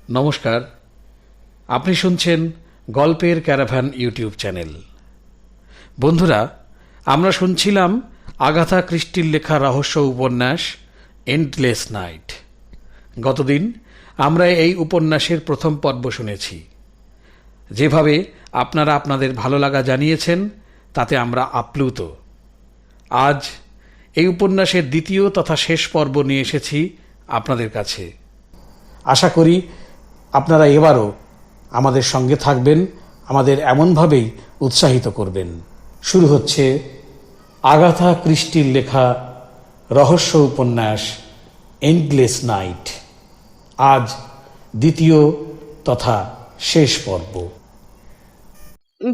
নমস্কার, আপনি শুনছেন গল্পের ক্যারাভান ইউটিউব চ্যানেল। বন্ধুরা, আমরা শুনছিলাম আগাথা ক্রিস্টির লেখা রহস্য উপন্যাস এন্ডলেস নাইট। গতদিন আমরা এই উপন্যাসের প্রথম পর্ব শুনেছি। যেভাবে আপনারা আপনাদের ভালো লাগা জানিয়েছেন তাতে আমরা আপ্লুত। আজ এই উপন্যাসের দ্বিতীয় তথা শেষ পর্ব নিয়ে এসেছি আপনাদের কাছে। আশা করি আপনারা এবারও আমাদের সঙ্গে থাকবেন, আমাদের এমনভাবেই উৎসাহিত করবেন। শুরু হচ্ছে আগাথা ক্রিস্টির লেখা রহস্য উপন্যাস এন্ডলেস নাইট। আজ দ্বিতীয় তথা শেষ পর্ব।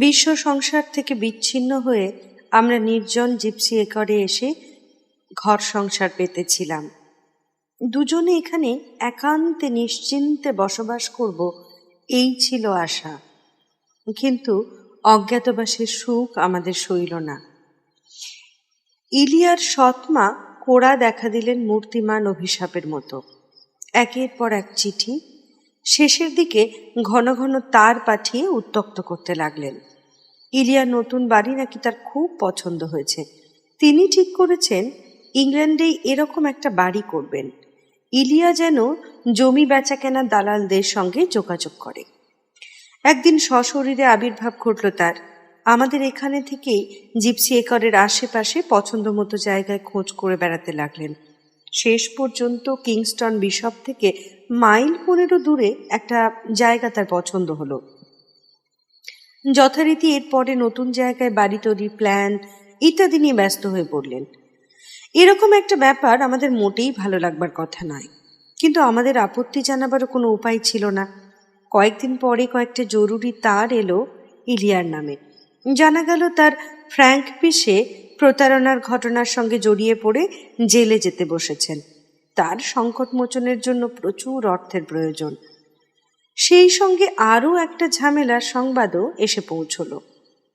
বিশ্ব সংসার থেকে বিচ্ছিন্ন হয়ে আমরা নির্জন জিপসি একরে এসে ঘর সংসার পেতেছিলাম। দুজনে এখানে একান্তে নিশ্চিন্তে বসবাস করব, এই ছিল আশা। কিন্তু অজ্ঞাতবাসের সুখ আমাদের সইল না। ইলিয়ার সৎমা কোড়া দেখা দিলেন মূর্তিমান অভিশাপের মতো। একের পর এক চিঠি, শেষের দিকে ঘন ঘন তার পাঠিয়ে উত্ত্যক্ত করতে লাগলেন। ইলিয়ার নতুন বাড়ি নাকি তার খুব পছন্দ হয়েছে। তিনি ঠিক করেছেন ইংল্যান্ডেই এরকম একটা বাড়ি করবেন। ইলিয়া যেন জমি বেচা কেনা দালালদের সঙ্গে যোগাযোগ করে। একদিন সশরীরে আবির্ভাব ঘটল তার। আমাদের এখানে থেকেই জিপসি একরের আশেপাশে পছন্দ মতো জায়গায় খোঁজ করে বেড়াতে লাগলেন। শেষ পর্যন্ত কিংস্টন বিশপ থেকে মাইল 15 দূরে একটা জায়গা তার পছন্দ হলো। যথারীতি এরপরে নতুন জায়গায় বাড়ি তৈরির প্ল্যান ইত্যাদি নিয়ে ব্যস্ত হয়ে পড়লেন। এরকম একটা ব্যাপার আমাদের মোটেই ভালো লাগবার কথা নয়, কিন্তু আমাদের আপত্তি জানাবারও কোনো উপায় ছিল না। কয়েকদিন পরে কয়েকটা জরুরি তার এলো ইলিয়ার নামে। জানা গেল তার ফ্র্যাঙ্ক পিসে প্রতারণার ঘটনার সঙ্গে জড়িয়ে পড়ে জেলে যেতে বসেছেন। তার সংকট মোচনের জন্য প্রচুর অর্থের প্রয়োজন। সেই সঙ্গে আরও একটা ঝামেলার সংবাদও এসে পৌঁছল।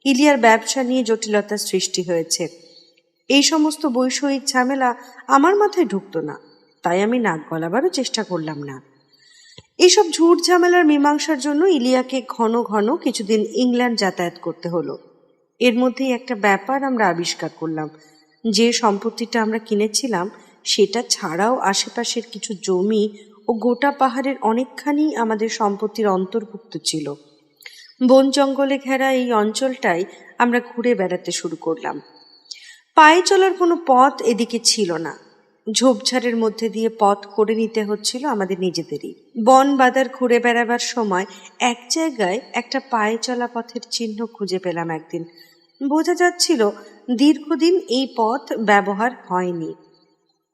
ইলিয়ার ব্যবসা নিয়ে জটিলতার সৃষ্টি হয়েছে। এই সমস্ত বৈষয়িক ঝামেলা আমার মাথায় ঢুকতো না, তাই আমি নাক গলাবারও চেষ্টা করলাম না। এইসব ঝুট ঝামেলার মীমাংসার জন্য ইলিয়াকে ঘন ঘন কিছুদিন ইংল্যান্ড যাতায়াত করতে হলো। এর মধ্যেই একটা ব্যাপার আমরা আবিষ্কার করলাম। যে সম্পত্তিটা আমরা কিনেছিলাম সেটা ছাড়াও আশেপাশের কিছু জমি ও গোটা পাহাড়ের অনেকখানি আমাদের সম্পত্তির অন্তর্ভুক্ত ছিল। বন জঙ্গলে ঘেরা এই অঞ্চলটাই আমরা ঘুরে বেড়াতে শুরু করলাম। পায়ে চলার কোনো পথ এদিকে ছিল না। ঝোপঝাড়ের মধ্যে দিয়ে পথ করে নিতে হচ্ছিল আমাদের নিজেদেরই। বন বাদার ঘুরে বেড়াবার সময় এক জায়গায় একটা পায়ে চলা পথের চিহ্ন খুঁজে পেলাম একদিন। বোঝা যাচ্ছিল দীর্ঘদিন এই পথ ব্যবহার হয়নি।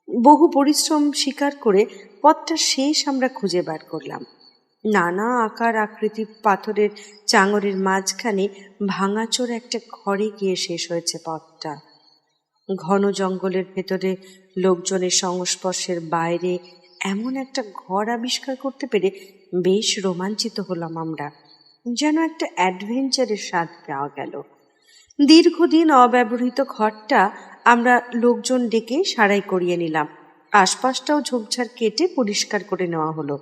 বহু পরিশ্রম স্বীকার করে পথটা শেষ আমরা খুঁজে বার করলাম। নানা আকার আকৃতি পাথরের চাঙরের মাঝখানে ভাঙাচোর একটা ঘরে গিয়ে শেষ হয়েছে পথটা। ঘন জঙ্গলের ভেতরে লোকজনের সংস্পর্শের বাইরে এমন একটা ঘর আবিষ্কার করতে পেরে বেশ রোমাঞ্চিত হলাম আমরা। যেন একটা অ্যাডভেঞ্চারের স্বাদ পাওয়া গেল। দীর্ঘদিন অব্যবহৃত ঘরটা আমরা লোকজন ডেকে সারাই করিয়ে নিলাম। আশপাশটাও ঝোপঝাড় কেটে পরিষ্কার করে নেওয়া হলো।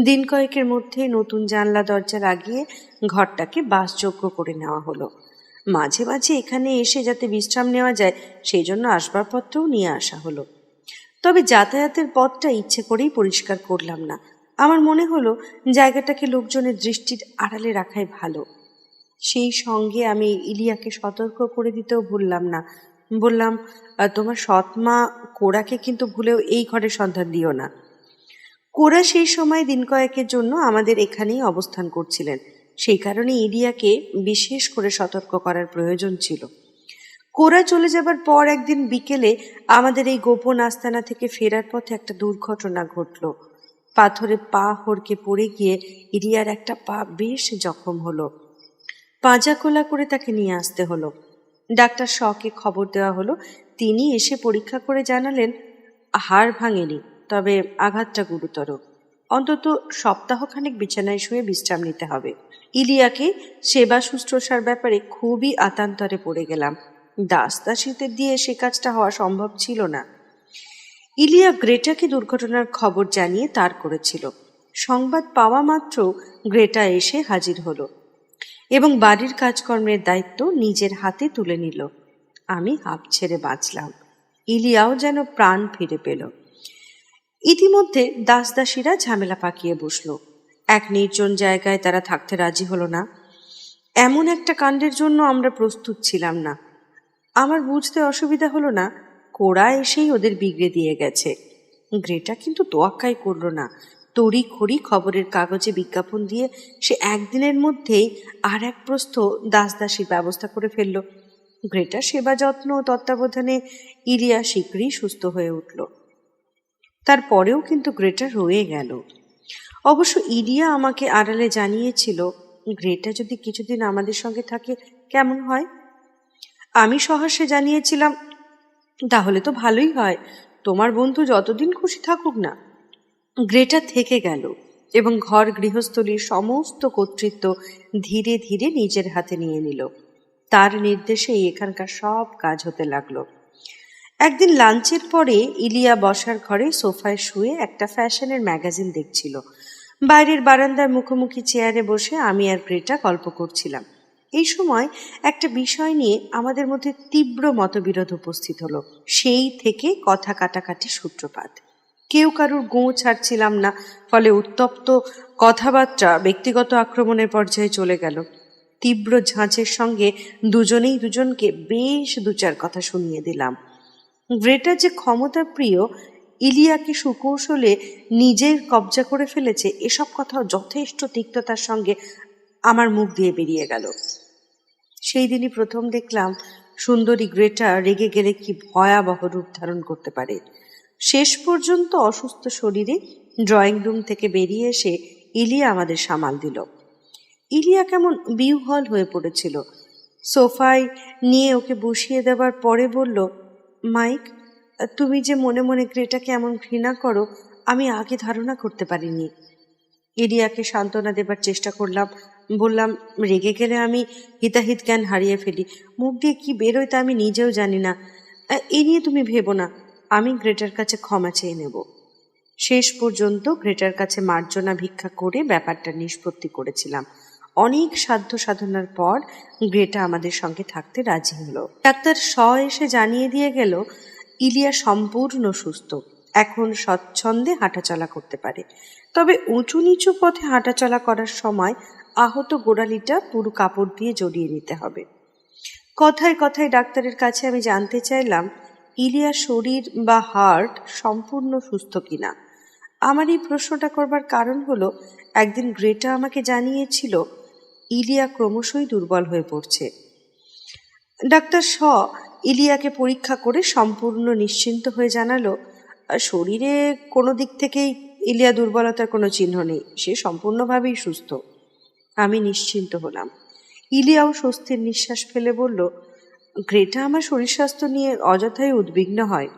দিন কয়েকের মধ্যে নতুন জানলা দরজা লাগিয়ে ঘরটাকে বাসযোগ্য করে নেওয়া হলো। মাঝে মাঝে এখানে এসে যাতে বিশ্রাম নেওয়া যায় সেই জন্য আসবাবপত্রও নিয়ে আসা হলো। তবে যাতায়াতের পথটা ইচ্ছে করেই পরিষ্কার করলাম না। আমার মনে হলো জায়গাটাকে লোকজনের দৃষ্টির আড়ালে রাখাই ভালো। সেই সঙ্গে আমি ইলিয়াকে সতর্ক করে দিতেও ভুললাম না। বললাম, তোমার সৎমা কোড়াকে কিন্তু ভুলেও এই ঘরে সন্ধান দিও না। কোড়া সেই সময় দিন কয়েকের জন্য আমাদের এখানেই অবস্থান করছিলেন। সেই কারণে ইলিয়াকে বিশেষ করে সতর্ক করার প্রয়োজন ছিল। কোড়া চলে যাবার পর একদিন বিকেলে আমাদের এই গোপন আস্তানা থেকে ফেরার পথে একটা দুর্ঘটনা ঘটল। পাথরে পা হড়কে পড়ে গিয়ে ইলিয়ার একটা পা বেশ জখম হলো। পাঁজা কোলা করে তাকে নিয়ে আসতে হলো। ডাক্তার শকে খবর দেওয়া হলো। তিনি এসে পরীক্ষা করে জানালেন হাড় ভাঙেনি, তবে আঘাতটা গুরুতর। অন্তত সপ্তাহখানেক বিছানায় শুয়ে বিশ্রাম নিতে হবে। ইলিয়াকে সেবা শুশ্রূষার ব্যাপারে খুবই আতান্তরে পড়ে গেলাম। দাসদাসীদের দিয়ে সে কাজটা হওয়া সম্ভব ছিল না। ইলিয়া গ্রেটাকে দুর্ঘটনার খবর জানিয়ে তার করেছিল। সংবাদ পাওয়া মাত্র গ্রেটা এসে হাজির হলো এবং বাড়ির কাজকর্মের দায়িত্ব নিজের হাতে তুলে নিল। আমি হাঁপ ছেড়ে বাঁচলাম। ইলিয়াও যেন প্রাণ ফিরে পেল। ইতিমধ্যে দাসদাসীরা ঝামেলা পাকিয়ে বসলো। এক নির্জন জায়গায় তারা থাকতে রাজি হলো না। এমন একটা কাণ্ডের জন্য আমরা প্রস্তুত ছিলাম না। আমার বুঝতে অসুবিধা হলো না, কোড়া এসেই ওদের বিগড়ে দিয়ে গেছে। গ্রেটা কিন্তু তোয়াক্কাই করলো না। তড়ি খড়ি খবরের কাগজে বিজ্ঞাপন দিয়ে সে একদিনের মধ্যেই আর এক প্রস্থ দাসদাসীর ব্যবস্থা করে ফেলল। গ্রেটার সেবা যত্ন ও তত্ত্বাবধানে ইলিয়া শীঘ্রই সুস্থ হয়ে উঠল। তারপরেও কিন্তু গ্রেটা রয়ে গেল। অবশ্য ইলিয়া আমাকে আড়ালে জানিয়েছিল, গ্রেটা যদি কিছুদিন আমাদের সঙ্গে থাকে কেমন হয়। আমি সহাস্যে জানিয়েছিলাম, তাহলে তো ভালোই হয়, তোমার বন্ধু যতদিন খুশি থাকুক না। গ্রেটা থেকে গেল এবং ঘর গৃহস্থলীর সমস্ত কর্তৃত্ব ধীরে ধীরে নিজের হাতে নিয়ে নিল। তার নির্দেশেই এখানকার সব কাজ হতে লাগলো। একদিন লাঞ্চের পরে ইলিয়া বসার ঘরে সোফায় শুয়ে একটা ফ্যাশনের ম্যাগাজিন দেখছিল। বাইরের বারান্দার মুখোমুখি চেয়ারে বসে আমি আর গ্রেটা গল্প করছিলাম। এই সময় একটা বিষয় নিয়ে আমাদের মধ্যে তীব্র মতবিরোধ উপস্থিত হলো। সেই থেকে কথা কাটাকাটি সূত্রপাত। কেউ কারুর গোঁ ছাড়ছিলাম না, ফলে উত্তপ্ত কথাবার্তা ব্যক্তিগত আক্রমণের পর্যায়ে চলে গেল। তীব্র ঝাঁঝের সঙ্গে দুজনেই দুজনকে বেশ দু চার কথা শুনিয়ে দিলাম। গ্রেটা যে ক্ষমতা প্রিয়, ইলিয়াকে সুকৌশলে নিজের কবজা করে ফেলেছে, এসব কথাও যথেষ্ট তিক্ততার সঙ্গে আমার মুখ দিয়ে বেরিয়ে গেল। সেই দিনই প্রথম দেখলাম সুন্দরী গ্রেটা রেগে গেলে কি ভয়াবহ রূপ ধারণ করতে পারে। শেষ পর্যন্ত অসুস্থ শরীরে ড্রয়িং রুম থেকে বেরিয়ে এসে ইলিয়া আমাদের সামাল দিল। ইলিয়া কেমন বিহ্বল হয়ে পড়েছিল। সোফায় নিয়ে ওকে বসিয়ে দেওয়ার পরে বলল, মাইক, তুমি যে মনে মনে গ্রেটাকে এমন ঘৃণা করো আমি আগে ধারণা করতে পারিনি। ইলিয়াকে সান্ত্বনা দেবার চেষ্টা করলাম। বললাম, রেগে গেলে আমি হিতাহিত জ্ঞান হারিয়ে ফেলি, মুখ দিয়ে কি বেরোয় তা আমি নিজেও জানি না। এ নিয়ে তুমি ভেবো না, আমি গ্রেটার কাছে ক্ষমা চেয়ে নেব। শেষ পর্যন্ত গ্রেটার কাছে মার্জনা ভিক্ষা করে ব্যাপারটা নিষ্পত্তি করেছিলাম। অনেক সাধ্য সাধনার পর গ্রেটা আমাদের সঙ্গে থাকতে রাজি হলো। ডাক্তার এসে জানিয়ে দিয়ে গেল ইলিয়া সম্পূর্ণ সুস্থ, এখন স্বচ্ছন্দে হাঁটাচলা করতে পারে। তবে উঁচু নিচু পথে হাঁটাচলা করার সময় আহত গোড়ালিটা পুরো কাপড় দিয়ে জড়িয়ে নিতে হবে। কথায় কথায় ডাক্তারের কাছে আমি জানতে চাইলাম ইলিয়ার শরীর বা হার্ট সম্পূর্ণ সুস্থ কিনা। আমার এই প্রশ্নটা করবার কারণ হলো, একদিন গ্রেটা আমাকে জানিয়েছিল ইলিয়া ক্রমশই দুর্বল হয়ে পড়ছে। ডাক্তার ইলিয়াকে পরীক্ষা করে সম্পূর্ণ নিশ্চিন্ত হয়ে জানালো, শরীরে কোনো দিক থেকেই ইলিয়া দুর্বলতার কোনো চিহ্ন নেই, সে সম্পূর্ণভাবেই সুস্থ। আমি নিশ্চিন্ত হলাম। ইলিয়াও স্বস্তির নিঃশ্বাস ফেলে বলল, গ্রেটা আমার শরীর স্বাস্থ্য নিয়ে অযথাই উদ্বিগ্ন হয়।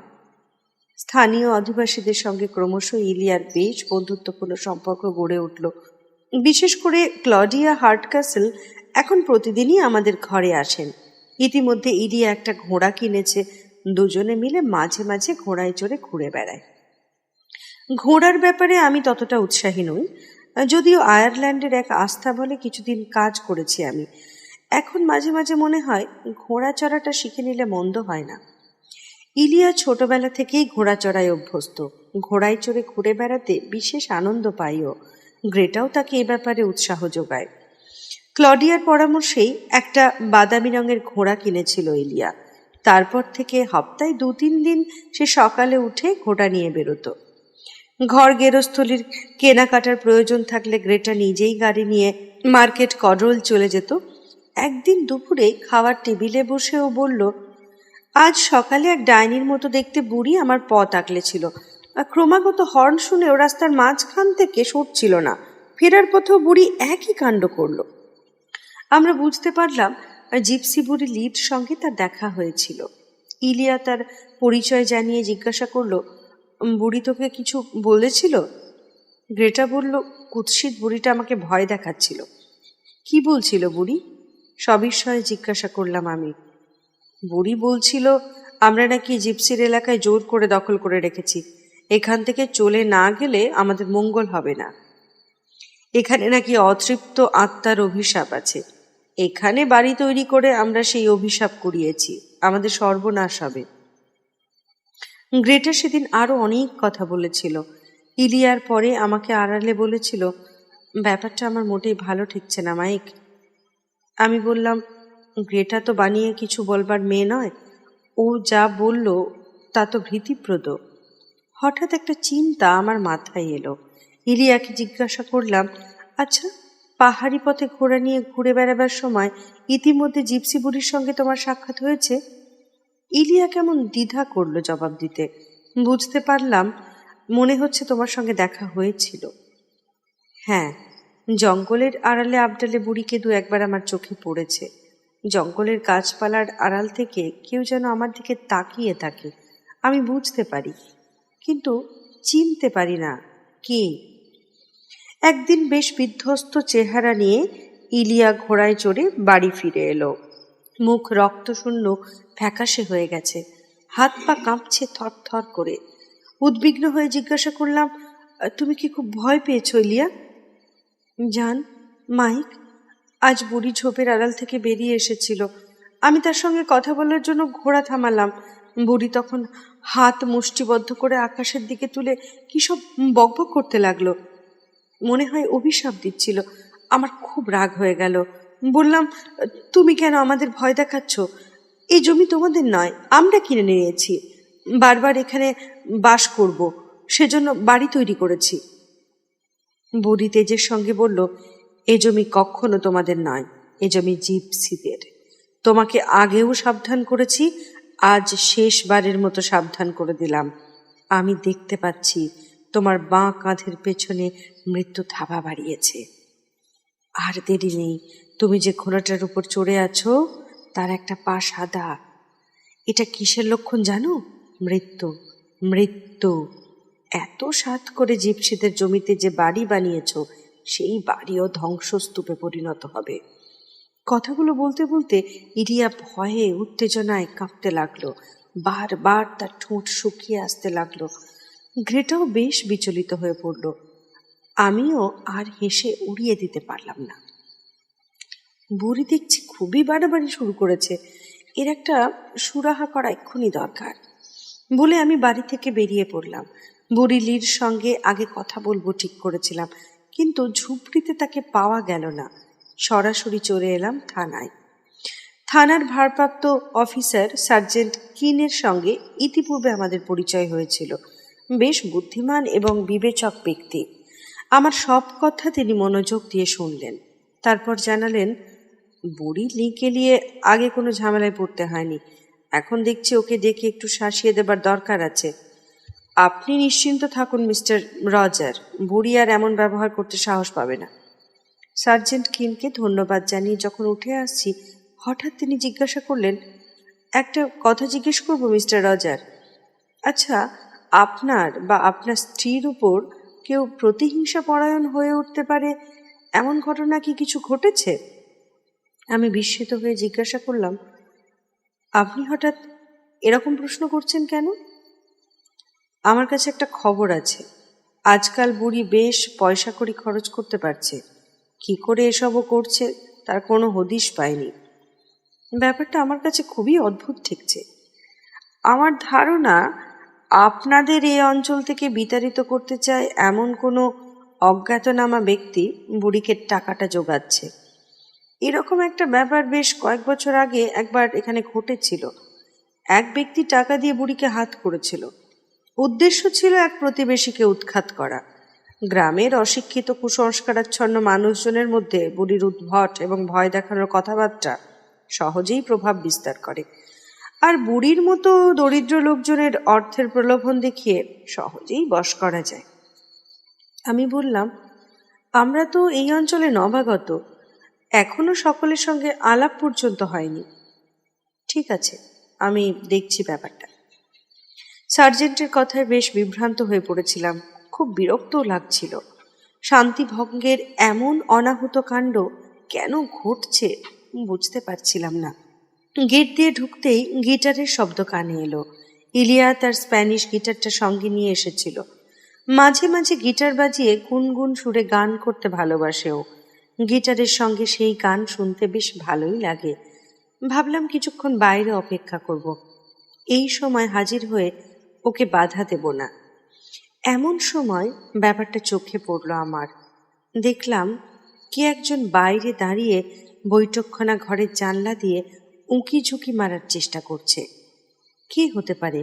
স্থানীয় অধিবাসীদের সঙ্গে ক্রমশ ইলিয়ার বেশ বন্ধুত্বপূর্ণ সম্পর্ক গড়ে উঠল। বিশেষ করে ক্লডিয়া হার্টক্যাসল এখন প্রতিদিনই আমাদের ঘরে আসেন। ইতিমধ্যে ইলিয়া একটা ঘোড়া কিনেছে, দুজনে মিলে মাঝে মাঝে ঘোড়ায় চড়ে ঘুরে বেড়ায়। ঘোড়ার ব্যাপারে আমি ততটা উৎসাহী নই, যদিও আয়ারল্যান্ডের এক আস্থা বলে কিছুদিন কাজ করেছি আমি। এখন মাঝে মাঝে মনে হয় ঘোড়া চড়াটা শিখে নিলে মন্দ হয় না। ইলিয়া ছোটবেলা থেকেই ঘোড়া চড়ায় অভ্যস্ত, ঘোড়ায় চড়ে ঘুরে বেড়াতে বিশেষ আনন্দ পাইও। গ্রেটাও তাকে এ ব্যাপারে উৎসাহ যোগায়। ক্লডিয়ার পরামর্শেই একটা বাদামি রঙের ঘোড়া কিনেছিল ইলিয়া। তারপর থেকে সপ্তাহে 2-3 দিন সে সকালে উঠে ঘোড়া নিয়ে বেরোতো। ঘর গেরস্থলীর কেনাকাটার প্রয়োজন থাকলে গ্রেটা নিজেই গাড়ি নিয়ে মার্কেট কডরোল চলে যেত। একদিন দুপুরে খাওয়ার টেবিলে বসেও বলল, আজ সকালে এক ডাইনির মতো দেখতে বুড়ি আমার পথ আঁকলেছিল। ক্রমাগত হর্ন শুনেও রাস্তার মাঝখান থেকে সরছিল না। ফেরার পথেও বুড়ি একই কাণ্ড করলো। আমরা বুঝতে পারলাম জিপসি বুড়ি লিড সঙ্গে তার দেখা হয়েছিল। ইলিয়া তার পরিচয় জানিয়ে জিজ্ঞাসা করলো, বুড়ি তোকে কিছু বলেছিল? গ্রেটা বলল, কুৎসিত বুড়িটা আমাকে ভয় দেখাচ্ছিল। কি বলছিল বুড়ি? সবিস্ময়ে জিজ্ঞাসা করলাম আমি। বুড়ি বলছিল, আমরা নাকি জিপসির এলাকায় জোর করে দখল করে রেখেছি, এখান থেকে চলে না গেলে আমাদের মঙ্গল হবে না। এখানে নাকি অতৃপ্ত আত্মার অভিশাপ আছে। এখানে বাড়ি তৈরি করে আমরা সেই অভিশাপ কুড়িয়েছি, আমাদের সর্বনাশ হবে। গ্রেটা সেদিন আরো অনেক কথা বলেছিল। ইলিয়ার পরে আমাকে আড়ালে বলেছিল, ব্যাপারটা আমার মোটেই ভালো ঠেকছে না মাইক। আমি বললাম, গ্রেটা তো বানিয়ে কিছু বলবার মেয়ে নয়, ও যা বলল তা তো ভীতিপ্রদ। হঠাৎ একটা চিন্তা আমার মাথায় এলো। ইলিয়াকে জিজ্ঞাসা করলাম, আচ্ছা, পাহাড়ি পথে ঘোড়া নিয়ে ঘুরে বেড়াবার সময় ইতিমধ্যে জিপসি বুড়ির সঙ্গে তোমার সাক্ষাৎ হয়েছে? ইলিয়া কেমন দ্বিধা করলো জবাব দিতে। বুঝতে পারলাম মনে হচ্ছে তোমার সঙ্গে দেখা হয়েছিল। হ্যাঁ, জঙ্গলের আড়ালে আবডালে বুড়িকে দু একবার আমার চোখে পড়েছে। জঙ্গলের গাছপালার আড়াল থেকে কেউ যেন আমার দিকে তাকিয়ে থাকে, আমি বুঝতে পারি, কিন্তু চিনতে পারি না কে। একদিন বেশ বিধ্বস্ত চেহারা নিয়ে ইলিয়া ঘোড়ায় চড়ে বাড়ি ফিরে এলো। মুখ রক্তশূন্য ফ্যাকাশে হয়ে গেছে, হাত পা কাঁপছে থর থর করে। উদ্বিগ্ন হয়ে জিজ্ঞাসা করলাম, তুমি কি খুব ভয় পেয়েছ ইলিয়া? জান মাইক, আজ বুড়ি ঝোপের আড়াল থেকে বেরিয়ে এসেছিল। আমি তার সঙ্গে কথা বলার জন্য ঘোড়া থামালাম। বুড়ি তখন হাত মুষ্টিবদ্ধ করে আকাশের দিকে তুলে কি সব বকবক করতে লাগলো, মনে হয় অভিশাপ দিচ্ছিল। আমার খুব রাগ হয়ে গেল। বললাম, তুমি কেন আমাদের ভয় দেখাচ্ছ? এই জমি তোমাদের নয়, আমরা কিনে নিয়েছি, বারবার এখানে বাস করব, সেজন্য বাড়ি তৈরি করেছি। বুড়ি তেজের সঙ্গে বলল, এ জমি কখনো তোমাদের নয়, এ জমি জিপসিদের। তোমাকে আগেও সাবধান করেছি, আজ শেষবারের মতো সাবধান করে দিলাম। আমি দেখতে পাচ্ছি তোমার বাঁ কাঁধের পেছনে মৃত্যু থাবা বাড়িয়েছে। আর দেরি নেই, তুমি যে ঘোড়াটার উপর চড়ে আছো তার একটা পা সাদা। এটা কিসের লক্ষণ জানো? মৃত্যু, মৃত্যু। এত সাত করে জিপসিদের জমিতে যে বাড়ি বানিয়েছ, সেই বাড়িও ধ্বংসস্তূপে পরিণত হবে। কথাগুলো বলতে বলতে ইরিয়া ভয়ে উত্তেজনায় কাঁপতে লাগলো, বারবার তার ঠোঁট শুকিয়ে আসতে লাগলো। গ্রেটাও বেশ বিচলিত হয়ে পড়ল। আমিও আর হেসে উড়িয়ে দিতে পারলাম না। বুড়ি দেখছি খুবই বাড়াবাড়ি শুরু করেছে, এর একটা সুরাহা করা এক্ষুনি দরকার বলে আমি বাড়ি থেকে বেরিয়ে পড়লাম। বুড়িলির সঙ্গে আগে কথা বলবো ঠিক করেছিলাম, কিন্তু ঝুপড়িতে তাকে পাওয়া গেল না। সরাসরি চলে এলাম থানায়। থানার ভারপ্রাপ্ত অফিসার সার্জেন্ট কিনের সঙ্গে ইতিপূর্বে আমাদের পরিচয় হয়েছিল। বেশ বুদ্ধিমান এবং বিবেচক ব্যক্তি। আমার সব কথা তিনি মনোযোগ দিয়ে শুনলেন। তারপর জানালেন, বুড়ি লিকে নিয়ে আগে কোনো ঝামেলায় পড়তে হয়নি, এখন দেখছি ওকে ডেকে একটু শাসিয়ে দেবার দরকার আছে। আপনি নিশ্চিন্ত থাকুন মিস্টার রজার, বুড়ি আর এমন ব্যবহার করতে সাহস পাবে না। সার্জেন্ট কিনকে ধন্যবাদ জানিয়ে যখন উঠে আসছি, হঠাৎ তিনি জিজ্ঞাসা করলেন, একটা কথা জিজ্ঞেস করবো মিস্টার রজার? আচ্ছা, আপনার বা আপনার স্ত্রীর উপর কেউ প্রতিহিংসা পরায়ণ হয়ে উঠতে পারে এমন ঘটনা কি কিছু ঘটেছে? আমি বিস্মিত হয়ে জিজ্ঞাসা করলাম, আপনি হঠাৎ এরকম প্রশ্ন করছেন কেন? আমার কাছে একটা খবর আছে, আজকাল বুড়ি বেশ পয়সা কড়ি খরচ করতে পারছে। কি করে এসবও করছে তার কোনো হদিশ পায়নি। ব্যাপারটা আমার কাছে খুবই অদ্ভুত ঠেকছে। আমার ধারণা আপনাদের এই অঞ্চল থেকে বিতাড়িত করতে চায় এমন কোনো অজ্ঞাতনামা ব্যক্তি বুড়িকে টাকাটা জোগাচ্ছে। এরকম একটা ব্যাপার বেশ কয়েক বছর আগে একবার এখানে ঘটেছিল। এক ব্যক্তি টাকা দিয়ে বুড়িকে হাত করেছিল। উদ্দেশ্য ছিল এক প্রতিবেশীকে উৎখাত করা। গ্রামের অশিক্ষিত কুসংস্কারাচ্ছন্ন মানুষজনের মধ্যে বুড়ির উদ্ভট এবং ভয় দেখানোর কথাবার্তা সহজেই প্রভাব বিস্তার করে, আর বুড়ির মতো দরিদ্র লোকজনের অর্থের প্রলোভন দেখিয়ে সহজেই বশ করা যায়। আমি বললাম, আমরা তো এই অঞ্চলে নবাগত, এখনো সকলের সঙ্গে আলাপ পর্যন্ত হয়নি। ঠিক আছে, আমি দেখছি ব্যাপারটা। সার্জেন্টের কথায় বেশ বিভ্রান্ত হয়ে পড়েছিলাম, খুব বিরক্তও লাগছিল। শান্তিভঙ্গের এমন অনাহুত কাণ্ড কেন ঘটছে বুঝতে পারছিলাম না। গেট দিয়ে ঢুকতেই গিটারের শব্দ কানে এলো। ইলিয়া তার স্প্যানিশ গিটারটা সঙ্গে নিয়ে এসেছিল। মাঝে মাঝে গিটার বাজিয়ে গুনগুন সুরে গান করতে ভালোবাসে ও। গিটারের সঙ্গে সেই গান শুনতে বেশ ভালোই লাগে। ভাবলাম কিছুক্ষণ বাইরে অপেক্ষা করব, এই সময় হাজির হয়ে ওকে বাধা দেব না। এমন সময় ব্যাপারটা চোখে পড়ল আমার। দেখলাম কে একজন বাইরে দাঁড়িয়ে বৈঠকখানা ঘরের জানলা দিয়ে উঁকি ঝুঁকি মারার চেষ্টা করছে। কি হতে পারে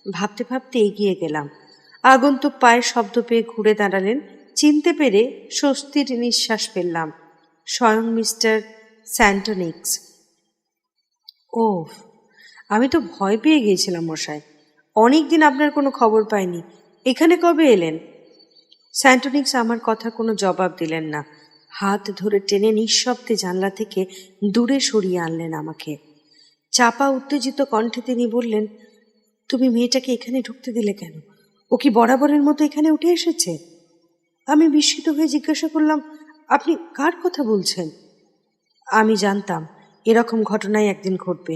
ভাবতে ভাবতে এগিয়ে গেলাম। আগন্তুক পায়ের শব্দ পেয়ে ঘুরে দাঁড়ালেন। চিনতে পেরে স্বস্তির নিঃশ্বাস ফেললাম। স্বয়ং মিস্টার স্যান্টনিক্স। ওফ, আমি তো ভয় পেয়ে গিয়েছিলাম মশাই। অনেকদিন আপনার কোনো খবর পাইনি। এখানে কবে এলেন? স্যান্টনিক্স আমার কথা কোনো জবাব দিলেন না। হাত ধরে টেনে নিঃশব্দে জানলা থেকে দূরে সরিয়ে আনলেন আমাকে। চাপা উত্তেজিত কণ্ঠে তিনি বললেন, তুমি মেয়েটাকে এখানে ঢুকতে দিলে কেন? ও কি বরাবরের মতো এখানে উঠে এসেছে? আমি বিস্মিত হয়ে জিজ্ঞাসা করলাম, আপনি কার কথা বলছেন? আমি জানতাম এরকম ঘটনাই একদিন ঘটবে।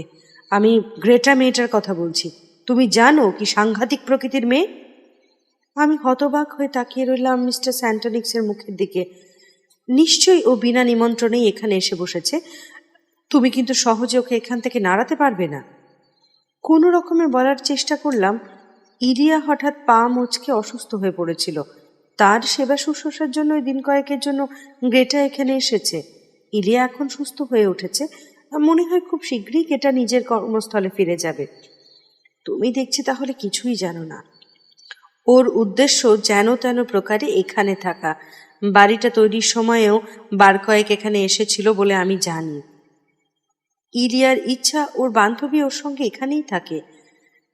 আমি গ্রেটা মেয়েটার কথা বলছি। তুমি জানো কি সাংঘাতিক প্রকৃতির মেয়ে? আমি হতবাক হয়ে তাকিয়ে রইলাম মিস্টার স্যান্টনিক্সের মুখের দিকে। নিশ্চয়ই ও বিনা নিমন্ত্রণেই এখানে এসে বসেছে। তুমি কিন্তু সহজে ওকে এখান থেকে নাড়াতে পারবে না। কোনো রকমে বলার চেষ্টা করলাম, ইলিয়া হঠাৎ পা মুচকে অসুস্থ হয়ে পড়েছিল। তার সেবা শুশ্রূষার জন্য দিন কয়েকের জন্য গ্রেটা এখানে এসেছে। ইলিয়া এখন সুস্থ হয়ে উঠেছে। মনে হয় খুব শীঘ্রই গ্রেটা নিজের কর্মস্থলে ফিরে যাবে। তুমি দেখছি তাহলে কিছুই জানো না। ওর উদ্দেশ্য যেন তেন প্রকারে এখানে থাকা। বাড়িটা তৈরির সময়েও বার কয়েক এখানে এসেছিল বলে আমি জানি। ইলিয়ার ইচ্ছা ওর বান্ধবী ওর সঙ্গে এখানেই থাকে।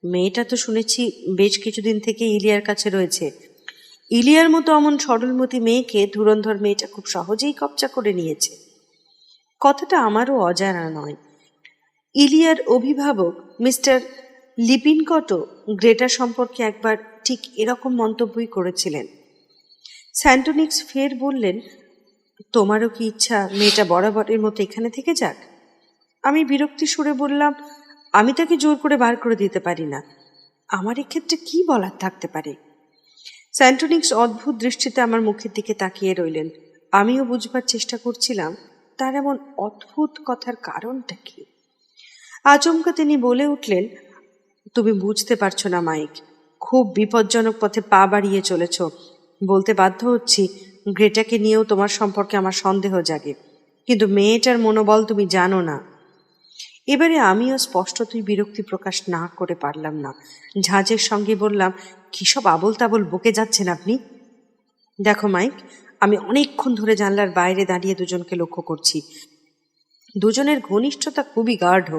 মেয়েটা তো শুনেছি বেশ কিছুদিন থেকে ইলিয়ার কাছে রয়েছে। ইলিয়ার মতো অমন সরলমতি মেয়েকে ধুরন্ধর মেয়েটা খুব সহজেই কবজা করে নিয়েছে। কথাটা আমারও অজানা নয়। ইলিয়ার অভিভাবক মিস্টার লিপিনকটও গ্রেটা সম্পর্কে একবার ঠিক এরকম মন্তব্যই করেছিলেন। স্যান্টনিক্স ফের বললেন, তোমারও কি ইচ্ছা মেয়েটা বরাবরের মতো এখানে থেকে যাক? আমি বিরক্তি সুরে বললাম, আমি তাকে জোর করে বার করে দিতে পারি না। আমার এক্ষেত্রে কি বলার থাকতে পারে? স্যান্টনিক্স অদ্ভুত দৃষ্টিতে আমার মুখের দিকে তাকিয়ে রইলেন। আমিও বুঝবার চেষ্টা করছিলাম তার এমন অদ্ভুত কথার কারণটা কি। আচমকা তিনি বলে উঠলেন, তুমি বুঝতে পারছো না মাইক, খুব বিপজ্জনক পথে পা বাড়িয়ে চলেছ। বলতে বাধ্য হচ্ছি, গ্রেটাকে নিয়েও তোমার সম্পর্কে আমার সন্দেহ জাগে, কিন্তু মেয়েটার মনোবল তুমি জানো না। এবারে আমিও স্পষ্টতই বিরক্তি প্রকাশ না করে পারলাম না। ঝাঁজের সঙ্গে বললাম, কিসব আবোল তাবোল বকে যাচ্ছেন আপনি? দেখো মাইক, আমি অনেকক্ষণ ধরে জানলার বাইরে দাঁড়িয়ে দুজনকে লক্ষ্য করছি। দুজনের ঘনিষ্ঠতা খুবই গাঢ়।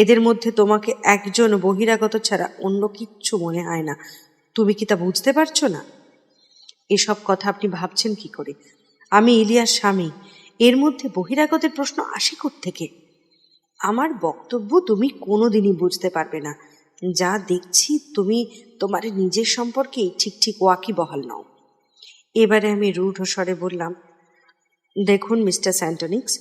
এদের মধ্যে তোমাকে একজন বহিরাগত ছাড়া অন্য কিচ্ছু মনে হয় না। তুমি কি তা বুঝতে পারছো না? এসব কথা আপনি ভাবছেন কি করে? আমি ইলিয়ার স্বামী, এর মধ্যে বহিরাগতের প্রশ্ন আসে কোত্থেকে? আমার বক্তব্য তুমি কোনোদিনই বুঝতে পারবে না। যা দেখছি তুমি তোমার নিজের সম্পর্কেই ঠিক ঠিক ওয়াকিবহাল নও। এবারে আমি রূঢ় স্বরে বললাম, দেখুন মিস্টার স্যান্টনিক্স,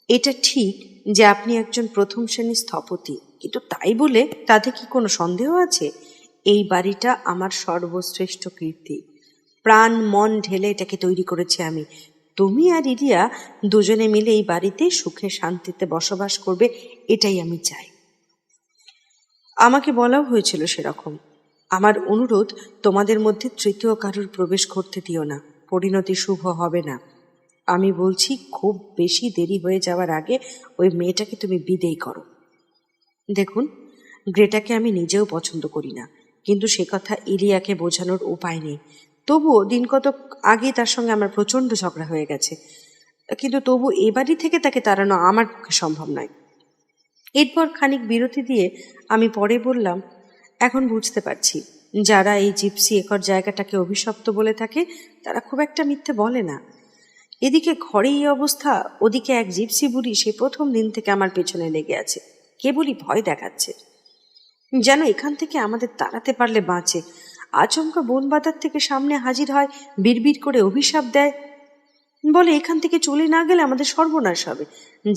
এটা ঠিক যে আপনি একজন প্রথম শ্রেণীর স্থপতি, কিন্তু তাই বলে তাতে কি কোনো সন্দেহ আছে? এই বাড়িটা আমার সর্বশ্রেষ্ঠ কীর্তি। প্রাণ মন ঢেলে এটাকে তৈরি করেছি আমি। তুমি আর ইলিয়া দুজনে মিলে এই বাড়িতে সুখে শান্তিতে বসবাস করবে, এটাই আমি চাই। আমাকে বলাও হয়েছিল সেরকম। আমার অনুরোধ, তোমাদের মধ্যে তৃতীয় কারোর প্রবেশ করতে দিও না, পরিণতি শুভ হবে না। আমি বলছি, খুব বেশি দেরি হয়ে যাওয়ার আগে ওই মেয়েটাকে তুমি বিদেয় করো। দেখুন, গ্রেটাকে আমি নিজেও পছন্দ করি না, কিন্তু সে কথা ইলিয়াকে বোঝানোর উপায় নেই। তবুও দিন কত আগে তার সঙ্গে আমার প্রচণ্ড ঝগড়া হয়ে গেছে, কিন্তু তবু এ বাড়ি থেকে তাকে তাড়ানো আমার পক্ষে সম্ভব নয়। এরপর খানিক বিরতি দিয়ে আমি পরে বললাম, এখন বুঝতে পারছি যারা এই জিপসি একর জায়গাটাকে অভিশপ্ত বলে থাকে তারা খুব একটা মিথ্যে বলে না। এদিকে ঘরে এই অবস্থা, ওদিকে এক জিপসি বুড়ি সে প্রথম দিন থেকে আমার পেছনে লেগে আছে, কেবলই ভয় দেখাচ্ছে যেন এখান থেকে আমাদের তাড়াতে পারলে বাঁচে। আচমকা বন বাজার থেকে সামনে হাজির হয়, বিড়বিড় করে অভিশাপ দেয়, বলে এখান থেকে চলে না গেলে আমাদের সর্বনাশ হবে,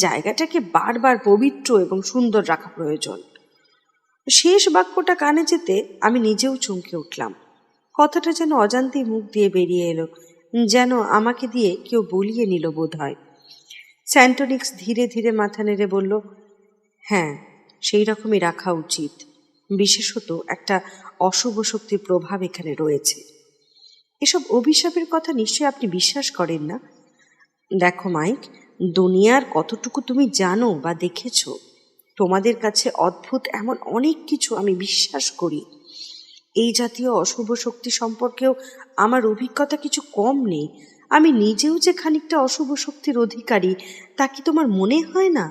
জায়গাটাকে বারবার পবিত্র এবং সুন্দর রাখা প্রয়োজন। শেষ বাক্যটা কানে যেতে আমি নিজেও চমকে উঠলাম। কথাটা যেন অজান্তেই মুখ দিয়ে বেরিয়ে এলো, যেন আমাকে দিয়ে কেউ বলিয়ে নিল বোধ হয়। স্যান্টোনিক্স ধীরে ধীরে মাথা নেড়ে বলল, হ্যাঁ, সেই রকমই রাখা উচিত। বিশেষত একটা অশুভ শক্তির প্রভাব এখানে রয়েছে। এসব অভিশাপের কথা নিশ্চয়ই আপনি বিশ্বাস করেন না। দেখো মাইক, দুনিয়ার কতটুকু তুমি জানো বা দেখেছ, তোমাদের কাছে অদ্ভুত এমন অনেক কিছু আমি বিশ্বাস করি। এই জাতীয় অশুভ শক্তি সম্পর্কেও আমার অভিজ্ঞতা কিছু কম নেই। আমি নিজেও যে খানিকটা অশুভ শক্তির অধিকারী, তা কি তোমার মনে হয় না?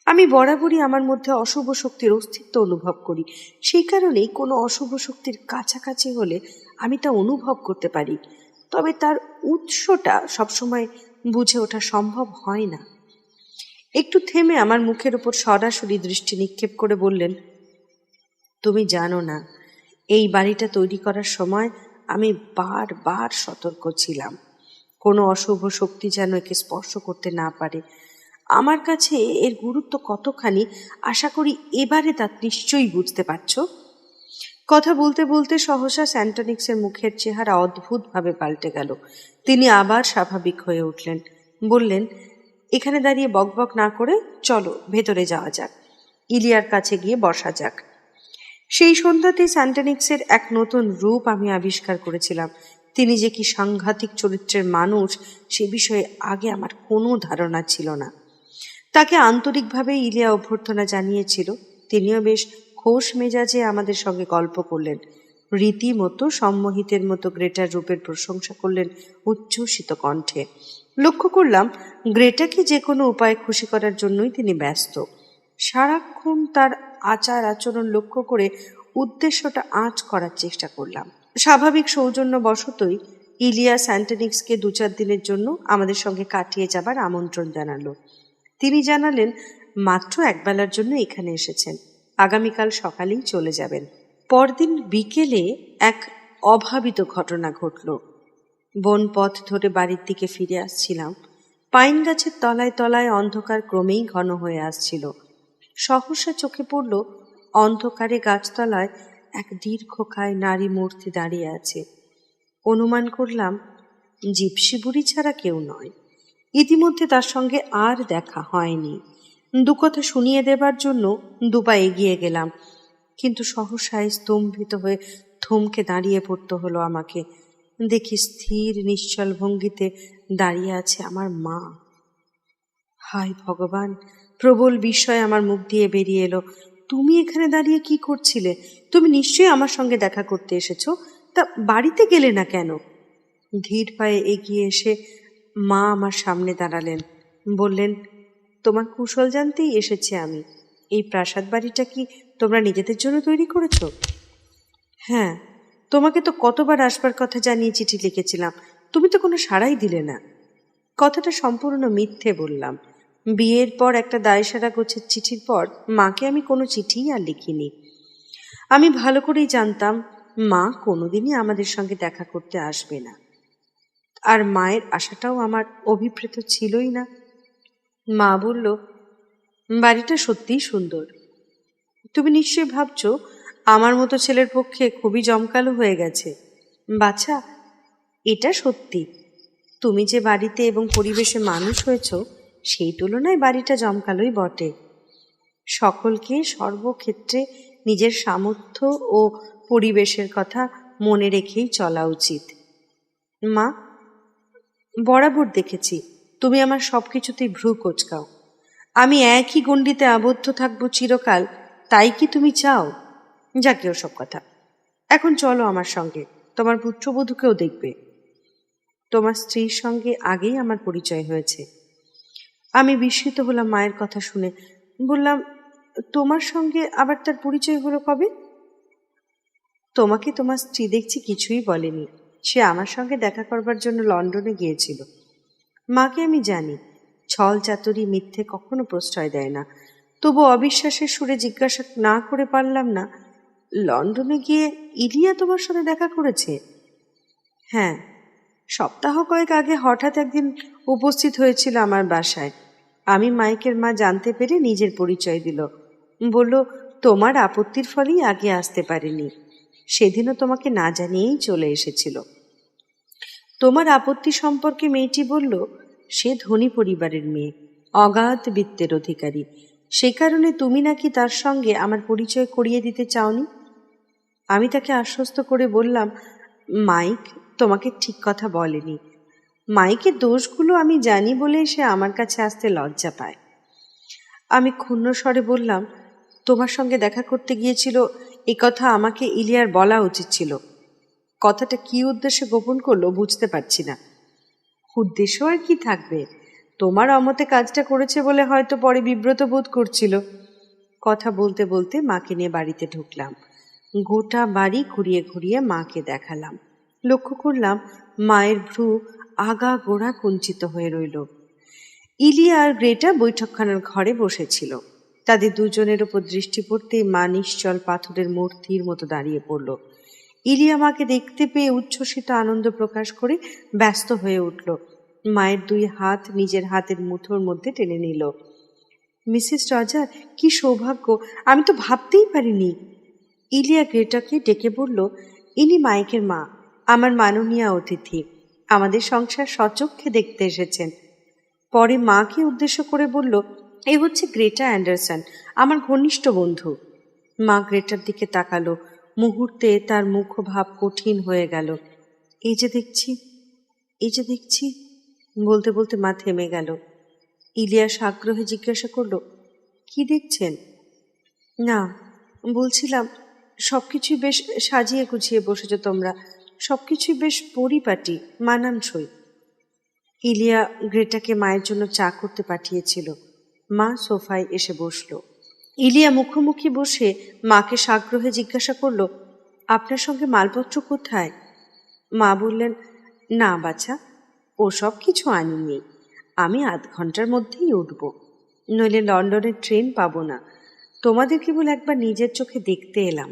আমি বরাবরই আমার মধ্যে অশুভ শক্তির অস্তিত্ব অনুভব করি। সেই কারণেই কোনো অশুভ শক্তির কাছাকাছি হলে আমি তা অনুভব করতে পারি, তবে তার উৎসটা সবসময় বুঝে ওঠা সম্ভব হয় না। একটু থেমে আমার মুখের উপর সরাসরি দৃষ্টি নিক্ষেপ করে বললেন, তুমি জানো না, এই বাড়িটা তৈরি করার সময় আমি বারবার সতর্ক ছিলাম কোনো অশুভ শক্তি যেন একে স্পর্শ করতে না পারে। আমার কাছে এর গুরুত্ব কতখানি আশা করি এবারে তা নিশ্চয়ই বুঝতে পারছো। কথা বলতে বলতে সহসা স্যান্টোনিক্সের মুখের চেহারা অদ্ভুতভাবে পাল্টে গেল। তিনি আবার স্বাভাবিক হয়ে উঠলেন, বললেন, এখানে দাঁড়িয়ে বকবক না করে চলো ভেতরে যাওয়া যাক, ইলিয়ার কাছে গিয়ে বসা যাক। সেই সন্ধ্যাতেই স্যান্টোনিক্সের এক নতুন রূপ আমি আবিষ্কার করেছিলাম। তিনি যে কি সাংঘাতিক চরিত্রের মানুষ সে বিষয়ে আগে আমার কোনো ধারণা ছিল না। তাকে আন্তরিকভাবে ইলিয়া অভ্যর্থনা জানিয়েছিল। তিনিও বেশ খোশ মেজাজে আমাদের সঙ্গে গল্প করলেন, রীতিমতো সম্মোহিতের মতো গ্রেটার রূপের প্রশংসা করলেন উচ্ছ্বসিত কণ্ঠে। লক্ষ্য করলাম গ্রেটাকে যে কোনো উপায়ে খুশি করার জন্যই তিনি ব্যস্ত। সারাক্ষণ তার আচার আচরণ লক্ষ্য করে উদ্দেশ্যটা আঁচ করার চেষ্টা করলাম। স্বাভাবিক সৌজন্যবশতই ইলিয়া স্যান্টোনিক্সকে 2-4 দিনের জন্য আমাদের সঙ্গে কাটিয়ে যাবার আমন্ত্রণ জানালো। তিনি জানালেন মাত্র একবেলার জন্য এখানে এসেছেন, আগামীকাল সকালেই চলে যাবেন। পরদিন বিকেলে এক অভাবিত ঘটনা ঘটল। বন পথ ধরে বাড়ির দিকে ফিরে আসছিলাম। পাইন গাছের তলায় তলায় অন্ধকার ক্রমেই ঘন হয়ে আসছিল। সহসা চোখে পড়ল অন্ধকারে গাছতলায় এক দীর্ঘকায় নারী মূর্তি দাঁড়িয়ে আছে। অনুমান করলাম জিপসি বুড়ি ছাড়া কেউ নয়। ইতিমধ্যে তার সঙ্গে আর দেখা হয়নি। দু কথা শুনিয়ে দেবার জন্য 2 পা এগিয়ে গেলাম, কিন্তু সহসায় স্তম্ভিত হয়ে থমকে দাঁড়িয়ে পড়তে হলো আমাকে। দেখি স্থির নিশ্চল ভঙ্গিতে দাঁড়িয়ে আছে আমার মা। হায় ভগবান! প্রবল বিস্ময় আমার মুখ দিয়ে বেরিয়ে এলো। তুমি এখানে দাঁড়িয়ে কি করছিলে? তুমি নিশ্চয়ই আমার সঙ্গে দেখা করতে এসেছো, তা বাড়িতে গেলে না কেন? ধীর পায়ে এগিয়ে এসে মা আমার সামনে দাঁড়ালেন, বললেন, তোমার কুশল জানতেই এসেছি আমি। এই প্রাসাদ বাড়িটা কি তোমরা নিজেদের জন্য তৈরি করেছো? হ্যাঁ, তোমাকে তো কতবার আসবার কথা জানিয়ে চিঠি লিখেছিলাম, তুমি তো কোনো সাড়াই দিলে না। কথাটা সম্পূর্ণ মিথ্যে বললাম। বিয়ের পর একটা দায়সারা গোছের চিঠির পর মাকে আমি কোনো চিঠিই আর লিখিনি। আমি ভালো করেই জানতাম মা কোনোদিনই আমাদের সঙ্গে দেখা করতে আসবে না, আর মায়ের আশাটাও আমার অভিপ্রেত ছিলই না। মা বলল, বাড়িটা সত্যিই সুন্দর। তুমি নিশ্চয়ই ভাবছো আমার মতো ছেলের পক্ষে খুবই জমকালো হয়ে গেছে। বাছা, এটা সত্যি। তুমি যে বাড়িতে এবং পরিবেশে মানুষ হয়েছ সেই তুলনায় বাড়িটা জমকালোই বটে। সকলকে সর্বক্ষেত্রে নিজের সামর্থ্য ও পরিবেশের কথা মনে রেখেই চলা উচিত। মা, বরাবর দেখেছি তুমি আমার সব কিছুতেই ভ্রু কোঁচকাও। আমি একই গণ্ডিতে আবদ্ধ থাকবো চিরকাল, তাই কি তুমি চাও? যাকে ওসব কথা। এখন চলো আমার সঙ্গে, তোমার পুত্রবধূকেও দেখবে। তোমার স্ত্রীর সঙ্গে আগেই আমার পরিচয় হয়েছে। আমি বিস্মিত হলাম মায়ের কথা শুনে। বললাম, তোমার সঙ্গে আবার তার পরিচয় হলো কবে? তোমাকে তোমার স্ত্রী দেখছি কিছুই বলেনি। সে আমার সঙ্গে দেখা করবার জন্য লন্ডনে গিয়েছিল। মাকে আমি জানি ছল চাতুরি মিথ্যে কখনো প্রশ্রয় দেয় না, তবু অবিশ্বাসের সুরে জিজ্ঞাসা না করে পারলাম না, লন্ডনে গিয়ে ইলিয়া তোমার সাথে দেখা করেছে? হ্যাঁ, সপ্তাহ কয়েক আগে হঠাৎ একদিন উপস্থিত হয়েছিল আমার বাসায়। আমি মাইকের মা জানতে পেরে নিজের পরিচয় দিল, বলল তোমার আপত্তির ফলেই আগে আসতে পারিনি। সেদিনও তোমাকে না জানিয়েই চলে এসেছিল। তোমার আপত্তি সম্পর্কে মেয়েটি বলল, সে ধনী পরিবারের মেয়ে, অগাধ বিত্তের অধিকারী, সে কারণে তুমি নাকি তার সঙ্গে আমার পরিচয় করিয়ে দিতে চাওনি। আমি তাকে আশ্বস্ত করে বললাম, মাইক তোমাকে ঠিক কথা বলেনি। মাইকের দোষগুলো আমি জানি বলে সে আমার কাছে আসতে লজ্জা পায়। আমি ক্ষুণ্ণ স্বরে বললাম, তোমার সঙ্গে দেখা করতে গিয়েছিল, এ কথা আমাকে ইলিয়ার বলা উচিত ছিল। কথাটা কি উদ্দেশ্যে গোপন করলো বুঝতে পারছি না। উদ্দেশ্য আর কি থাকবে, তোমার অমতে কাজটা করেছে বলে হয়তো পরে বিব্রত বোধ করছিল। কথা বলতে বলতে মাকে নিয়ে বাড়িতে ঢুকলাম। গোটা বাড়ি ঘুরিয়ে ঘুরিয়ে মাকে দেখালাম। লক্ষ্য করলাম মায়ের ভ্রু আগা গোড়া কুঞ্চিত হয়ে রইল। ইলিয়া আর গ্রেটা বৈঠকখানার ঘরে বসেছিল। তাদের দুজনের ওপর দৃষ্টি পড়তেই মা নিশ্চল পাথরের মূর্তির মতো দাঁড়িয়ে পড়ল। ইলিয়া মাকে দেখতে পেয়ে উচ্ছ্বসিত আনন্দ প্রকাশ করে ব্যস্ত হয়ে উঠল। মায়ের দুই হাত নিজের হাতের মুঠোর মধ্যে টেনে নিল। মিসেস রজার, কি সৌভাগ্য, আমি তো ভাবতেই পারিনি। ইলিয়া গ্রেটাকে ডেকে বলল, ইনি মাইকের মা, আমার মাননীয়া অতিথি, আমাদের সংসার সচক্ষে দেখতে এসেছেন। পরে মাকে উদ্দেশ্য করে বলল, এ হচ্ছে গ্রেটা অ্যান্ডারসন, আমার ঘনিষ্ঠ বন্ধু। মা গ্রেটার দিকে তাকালো। মুহূর্তে তার মুখভাব কঠিন হয়ে গেল। এই যে দেখছি বলতে বলতে মা থেমে গেল। ইলিয়া সাগ্রহে জিজ্ঞাসা করল, কি দেখছেন? না, বলছিলাম সবকিছুই বেশ সাজিয়ে গুছিয়ে বসেছ তোমরা, সবকিছুই বেশ পরিপাটি, মানানসই। ইলিয়া গ্রেটাকে মায়ের জন্য চা করতে পাঠিয়েছিল। মা সোফায় এসে বসল। ইলিয়া মুখোমুখি বসে মাকে সাগ্রহে জিজ্ঞাসা করল, আপনার সঙ্গে মালপত্র কোথায়? মা বললেন, না বাছা, ওসব কিছু আনিনি, আমি আধ ঘন্টার মধ্যেই উঠব, নইলে লন্ডনের ট্রেন পাবো না। তোমাদের কেবল একবার নিজের চোখে দেখতে এলাম।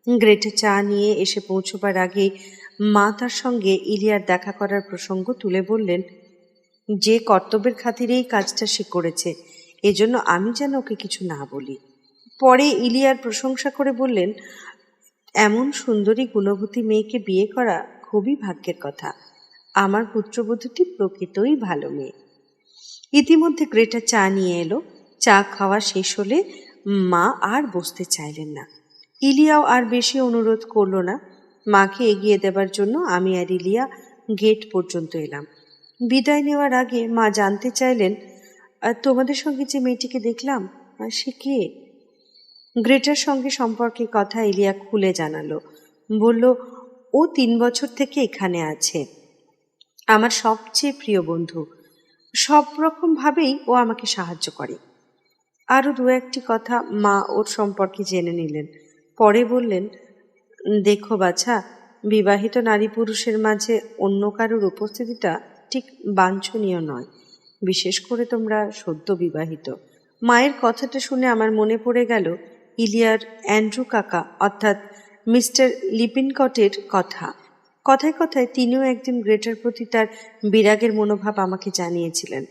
গ্রেটা চা নিয়ে এসে পৌঁছবার আগে মা তার সঙ্গে ইলিয়ার দেখা করার প্রসঙ্গ তুলে বললেন, যে কর্তব্যের খাতিরেই কাজটা সে করেছে, এজন্য আমি যেন ওকে কিছু না বলি। পরে ইলিয়ার প্রশংসা করে বললেন, এমন সুন্দরী গুণবতী মেয়েকে বিয়ে করা খুবই ভাগ্যের কথা। আমার পুত্রবধূটি প্রকৃতই ভালো মেয়ে। ইতিমধ্যে গ্রেটা চা নিয়ে এলো। চা খাওয়া শেষ হলে মা আর বসতে চাইলেন না। ইলিয়াও আর বেশি অনুরোধ করল না। মাকে এগিয়ে দেবার জন্য আমি আর ইলিয়া গেট পর্যন্ত এলাম। বিদায় নেওয়ার আগে মা জানতে চাইলেন, তোমাদের সঙ্গে যে মেয়েটিকে দেখলাম, সে কে? গ্রেটার সঙ্গে সম্পর্কে কথা ইলিয়া খুলে জানালো। বলল, ও 3 বছর থেকে এখানে আছে, আমার সবচেয়ে প্রিয় বন্ধু, সব রকম ভাবেই ও আমাকে সাহায্য করে। আরো 2-1টি কথা মা ওর সম্পর্কে জেনে নিলেন। পরে বললেন, দেখো বাছা, বিবাহিত নারী পুরুষের মাঝে অন্য কারোর উপস্থিতিটা ঠিক বাঞ্ছনীয় নয়, বিশেষ করে তোমরা সদ্য বিবাহিত। মায়ের কথাটা শুনে আমার মনে পড়ে গেল ইলিয়ার অ্যান্ড্রু কাকা অর্থাৎ মিস্টার লিপিনকটের কথা। কথায় কথায় তিনিও একদিন গ্রেটার প্রতি তার বিরাগের মনোভাব আমাকে জানিয়েছিলেন।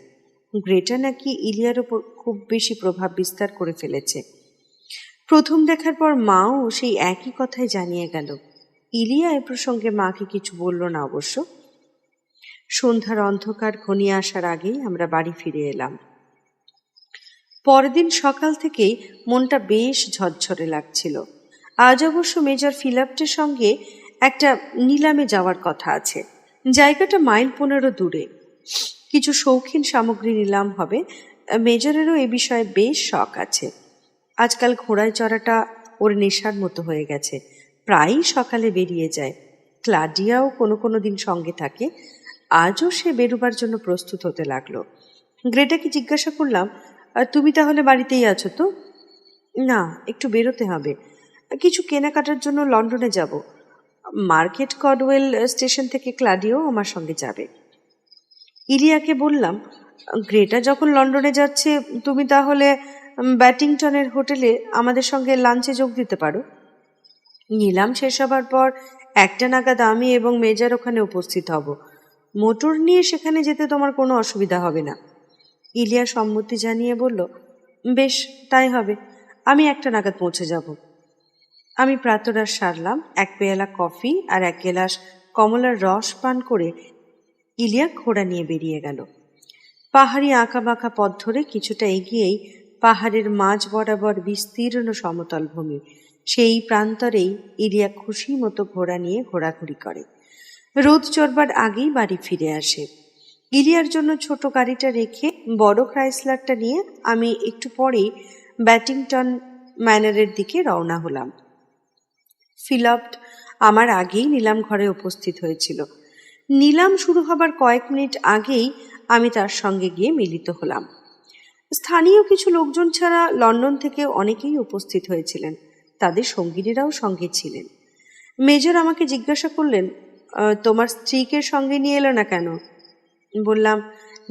গ্রেটা নাকি ইলিয়ার ওপর খুব বেশি প্রভাব বিস্তার করে ফেলেছে। প্রথম দেখার পর মাও সেই একই কথাই জানিয়ে গেল। ইলিয়া এ প্রসঙ্গে মাকে কিছু বলল না অবশ্য। সন্ধ্যার অন্ধকার ঘনিয়ে আসার আগেই আমরা বাড়ি ফিরে এলাম। পরের দিন সকাল থেকেই মনটা বেশ ঝরঝরে লাগছিল। আজ অবশ্য মেজর ফিলিপটের সঙ্গে একটা নিলামে যাওয়ার কথা আছে। জায়গাটা মাইল 15 দূরে। কিছু শৌখিন সামগ্রী নিলাম হবে। মেজরেরও এ বিষয়ে বেশ শখ আছে। আজকাল ঘোড়ায় চড়াটা ওর নেশার মতো হয়ে গেছে। প্রায়ই সকালে বেরিয়ে যায়। ক্লাডিয়াও কোনো কোনো দিন সঙ্গে থাকে। আজও সে বেরোবার জন্য প্রস্তুত হতে লাগলো। গ্রেটাকে জিজ্ঞাসা করলাম, তুমি তাহলে বাড়িতেই আছো তো? না, একটু বেরোতে হবে, কিছু কেনাকাটার জন্য লন্ডনে যাব। মার্কেট কডওয়েল স্টেশন থেকে ক্লাডিও আমার সঙ্গে যাবে। ইলিয়াকে বললাম, গ্রেটা যখন লন্ডনে যাচ্ছে, তুমি তাহলে ব্যাটিংটনের হোটেলে আমাদের সঙ্গে লাঞ্চে যোগ দিতে পারো। নিলাম শেষ হবার পর 1টা নাগাদ আমি এবং মেজর ওখানে উপস্থিত হব। মোটর নিয়ে সেখানে যেতে তোমার কোনো অসুবিধা হবে না। ইলিয়া সম্মতি জানিয়ে বলল, বেশ, তাই হবে, আমি 1টা নাগাদ পৌঁছে যাব। আমি প্রাতরাশ সারলাম, এক পেয়ালা কফি আর এক গ্লাস কমলার রস পান করে ইলিয়া ঘোড়া নিয়ে বেরিয়ে গেল। পাহাড়ি আঁকাবাঁকা পথ ধরে কিছুটা এগিয়েই পাহাড়ের মাঝ বরাবর বিস্তীর্ণ সমতল ভূমি। সেই প্রান্তরেই ইলিয়া খুশি মতো ঘোড়া নিয়ে ঘোরাঘুরি করে। রোদ চড়বার আগেই বাড়ি ফিরে আসে। ইলিয়ার জন্য ছোট গাড়িটা রেখে বড় ক্রাইসলারটা নিয়ে আমি একটু পরেই ব্যাটিংটন ম্যানরের দিকে রওনা হলাম। ফিলপ্ট আমার আগেই নিলাম ঘরে উপস্থিত হয়েছিল। নিলাম শুরু হবার কয়েক মিনিট আগেই আমি তার সঙ্গে গিয়ে মিলিত হলাম। স্থানীয় কিছু লোকজন ছাড়া লন্ডন থেকে অনেকেই উপস্থিত হয়েছিলেন, তাদের সঙ্গিনীরাও সঙ্গে ছিলেন। মেজর আমাকে জিজ্ঞাসা করলেন, তোমার স্ত্রীকে সঙ্গে নিয়ে এলো না কেন? বললাম,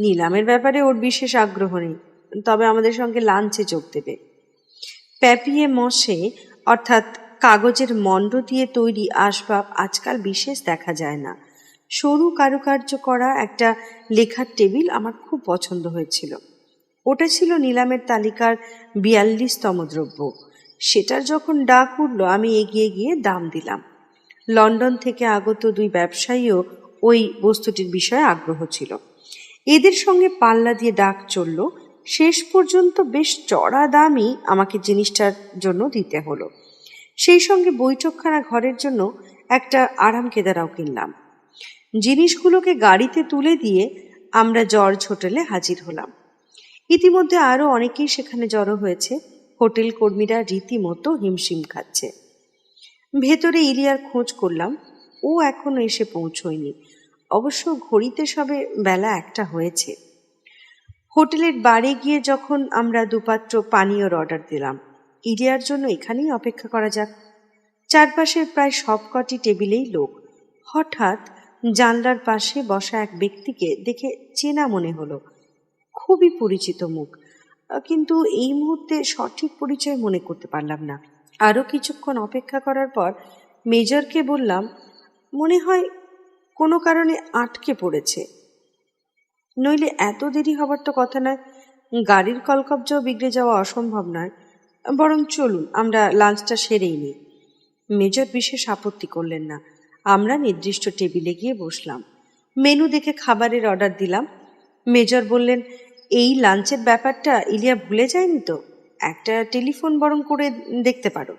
নিলামের ব্যাপারে ওর বিশেষ আগ্রহ নেই, তবে আমাদের সঙ্গে লাঞ্চে যোগ দেবে। প্যাপিয়ে মশে অর্থাৎ কাগজের মণ্ড দিয়ে তৈরি আসবাব আজকাল বিশেষ দেখা যায় না। সরু কারুকার্য করা একটা লেখার টেবিল আমার খুব পছন্দ হয়েছিল। ওটা ছিল নিলামের তালিকার 42তম দ্রব্য। সেটার যখন ডাক উঠল আমি এগিয়ে গিয়ে দাম দিলাম। লন্ডন থেকে আগত দুই ব্যবসায়ীও ওই বস্তুটির বিষয়ে আগ্রহ ছিল। এদের সঙ্গে পাল্লা দিয়ে ডাক চলল। শেষ পর্যন্ত বেশ চড়া দামই আমাকে জিনিসটার জন্য দিতে হলো। সেই সঙ্গে বৈঠকখানা ঘরের জন্য একটা আরাম কেদারাও কিনলাম। জিনিসগুলোকে গাড়িতে তুলে দিয়ে আমরা জর্জ হোটেলে হাজির হলাম। ইতিমধ্যে আরও অনেকেই সেখানে জড়ো হয়েছে। হোটেল কর্মীরা রীতিমতো হিমশিম খাচ্ছে। ভেতরে ইলিয়ার খোঁজ করলাম, ও এখনো এসে পৌঁছয়নি। অবশ্য ঘড়িতে সবে বেলা 1টা হয়েছে। হোটেলের বারে গিয়ে যখন আমরা দুপাত্র পানীয়র অর্ডার দিলাম, ইলিয়ার জন্য এখানেই অপেক্ষা করা যাক। চারপাশের প্রায় সবকটি টেবিলেই লোক। হঠাৎ জানলার পাশে বসা এক ব্যক্তিকে দেখে চেনা মনে হলো। খুবই পরিচিত মুখ, কিন্তু এই মুহূর্তে সঠিক পরিচয় মনে করতে পারলাম না। আরও কিছুক্ষণ অপেক্ষা করার পর মেজরকে বললাম, মনে হয় কোনো কারণে আটকে পড়েছে, নইলে এত দেরি হবার তো কথা নয়। গাড়ির কলকব্জাও বিগড়ে যাওয়া অসম্ভব নয়, বরং চলুন আমরা লাঞ্চটা সেরেই নিই। মেজর বিশেষ আপত্তি করলেন না। আমরা নির্দিষ্ট টেবিলে গিয়ে বসলাম। মেনু দেখে খাবারের অর্ডার দিলাম। মেজর বললেন, এই লাঞ্চের ব্যাপারটা ইলিয়া ভুলে যায়নি তো? একটা টেলিফোন বরং করে দেখতে পারো।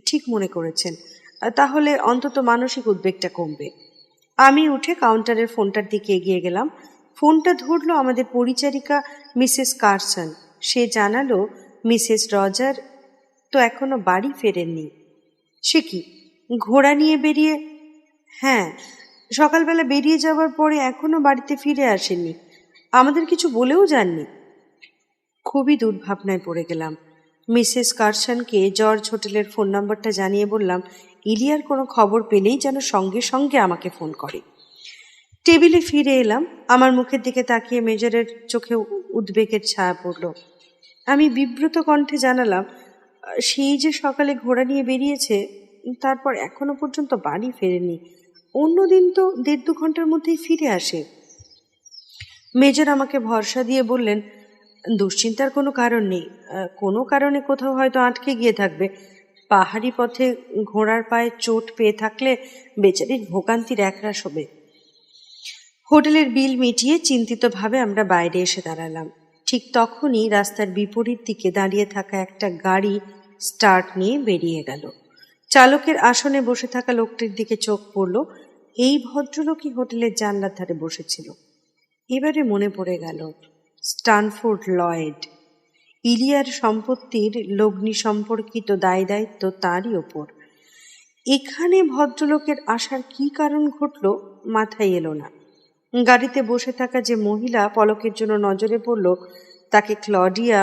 ঠিক মনে করেছেন, তাহলে অন্তত মানসিক উদ্বেগটা কমবে। আমি উঠে কাউন্টারের ফোনটার দিকে এগিয়ে গেলাম। ফোনটা ধরলো আমাদের পরিচারিকা মিসেস কার্সন। সে জানালো মিসেস রজার তো এখনো বাড়ি ফেরেননি। সে কি, ঘোড়া নিয়ে বেরিয়ে? হ্যাঁ, সকালবেলা বেরিয়ে যাওয়ার পরে এখনো বাড়িতে ফিরে আসেননি, আমাদের কিছু বলেও যাননি। খুবই দুর্ভাবনায় পড়ে গেলাম। মিসেস কার্সনকে জর্জ হোটেলের ফোন নম্বরটা জানিয়ে বললাম, ইলিয়ার কোনো খবর পেলেই যেন সঙ্গে সঙ্গে আমাকে ফোন করে। টেবিলে ফিরে এলাম। আমার মুখের দিকে তাকিয়ে মেজরের চোখে উদ্বেগের ছায়া পড়ল। আমি বিব্রত কণ্ঠে জানালাম, সেই যে সকালে ঘোড়া নিয়ে বেরিয়েছে, তারপর এখনো পর্যন্ত বাড়ি ফেরেনি। অন্যদিন তো 1.5-2 ঘন্টার মধ্যেই ফিরে আসে। মেজর আমাকে ভরসা দিয়ে বললেন, দুশ্চিন্তার কোনো কারণ নেই, কোনো কারণে কোথাও হয়তো আটকে গিয়ে থাকবে। পাহাড়ি পথে ঘোড়ার পায়ে চোট পেয়ে থাকলে বেচারির ভোগান্তির একরাশ হবে। হোটেলের বিল মিটিয়ে চিন্তিতভাবে আমরা বাইরে এসে দাঁড়ালাম। ঠিক তখনই রাস্তার বিপরীত দিকে দাঁড়িয়ে থাকা একটা গাড়ি স্টার্ট নিয়ে বেরিয়ে গেল। চালকের আসনে বসে থাকা লোকটির দিকে চোখ পড়ল। এই ভদ্রলোকই হোটেলের জানলার ধারে বসেছিল। এবারে মনে পড়ে গেল, স্টানফোর্ড লয়েড। ইলিয়ার সম্পত্তির লগ্নি সম্পর্কিত দায় দায়িত্ব তারই ওপর। এখানে ভদ্রলোকের আসার কি কারণ ঘটল মাথায় এলো না। গাড়িতে বসে থাকা যে মহিলা পলকের জন্য নজরে পড়ল, তাকে ক্লডিয়া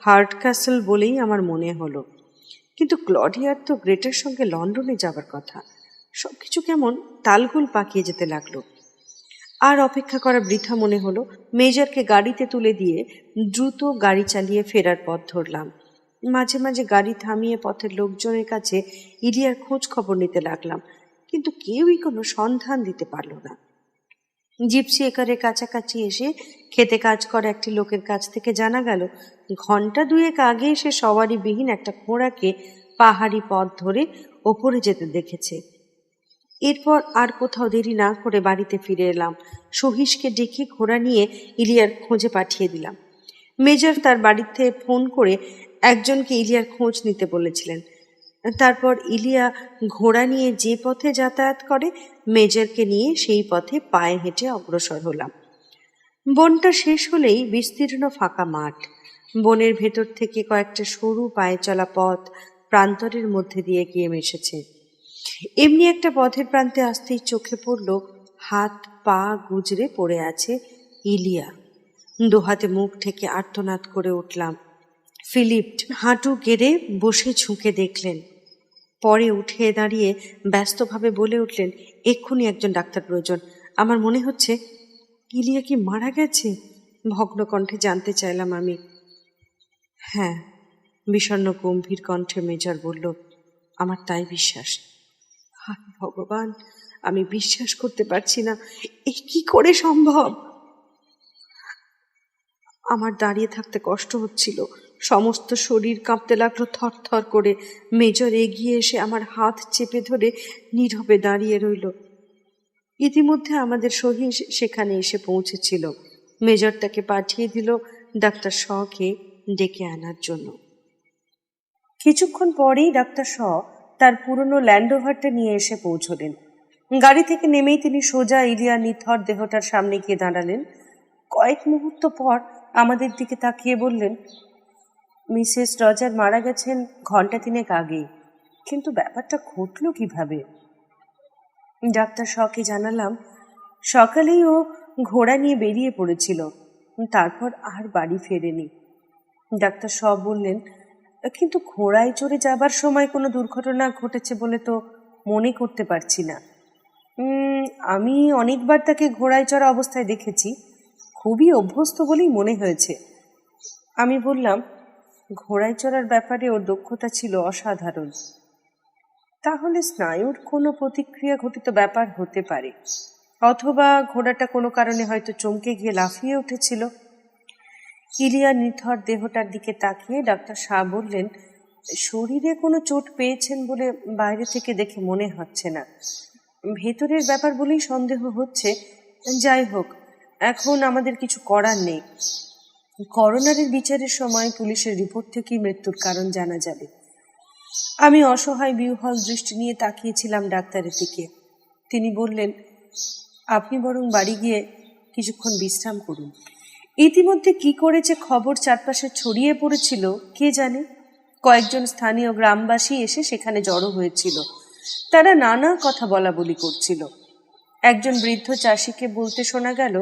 হার্টক্যাসল বলেই আমার মনে হলো। কিন্তু ক্লডিয়ার তো গ্রেটের সঙ্গে লন্ডনে যাবার কথা। সবকিছু কেমন তালগোল পাকিয়ে যেতে লাগলো। আর অপেক্ষা করা বৃথা মনে হলো। মেজরকে গাড়িতে তুলে দিয়ে দ্রুত গাড়ি চালিয়ে ফেরার পথ ধরলাম। মাঝে মাঝে গাড়ি থামিয়ে পথের লোকজনের কাছে ইলিয়ার খোঁজ খবর নিতে লাগলাম, কিন্তু কেউই কোনো সন্ধান দিতে পারল না। জিপসি একারের কাছাকাছি এসে খেতে কাজ করা একটি লোকের কাছ থেকে জানা গেল, 2 ঘন্টা আগে সে সওয়ারিবিহীন একটা ঘোড়াকে পাহাড়ি পথ ধরে ওপরে যেতে দেখেছে। এরপর আর কোথাও দেরি না করে বাড়িতে ফিরে এলাম। সহিশকে ডেকে ঘোড়া নিয়ে ইলিয়ার খোঁজে পাঠিয়ে দিলাম। মেজর তার বাড়িতে ফোন করে একজনকে ইলিয়ার খোঁজ নিতে বলেছিলেন। তারপর ইলিয়া ঘোড়া নিয়ে যে পথে যাতায়াত করে মেজরকে নিয়ে সেই পথে পায়ে হেঁটে অগ্রসর হলাম। বনটা শেষ হলেই বিস্তীর্ণ ফাঁকা মাঠ। বনের ভেতর থেকে কয়েকটা সরু পায়ে চলা পথ প্রান্তরের মধ্যে দিয়ে গিয়ে মিশেছে। এমনি একটা পথের প্রান্তে আসতেই চোখে পড়ল হাত পা গুজরে পড়ে আছে ইলিয়া। দোহাতে মুখ ঢেকে আর্তনাদ করে উঠলাম। ফিলিপ হাঁটু গেড়ে বসে ঝুঁকে দেখলেন। পরে উঠে দাঁড়িয়ে ব্যস্তভাবে বলে উঠলেন, এক্ষুনি একজন ডাক্তার প্রয়োজন। আমার মনে হচ্ছে ইলিয়া কি মারা গেছে? ভগ্ন কণ্ঠে জানতে চাইলাম আমি। হ্যাঁ, বিষণ্ণ গম্ভীর কণ্ঠে মেজর বলল, আমার তাই বিশ্বাস। হায় ভগবান, আমি বিশ্বাস করতে পারছি না, এ কি করে সম্ভব? আমার দাঁড়িয়ে থাকতে কষ্ট হচ্ছিল, সমস্ত শরীর কাঁপতে লাগলো থর থর করে। মেজর এগিয়ে এসে আমার হাত চেপে ধরে নীরবে দাঁড়িয়ে রইল। ইতিমধ্যে আমাদের সহিশ সেখানে এসে পৌঁছেছিল। মেজর তাকে পাঠিয়ে দিল ডাক্তার শকে ডেকে আনার জন্য। কিছুক্ষণ পরেই ডাক্তার শ তার পুরনো ল্যান্ডওভারটা নিয়ে এসে পৌঁছলেন। গাড়ি থেকে নেমেই তিনি সোজা ইলিয়া নিথর দেহটার সামনে গিয়ে দাঁড়ালেন। কয়েক মুহূর্ত পর আমাদের দিকে তাকিয়ে বললেন, মিসেস রজার মারা গেছেন ঘন্টা তিনেক আগেই, কিন্তু ব্যাপারটা ঘটল কিভাবে? ডাক্তার শকে জানালাম, সকালেই ও ঘোড়া নিয়ে বেরিয়ে পড়েছিল, তারপর আর বাড়ি ফেরেনি। ডাক্তার শ বললেন, কিন্তু ঘোড়ায় চড়ে যাবার সময় কোনো দুর্ঘটনা ঘটেছে বলে তো মনে করতে পারছি না। আমি অনেকবার তাকে ঘোড়ায় চড়া অবস্থায় দেখেছি, খুবই অভ্যস্ত বলেই মনে হয়েছে। আমি বললাম, ঘোড়ায় চড়ার ব্যাপারে ওর দক্ষতা ছিল অসাধারণ। তাহলে স্নায়ুর কোনো প্রতিক্রিয়া ঘটিত ব্যাপার হতে পারে, অথবা ঘোড়াটা কোনো কারণে হয়তো চমকে গিয়ে লাফিয়ে উঠেছিল। ইলিয়া নিথর দেহটার দিকে তাকিয়ে ডাক্তার শাহ বললেন, শরীরে কোনো চোট পেয়েছেন বলে বাইরে থেকে দেখে মনে হচ্ছে না, ভেতরের ব্যাপার বলেই সন্দেহ হচ্ছে। যাই হোক, এখন আমাদের কিছু করার নেই। করোনারের বিচারের সময় পুলিশের রিপোর্ট থেকেই মৃত্যুর কারণ জানা যাবে। আমি অসহায় বিহ্বল দৃষ্টি নিয়ে তাকিয়েছিলাম ডাক্তারের দিকে। তিনি বললেন, আপনি বরং বাড়ি গিয়ে কিছুক্ষণ বিশ্রাম করুন। ইতিমধ্যে কি করেছে খবর চারপাশে ছড়িয়ে পড়েছিল কে জানে। কয়েকজন স্থানীয় গ্রামবাসী এসে সেখানে জড়ো হয়েছিল। তারা নানা কথা বলা বলি করছিল। একজন বৃদ্ধ চাষিকে বলতে শোনা গেল,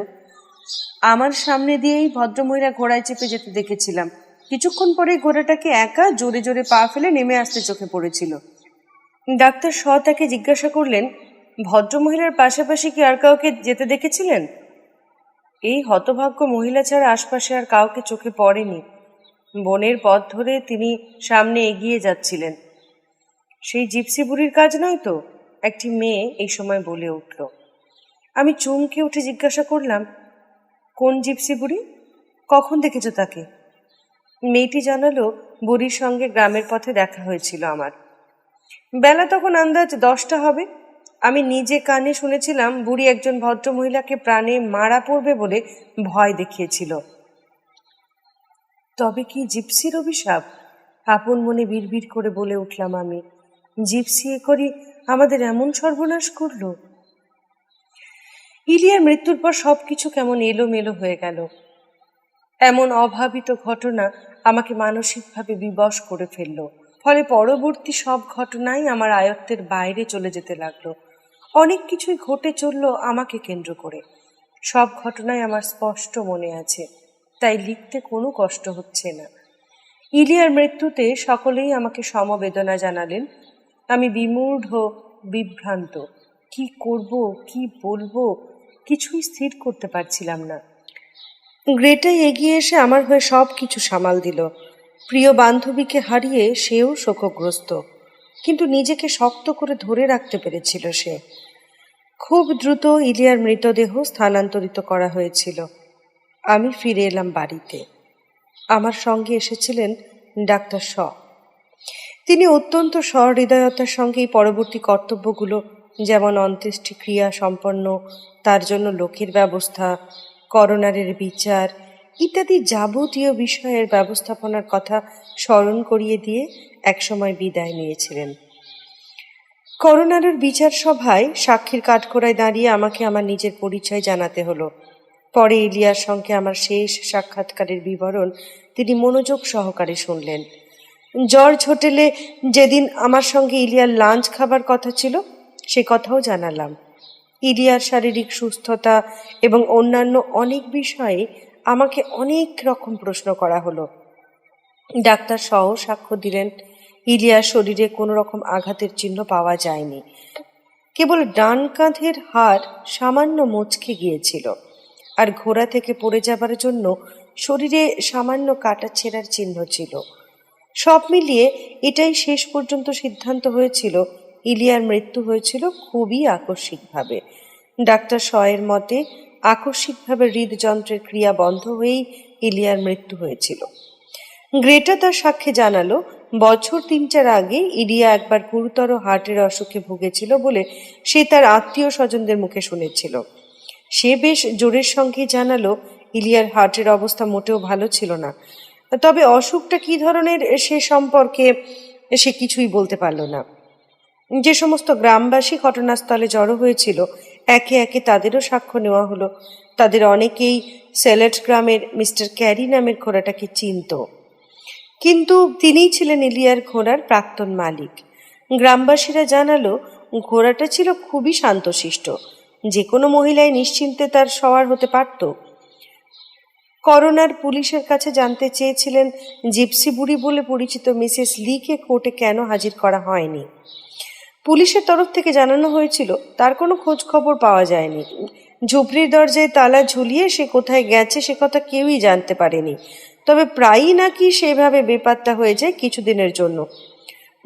আমার সামনে দিয়েই ভদ্রমহিলা ঘোড়ায় চেপে যেতে দেখেছিলাম, কিছুক্ষণ পরে ঘোড়াটাকে একা জোরে জোরে পা ফেলে নেমে আসতে চোখে পড়েছিল। ডাক্তার শ তাকে জিজ্ঞাসা করলেন, ভদ্রমহিলার পাশাপাশি কি আর কাউকে যেতে দেখেছিলেন? এই হতভাগ্য মহিলা ছাড়া আশপাশে আর কাউকে চোখে পড়েনি। বনের পথ ধরে তিনি সামনে এগিয়ে যাচ্ছিলেন। সেই জিপসি বুড়ির কাজ নয় তো? একটি মেয়ে এই সময় বলে উঠল। আমি চমকে উঠে জিজ্ঞাসা করলাম, কোন জিপসি বুড়ি? কখন দেখেছো তাকে? মেয়েটি জানালো, বুড়ির সঙ্গে গ্রামের পথে দেখা হয়েছিল আমার। বেলা তখন আন্দাজ 10টা হবে। আমি নিজে কানে শুনেছিলাম বুড়ি একজন ভদ্রমহিলাকে প্রাণে মারা পড়বে বলে ভয় দেখিয়েছিল। তবে কি জিপসির অভিশাপ? আপন মনে বিড়বিড় করে বলে উঠলাম আমি। জিপসি এ করি আমাদের এমন সর্বনাশ করলো। ইলিয়ার মৃত্যুর পর সবকিছু কেমন এলোমেলো হয়ে গেল। এমন অভাবিত ঘটনা আমাকে মানসিকভাবে বিবশ করে ফেলল। ফলে পরবর্তী সব ঘটনাই আমার আয়ত্তের বাইরে চলে যেতে লাগলো। অনেক কিছুই ঘটে চলল আমাকে কেন্দ্র করে। সব ঘটনাই আমার স্পষ্ট মনে আছে, তাই লিখতে কোনো কষ্ট হচ্ছে না। ইলিয়ার মৃত্যুতে সকলেই আমাকে সমবেদনা জানালেন। আমি বিমূঢ়, বিভ্রান্ত। কি করব, কি বলবো, কিছুই স্থির করতে পারছিলাম না। গ্রেটা এগিয়ে এসে আমার হয়ে সব কিছু সামাল দিল। প্রিয় বান্ধবীকে হারিয়ে সেও শোকগ্রস্ত, কিন্তু নিজেকে শক্ত করে ধরে রাখতে পেরেছিল সে। খুব দ্রুত ইলিয়ার মৃতদেহ স্থানান্তরিত করা হয়েছিল। আমি ফিরে এলাম বাড়িতে। আমার সঙ্গে এসেছিলেন ডাক্তার শ। তিনি অত্যন্ত সহৃদয়তার সঙ্গে এই পরবর্তী কর্তব্যগুলো, যেমন অন্ত্যেষ্টিক্রিয়া সম্পন্ন, তার জন্য লোকের ব্যবস্থা, করোনারের বিচার ইত্যাদি যাবতীয় বিষয়ের ব্যবস্থাপনার কথা স্মরণ করিয়ে দিয়ে একসময় বিদায় নিয়েছিলেন। করোনারের বিচার সভায় সাক্ষীর কাঠগড়ায় দাঁড়িয়ে আমাকে আমার নিজের পরিচয় জানাতে হলো। পরে ইলিয়ার সঙ্গে আমার শেষ সাক্ষাৎকারের বিবরণ তিনি মনোযোগ সহকারে শুনলেন। জর্জ হোটেলে যেদিন আমার সঙ্গে ইলিয়ার লাঞ্চ খাবার কথা ছিল সে কথাও জানালাম। ইলিয়ার শারীরিক সুস্থতা এবং অন্যান্য অনেক বিষয়ে আমাকে অনেক রকম প্রশ্ন করা হলো। ডাক্তার সহ সাক্ষ্য দিলেন ইলিয়ার শরীরে কোনো রকম আঘাতের চিহ্ন পাওয়া যায়নি, কেবল ডান কাঁধের হাড় সামান্য মচকে গিয়েছিল, আর ঘোড়া থেকে পড়ে যাবার জন্য শরীরে সামান্য কাটা ছেঁড়ার চিহ্ন ছিল। সব মিলিয়ে এটাই শেষ পর্যন্ত সিদ্ধান্ত হয়েছিল ইলিয়ার মৃত্যু হয়েছিল খুবই আকস্মিকভাবে। ডাক্তার শয়ের মতে আকস্মিকভাবে হৃদযন্ত্রের ক্রিয়া বন্ধ হয়েই ইলিয়ার মৃত্যু হয়েছিল। গ্রেটা তার সাক্ষ্যে জানালো, বছর 3-4 আগে ইলিয়া একবার গুরুতর হার্টের অসুখে ভুগেছিল বলে সে তার আত্মীয় স্বজনদের মুখে শুনেছিল। সে বেশ জোরের সঙ্গে জানালো ইলিয়ার হার্টের অবস্থা মোটেও ভালো ছিল না, তবে অসুখটা কি ধরনের সে সম্পর্কে সে কিছুই বলতে পারল না। যে সমস্ত গ্রামবাসী ঘটনাস্থলে জড়ো হয়েছিল একে একে তাদেরও সাক্ষ্য নেওয়া হলো। তাদের অনেকেই সেলেট গ্রামের মিস্টার ক্যারি নামের ঘোড়াটাকে চিনত, কিন্তু তিনিই ছিলেন ইলিয়ার ঘোড়ার প্রাক্তন মালিক। গ্রামবাসীরা জানালো ঘোড়াটা ছিল খুবই শান্তশিষ্ট, যে কোনো মহিলাই নিশ্চিন্তে তার সওয়ার হতে পারত। করোনার পুলিশের কাছে জানতে চেয়েছিলেন জিপসি বুড়ি বলে পরিচিত মিসেস লিকে কোর্টে কেন হাজির করা হয়নি। পুলিশের তরফ থেকে জানানো হয়েছিল তার কোনো খোঁজ খবর পাওয়া যায়নি। ঝুপড়ির দরজায় তালা ঝুলিয়ে সে কোথায় গেছে সে কথা কেউই জানতে পারেনি, তবে প্রায়ই নাকি সেভাবে বেপাত্তা হয়ে যায় কিছুদিনের জন্য।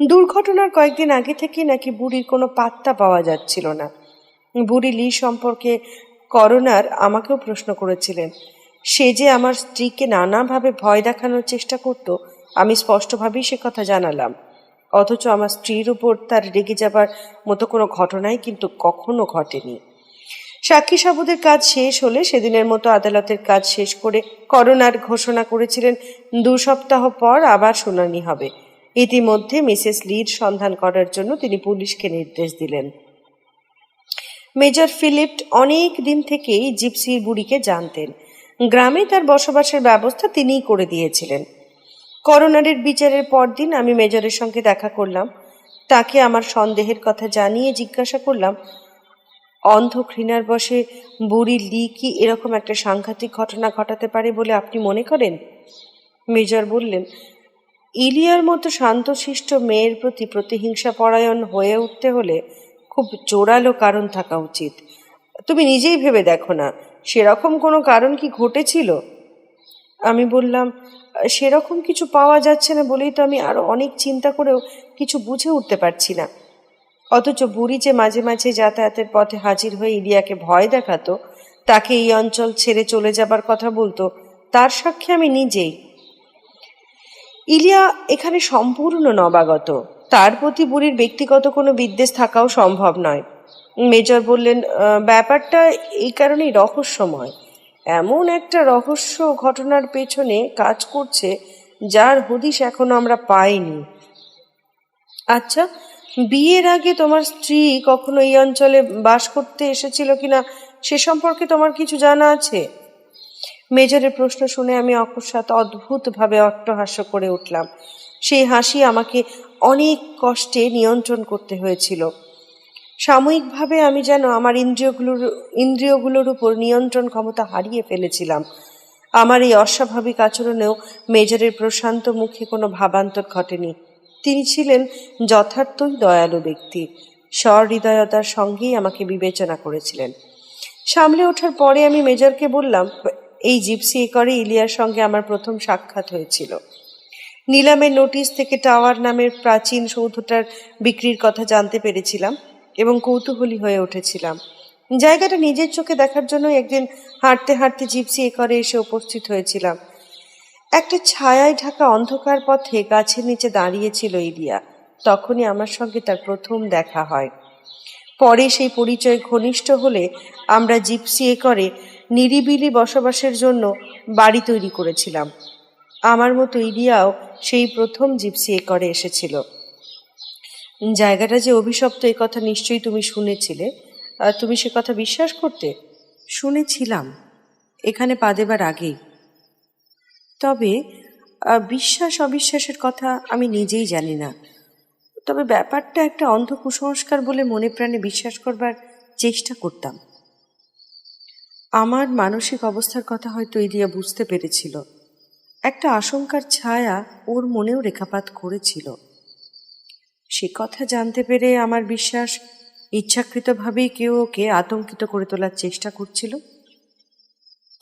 দুর্ঘটনার কয়েকদিন আগে থেকে নাকি বুড়ির কোনো পাত্তা পাওয়া যাচ্ছিল না। বুড়ি লি সম্পর্কে করোনার আমাকেও প্রশ্ন করেছিলেন। সে যে আমার স্ত্রীকে নানাভাবে ভয় দেখানোর চেষ্টা করত, আমি স্পষ্টভাবেই সে কথা জানালাম। অথচ আমার স্ত্রীর উপর তার রেগে যাবার মতো কোনো ঘটনাই কিন্তু কখনো ঘটেনি। সাক্ষী সাবুদের কাজ শেষ হলে সেদিনের মতো আদালতের কাজ শেষ করে করোনার ঘোষণা করেছিলেন 2 সপ্তাহ পর আবার শুনানি হবে। ইতিমধ্যে মিসেস লির সন্ধান করার জন্য তিনি পুলিশকে নির্দেশ দিলেন। মেজর ফিলিপ অনেক দিন থেকেই জিপসির বুড়িকে জানতেন। গ্রামে তার বসবাসের ব্যবস্থা তিনিই করে দিয়েছিলেন। করোনারের বিচারের পরদিন আমি মেজরের সঙ্গে দেখা করলাম। তাকে আমার সন্দেহের কথা জানিয়ে জিজ্ঞাসা করলাম, অন্ধ ঘৃণার বশে বুড়ি লি কি এরকম একটা সাংঘাতিক ঘটনা ঘটাতে পারে বলে আপনি মনে করেন? মেজর বললেন, ইলিয়ার মতো শান্তশিষ্ট মেয়ের প্রতি প্রতিহিংসা পরায়ণ হয়ে উঠতে হলে খুব জোরালো কারণ থাকা উচিত। তুমি নিজেই ভেবে দেখো না, সেরকম কোনো কারণ কি ঘটেছিল? আমি বললাম, সেরকম কিছু পাওয়া যাচ্ছে না বলেই তো আমি আরো অনেক চিন্তা করেও কিছু বুঝে উঠতে পারছি না। অথচ বুড়ি যে মাঝে মাঝে যাতায়াতের পথে হাজির হয়ে ইলিয়াকে ভয় দেখাতো, তাকে এই অঞ্চল ছেড়ে চলে যাবার কথা বলতো, তার সাক্ষী আমি নিজেই। ইলিয়া এখানে সম্পূর্ণ নবাগত, তার প্রতি বুড়ির ব্যক্তিগত কোনো বিদ্বেষ থাকাও সম্ভব নয়। মেজর বললেন, ব্যাপারটা এই কারণেই রহস্যময়। এমন একটা রহস্য ঘটনার পেছনে কাজ করছে যার হদিশ এখনো আমরা পাইনি। আচ্ছা, বিয়ের আগে তোমার স্ত্রী কখনো এই অঞ্চলে বাস করতে এসেছিল কিনা সে সম্পর্কে তোমার কিছু জানা আছে? মেজরের প্রশ্ন শুনে আমি অকস্মাৎ অদ্ভুতভাবে অট্টহাস্য করে উঠলাম। সেই হাসি আমাকে অনেক কষ্টে নিয়ন্ত্রণ করতে হয়েছিল। সাময়িকভাবে আমি যেন আমার ইন্দ্রিয়গুলোর উপর নিয়ন্ত্রণ ক্ষমতা হারিয়ে ফেলেছিলাম। আমার এই অস্বাভাবিক আচরণেও মেজরের প্রশান্ত মুখে কোনো ভাবান্তর ঘটেনি। তিনি ছিলেন যথার্থই দয়ালু ব্যক্তি, সহৃদয়তার সঙ্গেই আমাকে বিবেচনা করেছিলেন। সামলে ওঠার পরে আমি মেজরকে বললাম, এই জিপসি করে ইলিয়ার সঙ্গে আমার প্রথম সাক্ষাৎ হয়েছিল। নিলামের নোটিশ থেকে টাওয়ার নামের প্রাচীন সৌধটার বিক্রির কথা জানতে পেরেছিলাম এবং কৌতূহলী হয়ে উঠেছিলাম। জায়গাটা নিজের চোখে দেখার জন্য একদিন হাঁটতে হাঁটতে জিপসি করে এসে উপস্থিত হয়েছিলাম। একটা ছায়ায় ঢাকা অন্ধকার পথে গাছের নিচে দাঁড়িয়েছিল ইলিয়া। তখনই আমার সঙ্গে তার প্রথম দেখা হয়। পরে সেই পরিচয় ঘনিষ্ঠ হলে আমরা জিপসিয়ে করে নিরিবিলি বসবাসের জন্য বাড়ি তৈরি করেছিলাম। আমার মতো ইলিয়াও সেই প্রথম জিপসিয়ে করে এসেছিল। জায়গাটা যে অভিশপ্ত এ কথা নিশ্চয়ই তুমি শুনেছিলে। তুমি সে কথা বিশ্বাস করতে? শুনেছিলাম, এখানে পা দেবার আগেই। তবে বিশ্বাস অবিশ্বাসের কথা আমি নিজেই জানি না। তবে ব্যাপারটা একটা অন্ধ কুসংস্কার বলে মনে প্রাণে বিশ্বাস করবার চেষ্টা করতাম। আমার মানসিক অবস্থার কথা হয়তো ইলিয়া বুঝতে পেরেছিল। একটা আশঙ্কার ছায়া ওর মনেও রেখাপাত করেছিল। সে কথা জানতে পেরে আমার বিশ্বাস ইচ্ছাকৃতভাবেই কেউ ওকে আতঙ্কিত করে তোলার চেষ্টা করছিল।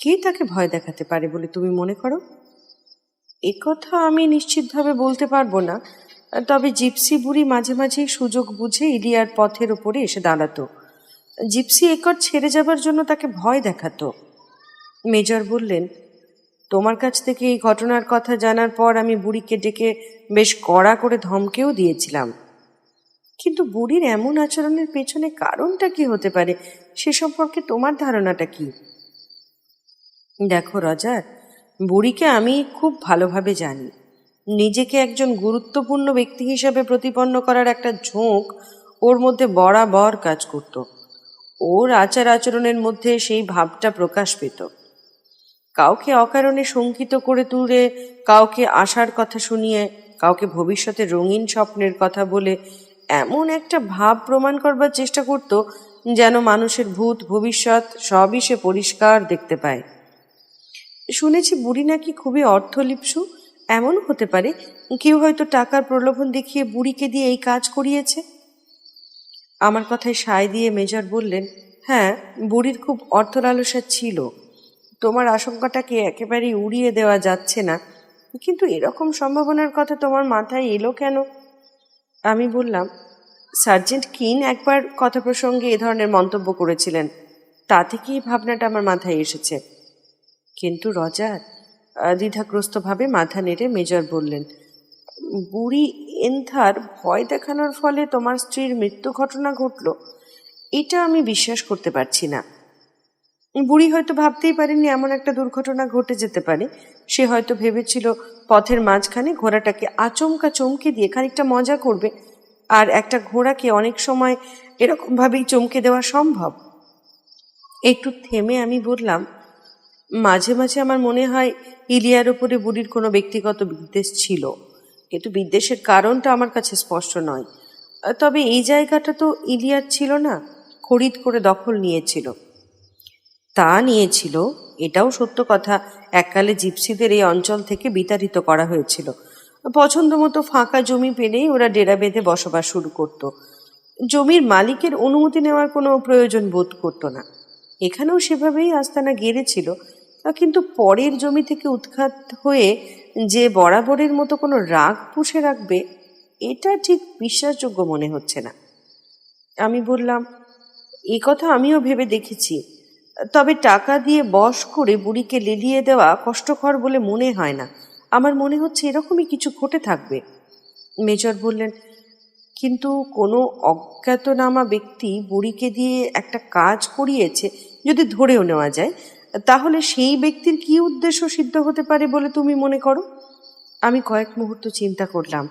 কে তাকে ভয় দেখাতে পারে বলে তুমি মনে করো? এ কথা আমি নিশ্চিতভাবে বলতে পারবো না। তবে জিপসি বুড়ি মাঝে মাঝেই সুযোগ বুঝে ইলিয়ার পথের ওপরে এসে দাঁড়াতো। জিপসি একর ছেড়ে যাবার জন্য তাকে ভয় দেখাতো। মেজর বললেন, তোমার কাছ থেকে এই ঘটনার কথা জানার পর আমি বুড়িকে ডেকে বেশ কড়া করে ধমকেও দিয়েছিলাম। কিন্তু বুড়ির এমন আচরণের পেছনে কারণটা কি হতে পারে সে সম্পর্কে তোমার ধারণাটা কি? দেখো রজার, বুড়িকে আমি খুব ভালোভাবে জানি। নিজেকে একজন গুরুত্বপূর্ণ ব্যক্তি হিসেবে প্রতিপন্ন করার একটা ঝোঁক ওর মধ্যে বরাবর কাজ করত। ওর আচার আচরণের মধ্যে সেই ভাবটা প্রকাশ পেত। কাউকে অকারণে শঙ্কিত করে তুলে, কাউকে আশার কথা শুনিয়ে, কাউকে ভবিষ্যতে রঙিন স্বপ্নের কথা বলে এমন একটা ভাব প্রমাণ করবার চেষ্টা করত যেন মানুষের ভূত ভবিষ্যৎ সবই সে পরিষ্কার দেখতে পায়। শুনেছি বুড়ি নাকি খুবই অর্থলিপ্সু। এমন হতে পারে কেউ হয়তো টাকার প্রলোভন দেখিয়ে বুড়িকে দিয়ে এই কাজ করিয়েছে। আমার কথায় সায় দিয়ে মেজর বললেন, হ্যাঁ, বুড়ির খুব অর্থ লালসা ছিল। তোমার আশঙ্কাটাকে একেবারেই উড়িয়ে দেওয়া যাচ্ছে না, কিন্তু এরকম সম্ভাবনার কথা তোমার মাথায় এলো কেন? আমি বললাম, সার্জেন্ট কিন একবার কথা প্রসঙ্গে এ ধরনের মন্তব্য করেছিলেন, তা থেকেই ভাবনাটা আমার মাথায় এসেছে। কিন্তু রজার, দ্বিধাগ্রস্তভাবে মাথা নেড়ে মেজর বললেন, বুড়ি এন্থার ভয় দেখানোর ফলে তোমার স্ত্রীর মৃত্যু ঘটনা ঘটল, এটা আমি বিশ্বাস করতে পারছি না। বুড়ি হয়তো ভাবতেই পারেনি এমন একটা দুর্ঘটনা ঘটে যেতে পারে। সে হয়তো ভেবেছিল পথের মাঝখানে ঘোড়াটাকে আচমকা চমকে দিয়ে খানিকটা মজা করবে, আর একটা ঘোড়াকে অনেক সময় এরকমভাবেই চমকে দেওয়া সম্ভব। একটু থেমে আমি বললাম, মাঝে মাঝে আমার মনে হয় ইলিয়ার ওপরে বুড়ির কোনো ব্যক্তিগত বিদ্বেষ ছিল, কিন্তু বিদ্বেষের কারণটা আমার কাছে স্পষ্ট নয়। তবে এই জায়গাটা তো ইলিয়ার ছিল না, খরিদ করে দখল নিয়েছিল। তা নিয়েছিল, এটাও সত্য কথা। এককালে জিপসিদের এই অঞ্চল থেকে বিতাড়িত করা হয়েছিল। পছন্দ মতো ফাঁকা জমি পেলেই ওরা ডেরা বেঁধে বসবাস শুরু করত। জমির মালিকের অনুমতি নেওয়ার কোনো প্রয়োজন বোধ করতো না। এখানেও সেভাবেই আস্তানা গেড়েছিল, কিন্তু পরের জমি থেকে উৎখাত হয়ে যে বরাবরের মতো কোনো রাগ পুষে রাখবে, এটা ঠিক বিশ্বাসযোগ্য মনে হচ্ছে না। আমি বললাম, এ কথা আমিও ভেবে দেখেছি, তবে টাকা দিয়ে বশ করে বুড়িকে লেলিয়ে দেওয়া কষ্টকর বলে মনে হয় না। আমার মনে হচ্ছে এরকমই কিছু ঘটে থাকবে। মেজর বললেন, কিন্তু কোনো অজ্ঞাতনামা ব্যক্তি বুড়িকে দিয়ে একটা কাজ করিয়েছে যদি ধরেও নেওয়া যায়, তাহলে সেই ব্যক্তির কি উদ্দেশ্য সিদ্ধ হতে পারে বলে তুমি মনে করো? আমি কয়েক মুহূর্ত চিন্তা করলাম,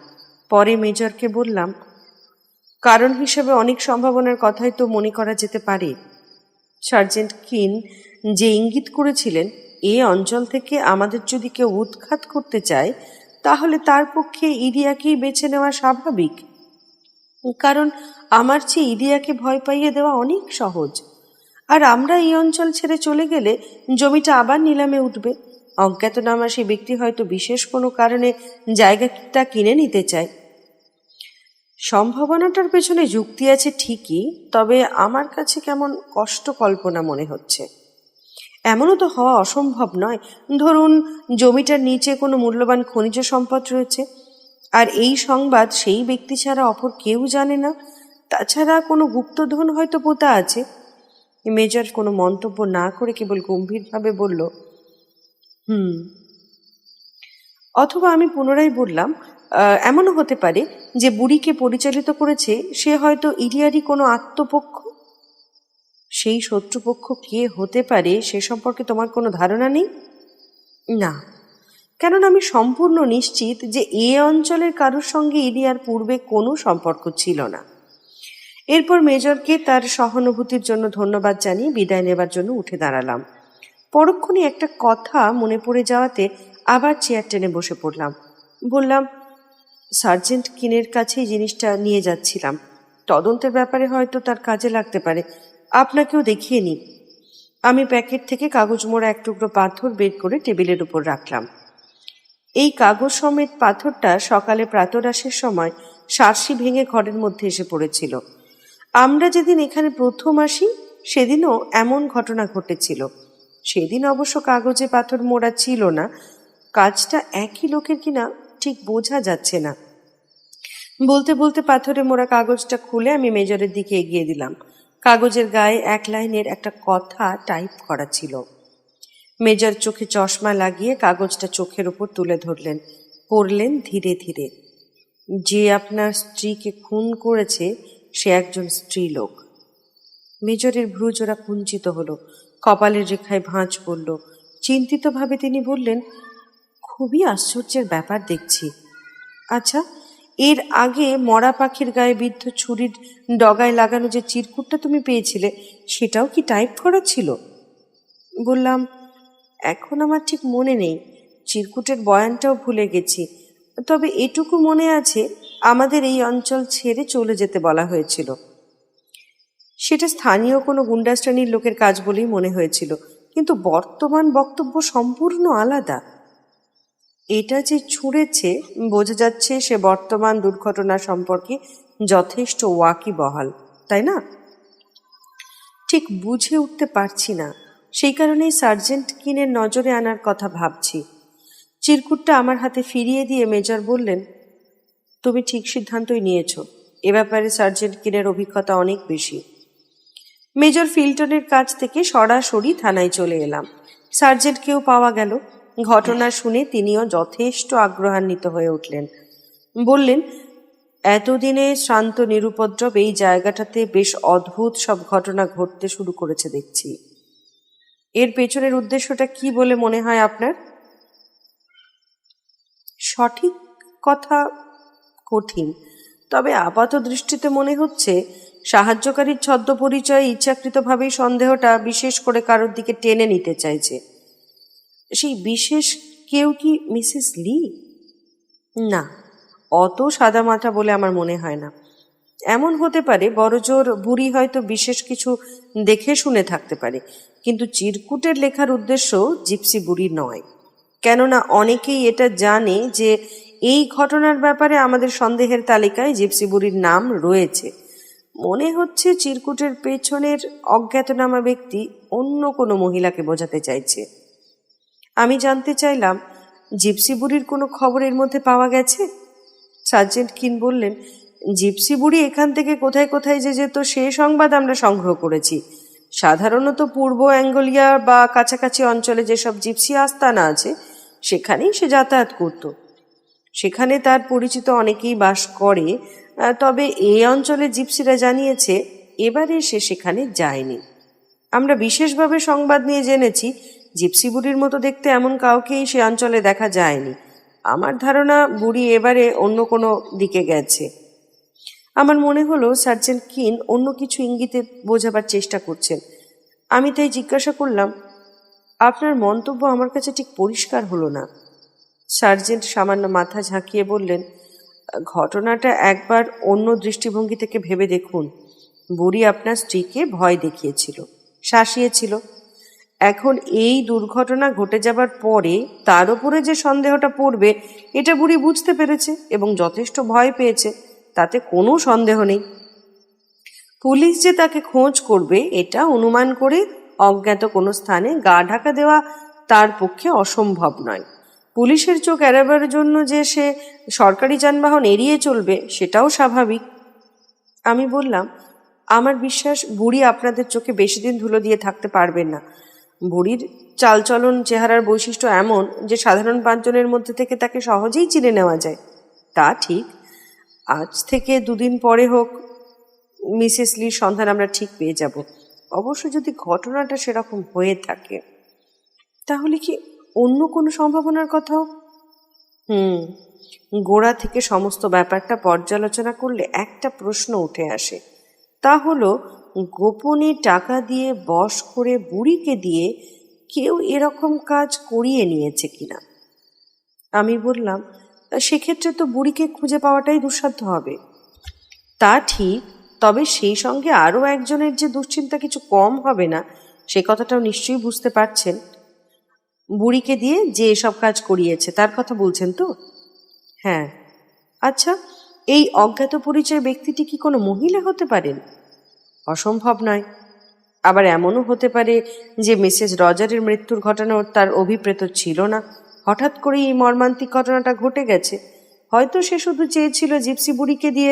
পরে মেজরকে বললাম, কারণ হিসেবে অনেক সম্ভাবনার কথাই তো মনে করা যেতে পারে। সার্জেন্ট কিন যে ইঙ্গিত করেছিলেন, এই অঞ্চল থেকে আমাদের যদি কেউ উৎখাত করতে চায়, তাহলে তার পক্ষে ইলিয়াকেই বেছে নেওয়া স্বাভাবিক। কারণ আমার চেয়ে ইলিয়াকে ভয় পাইয়ে দেওয়া অনেক সহজ। আর আমরা এই অঞ্চল ছেড়ে চলে গেলে জমিটা আবার নিলামে উঠবে। অজ্ঞাতনামা সেই ব্যক্তি হয়তো বিশেষ কোনো কারণে জায়গাটা কিনে নিতে চায়। সম্ভাবনাটার পেছনে যুক্তি আছে ঠিকই, তবে আমার কাছে কেমন কষ্ট কল্পনা মনে হচ্ছে। এমনও তো হওয়া অসম্ভব নয়, ধরুন জমিটার নিচে কোনো মূল্যবান খনিজ সম্পদ রয়েছে, আর এই সংবাদ সেই ব্যক্তি ছাড়া অপর কেউ জানে না। তাছাড়া কোনো গুপ্তধন হয়তো পোতা আছে। মেজর কোনো মন্তব্য না করে কেবল গম্ভীরভাবে বলল, অথবা আমি পুনরায় বললাম, এমনও হতে পারে যে বুড়িকে পরিচালিত করেছে সে হয়তো ইরিয়ারই কোনো আত্মপক্ষ। সেই শত্রুপক্ষ কে হতে পারে সে সম্পর্কে তোমার কোনো ধারণা নেই? না, কেননা আমি সম্পূর্ণ নিশ্চিত যে এ অঞ্চলের কারোর সঙ্গে ইরিয়ার পূর্বে কোনো সম্পর্ক ছিল না। এরপর মেজরকে তার সহানুভূতির জন্য ধন্যবাদ জানিয়ে বিদায় নেবার জন্য উঠে দাঁড়ালাম। পরক্ষণে একটা কথা মনে পড়ে যাওয়াতে আবার চেয়ার টেনে বসে পড়লাম। বললাম, সার্জেন্ট কিনের কাছেই জিনিসটা নিয়ে যাচ্ছিলাম, তদন্তের ব্যাপারে হয়তো তার কাজে লাগতে পারে, আপনাকেও দেখিয়ে নিই। আমি প্যাকেট থেকে কাগজ মোড়া এক টুকরো পাথর বের করে টেবিলের উপর রাখলাম। এই কাগজ সমেত পাথরটা সকালে প্রাতরাশের সময় সার্সি ভেঙে ঘরের মধ্যে এসে পড়েছিল। আমরা যেদিন এখানে প্রথম আসি সেদিনও এমন ঘটনা ঘটেছিল। সেদিন অবশ্য কাগজে পাথর মোড়া ছিল না। কাজটা একই লোকের কিনা ঠিক বোঝা যাচ্ছে না। বলতে বলতে পাথরে মোড়া কাগজটা খুলে আমি মেজরের দিকে এগিয়ে দিলাম। কাগজের গায়ে এক লাইনের একটা কথা টাইপ করা ছিল। মেজর চোখে চশমা লাগিয়ে কাগজটা চোখের উপর তুলে ধরলেন, পড়লেন ধীরে ধীরে, যে আপনার স্ত্রীকে খুন করেছে সে একজন স্ত্রীলোক। মেজরের ভ্রুজোড়া কুঞ্চিত হলো, কপালের রেখায় ভাঁজ পড়ল। চিন্তিতভাবে তিনি বললেন, খুবই আশ্চর্যের ব্যাপার দেখছি। আচ্ছা, এর আগে মরা পাখির গায়ে বিদ্ধ ছুরির ডগায় লাগানো যে চিরকুটটা তুমি পেয়েছিলে সেটাও কি টাইপ করা ছিল? বললাম, এখন আমার ঠিক মনে নেই, চিরকুটের বয়ানটাও ভুলে গেছি। তবে এটুকু মনে আছে, আমাদের এই অঞ্চল ছেড়ে চলে যেতে বলা হয়েছিল। সেটা স্থানীয় কোনো গুন্ডা শ্রেণীর লোকের কাজ বলেই মনে হয়েছিল, কিন্তু বর্তমান বক্তব্য সম্পূর্ণ আলাদা। এটা যে ছুঁড়েছে বোঝা যাচ্ছে সে বর্তমান দুর্ঘটনা সম্পর্কে যথেষ্ট ওয়াকিবহাল, তাই না? ঠিক বুঝে উঠতে পারছি না, সেই কারণেই সার্জেন্ট কিনের নজরে আনার কথা ভাবছি। চিরকুটটা আমার হাতে ফিরিয়ে দিয়ে মেজর বললেন, তুমি ঠিক সিদ্ধান্তই নিয়েছ। এ ব্যাপারে সার্জেন্ট কিনের অভিজ্ঞতা অনেক বেশি। মেজর ফিল্টনের কাছ থেকে সরাসরি থানায় চলে এলাম। সার্জেন্টকেও পাওয়া গেল। ঘটনা শুনে তিনিও যথেষ্ট আগ্রহান্বিত হয়ে উঠলেন। বললেন, এতদিনে শান্ত নিরুপদ্রব এই জায়গাটাতে বেশ অদ্ভুত সব ঘটনা ঘটতে শুরু করেছে দেখছি। এর পেছনের উদ্দেশ্যটা কি বলে মনে হয় আপনার? সঠিক কথা কঠিন, তবে আপাত দৃষ্টিতে মনে হচ্ছে সাহায্যকারীর ছদ্মপরিচয়ে ইচ্ছাকৃতভাবেই সন্দেহটা বিশেষ করে কারোর দিকে টেনে নিতে চাইছে। সেই বিশেষ কেউ কি মিসেস লি? না, অত সাদামাটা বলে আমার মনে হয় না। এমন হতে পারে বড়জোর বুড়ি হয়তো বিশেষ কিছু দেখে শুনে থাকতে পারে, কিন্তু চিরকুটের লেখার উদ্দেশ্য জিপসি বুড়ি নয়। কেননা অনেকেই এটা জানে যে এই ঘটনার ব্যাপারে আমাদের সন্দেহের তালিকায় জিপসি বুড়ির নাম রয়েছে। মনে হচ্ছে চিরকুটের পেছনের অজ্ঞাতনামা ব্যক্তি অন্য কোনো মহিলাকে বোঝাতে চাইছে। আমি জানতে চাইলাম, জিপসি বুড়ির কোনো খবর এর মধ্যে পাওয়া গেছে? সার্জেন্ট কিন বললেন, জিপসি বুড়ি এখান থেকে কোথায় কোথায় যে যেত সে সংবাদ আমরা সংগ্রহ করেছি। সাধারণত পূর্ব অ্যাঙ্গোলিয়া বা কাছাকাছি অঞ্চলে যেসব জিপসি আস্তানা আছে সেখানেই সে যাতায়াত করত। সেখানে তার পরিচিত অনেকেই বাস করে, তবে এই অঞ্চলে জিপসিরা জানিয়েছে এবারে সে সেখানে যায়নি। আমরা বিশেষভাবে সংবাদ নিয়ে জেনেছি জিপসি বুড়ির মতো দেখতে এমন কাউকেই সে অঞ্চলে দেখা যায়নি। আমার ধারণা বুড়ি এবারে অন্য কোনো দিকে গেছে। আমার মনে হলো সার্জেন্ট কিন অন্য কিছু ইঙ্গিতে বোঝাবার চেষ্টা করছেন। আমি তাই জিজ্ঞাসা করলাম, আপনার মন্তব্য আমার কাছে ঠিক পরিষ্কার হলো না। সার্জেন্ট সামান্য মাথা ঝাঁকিয়ে বললেন, ঘটনাটা একবার অন্য দৃষ্টিভঙ্গি থেকে ভেবে দেখুন। বুড়ি আপনার স্ত্রীকে ভয় দেখিয়েছিল, শাসিয়েছিল। এখন এই দুর্ঘটনা ঘটে যাবার পরে তার উপরে যে সন্দেহটা পড়বে এটা বুড়ি বুঝতে পেরেছে এবং যথেষ্ট ভয় পেয়েছে, তাতে কোনো সন্দেহ নেই। পুলিশ যে তাকে খোঁজ করবে এটা অনুমান করে অজ্ঞাত কোনো স্থানে গা ঢাকা দেওয়া তার পক্ষে অসম্ভব নয়। পুলিশের চোখ এড়াবার জন্য যে সে সরকারি যানবাহন এড়িয়ে চলবে সেটাও স্বাভাবিক। আমি বললাম, আমার বিশ্বাস বুড়ি আপনাদের চোখে বেশি দিন ধুলো দিয়ে থাকতে পারবেন না। বুড়ির চালচলন চেহারার বৈশিষ্ট্য এমন যে সাধারণ পাঁচজনের মধ্যে থেকে তাকে সহজেই চিনে নেওয়া যায়। তা ঠিক, আজ থেকে 2 দিন পরে হোক মিসেস লির সন্ধান আমরা ঠিক পেয়ে যাব। অবশ্য যদি ঘটনাটা সেরকম হয়ে থাকে, তাহলে কি অন্য কোনো সম্ভাবনার কথাও? গোড়া থেকে সমস্ত ব্যাপারটা পর্যালোচনা করলে একটা প্রশ্ন উঠে আসে। তা হলো, গোপনে টাকা দিয়ে বশ করে বুড়িকে দিয়ে কেউ এরকম কাজ করিয়ে নিয়েছে কিনা। আমি বললাম, সেক্ষেত্রে তো বুড়িকে খুঁজে পাওয়াটাই দুঃসাধ্য হবে। তা ঠিক, তবে সেই সঙ্গে আরও একজনের যে দুশ্চিন্তা কিছু কম হবে না সে কথাটাও নিশ্চয়ই বুঝতে পারছেন। বুড়িকে দিয়ে যে এসব কাজ করিয়েছে তার কথা বলছেন তো? হ্যাঁ। আচ্ছা, এই অজ্ঞাত পরিচয় ব্যক্তিটি কি কোনো মহিলা হতে পারেন? অসম্ভব নয়। আবার এমনও হতে পারে যে মিসেস রজারের মৃত্যুর ঘটনার তার অভিপ্রেত ছিল না, হঠাৎ করেই এই মর্মান্তিক ঘটনাটা ঘটে গেছে। হয়তো সে শুধু চেয়েছিল জিপসি বুড়িকে দিয়ে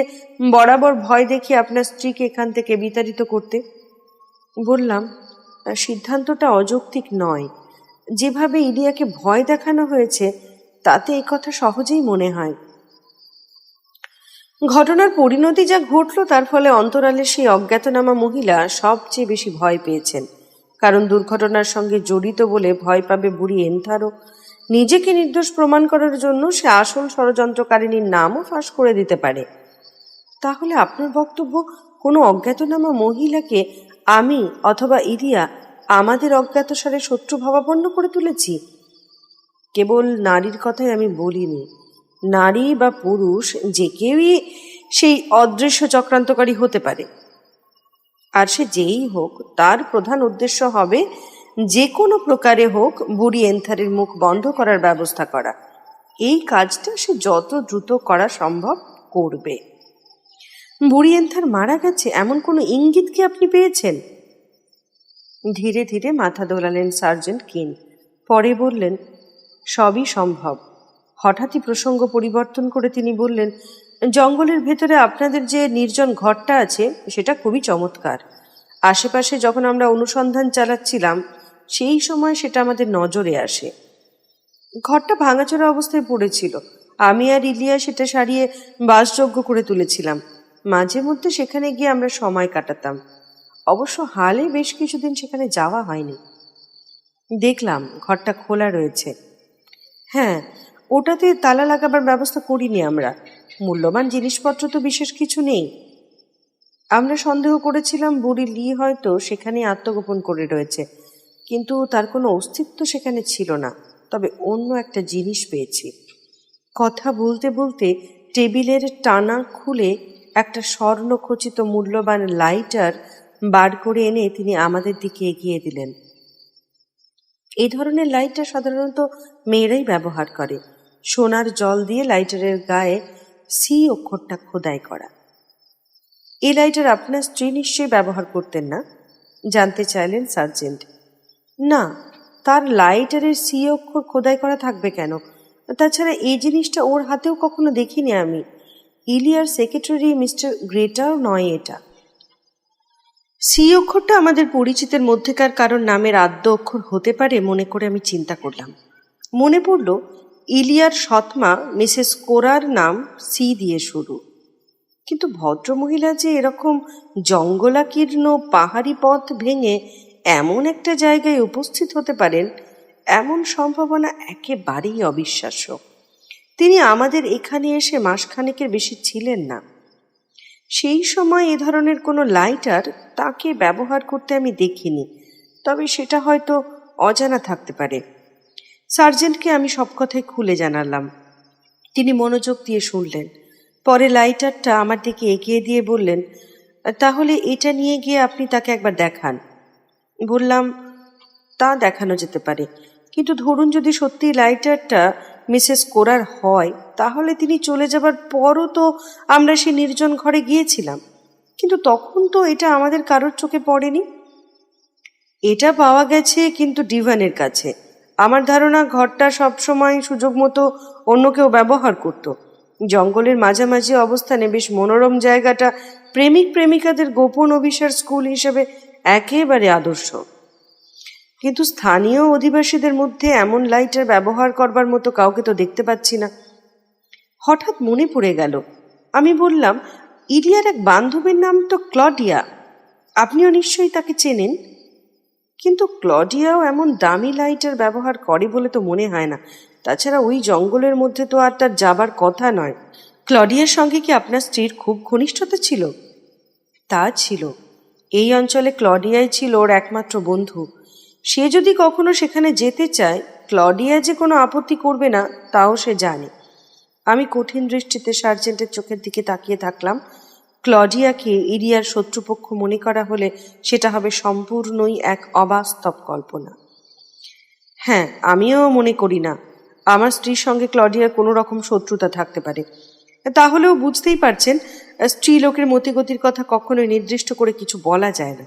বরাবর ভয় দেখিয়ে আপনার স্ত্রীকে এখান থেকে বিতাড়িত করতে। বললাম, সিদ্ধান্তটা অযৌক্তিক নয়। যেভাবে ইলিয়াকে ভয় দেখানো হয়েছে তাতে এ কথা সহজেই মনে হয়। ঘটনার পরিণতি যা ঘটল তার ফলে অন্তরালে সেই অজ্ঞাতনামা মহিলা সবচেয়ে বেশি ভয় পেয়েছেন, কারণ দুর্ঘটনার সঙ্গে জড়িত বলে ভয় পাবে বুড়ি এন্থারও। নিজেকে নির্দোষ প্রমাণ করার জন্য সে আসল ষড়যন্ত্রকারিনীর নামও ফাঁস করে দিতে পারে। তাহলে আপনার বক্তব্য, কোনো অজ্ঞাতনামা মহিলাকে আমি অথবা ইলিয়া আমাদের অজ্ঞাতসারে শত্রু ভাবাপন্ন করে তুলেছি? কেবল নারীর কথাই আমি বলিনি, নারী বা পুরুষ যে কেউই সেই অদৃশ্য চক্রান্তকারী হতে পারে। আর সে যেই হোক, তার প্রধান উদ্দেশ্য হবে যে কোনো প্রকারে হোক বুড়ি এন্থারের মুখ বন্ধ করার ব্যবস্থা করা। এই কাজটা সে যত দ্রুত করা সম্ভব করবে। বুড়ি এন্থার মারা গেছে এমন কোনো ইঙ্গিত কি আপনি পেয়েছেন? ধীরে ধীরে মাথা দোলালেন সার্জেন্ট কিন। পরে বললেন, সবই সম্ভব। হঠাৎই প্রসঙ্গ পরিবর্তন করে তিনি বললেন, জঙ্গলের ভেতরে আপনাদের যে নির্জন ঘরটা আছে সেটা খুবই চমৎকার। আশেপাশে যখন আমরা অনুসন্ধান চালাচ্ছিলাম সেই সময় সেটা আমাদের নজরে আসে। ঘরটা ভাঙাচোরা অবস্থায় পড়েছিল। আমি আর ইলিয়া সেটা সারিয়ে বাসযোগ্য করে তুলেছিলাম। মাঝে মধ্যে সেখানে গিয়ে আমরা সময় কাটাতাম। অবশ্য হালে বেশ কিছুদিন সেখানে যাওয়া হয়নি। দেখলাম ঘরটা খোলা রয়েছে। হ্যাঁ, ওটাতে তালা লাগাবার ব্যবস্থা করিনি আমরা। মূল্যবান জিনিসপত্র তো বিশেষ কিছু নেই। আমরা সন্দেহ করেছিলাম বুড়ি লি হয়তো সেখানে আত্মগোপন করে রয়েছে, কিন্তু তার কোনো অস্তিত্ব সেখানে ছিল না। তবে অন্য একটা জিনিস পেয়েছি। কথা বলতে বলতে টেবিলের টানা খুলে একটা স্বর্ণখচিত মূল্যবান লাইটার বার করে এনে তিনি আমাদের দিকে এগিয়ে দিলেন। এই ধরনের লাইটার সাধারণত মেয়েরাই ব্যবহার করে। সোনার জল দিয়ে লাইটারের গায়ে সি অক্ষরটা খোদাই করা। এই লাইটার আপনার স্ত্রী নিশ্চয়ই ব্যবহার করতেন না? জানতে চাইলেন সার্জেন্ট। না, তার লাইটারের সি অক্ষর খোদাই করা থাকবে কেন? তাছাড়া এই জিনিসটা ওর হাতেও কখনো দেখিনি আমি। ইলিয়ার সেক্রেটারি মিস্টার গ্রেটার নয় এটা। সি অক্ষরটা আমাদের পরিচিতের মধ্যেকার কারণ নামের আদ্য অক্ষর হতে পারে মনে করে আমি চিন্তা করলাম। মনে পড়ল ইলিয়ার সৎমা মিসেস কোরার নাম সি দিয়ে শুরু। কিন্তু ভদ্রমহিলা যে এরকম জঙ্গলাকীর্ণ পাহাড়ি পথ ভেঙে এমন একটা জায়গায় উপস্থিত হতে পারেন, এমন সম্ভাবনা একেবারেই অবিশ্বাস্য। তিনি আমাদের এখানে এসে মাসখানেকের বেশি ছিলেন না। সেই সময় এ ধরনের কোনো লাইটার তাকে ব্যবহার করতে আমি দেখিনি, তবে সেটা হয়তো অজানা থাকতে পারে। সার্জেন্টকে আমি সব কথাই খুলে জানালাম। তিনি মনোযোগ দিয়ে শুনলেন। পরে লাইটারটা আমার দিকে এগিয়ে দিয়ে বললেন, তাহলে এটা নিয়ে গিয়ে আপনি তাকে একবার দেখান। বললাম, তা দেখানো যেতে পারে, কিন্তু ধরুন যদি সত্যি লাইটারটা মিসেস কোরার হয়, তাহলে তিনি চলে যাবার পরও তো আমরা সে নির্জন ঘরে গিয়েছিলাম, কিন্তু তখন তো এটা আমাদের কারোর চোখে পড়েনি। এটা পাওয়া গেছে কিন্তু ডিভানের কাছে। আমার ধারণা ঘরটা সবসময় সুযোগ মতো অন্য কেউ ব্যবহার করত। জঙ্গলের মাঝামাঝি অবস্থানে বেশ মনোরম জায়গাটা প্রেমিক প্রেমিকাদের গোপন অভিসার স্কুল হিসেবে একেবারে আদর্শ। কিন্তু স্থানীয় অধিবাসীদের মধ্যে এমন লাইটার ব্যবহার করবার মতো কাউকে তো দেখতে পাচ্ছি না। হঠাৎ মনে পড়ে গেল, আমি বললাম, ইলিয়ার এক বান্ধবীর নাম তো ক্লডিয়া, আপনিও নিশ্চয়ই তাকে চেনেন। কিন্তু ক্লডিয়াও এমন দামি লাইটার ব্যবহার করে বলে তো মনে হয় না। তাছাড়া ওই জঙ্গলের মধ্যে তো আর তার যাবার কথা নয়। ক্লডিয়ার সঙ্গে কি আপনার স্ত্রীর খুব ঘনিষ্ঠতা ছিল? তা ছিল। এই অঞ্চলে ক্লডিয়াই ছিল ওর একমাত্র বন্ধু। সে যদি কখনো সেখানে যেতে চায়, ক্লডিয়া যে কোনো আপত্তি করবে না তাও সে জানে। আমি কঠিন দৃষ্টিতে সার্জেন্টের চোখের দিকে তাকিয়ে থাকলাম। ক্লডিয়াকে ইরিয়ার শত্রুপক্ষ মনে করা হলে সেটা হবে সম্পূর্ণই এক অবাস্তব কল্পনা। হ্যাঁ, আমিও মনে করি না আমার স্ত্রীর সঙ্গে ক্লডিয়ার কোনো রকম শত্রুতা থাকতে পারে। তাহলেও বুঝতেই পারছেন, স্ত্রী লোকের মতিগতির কথা কখনোই নির্দিষ্ট করে কিছু বলা যায় না।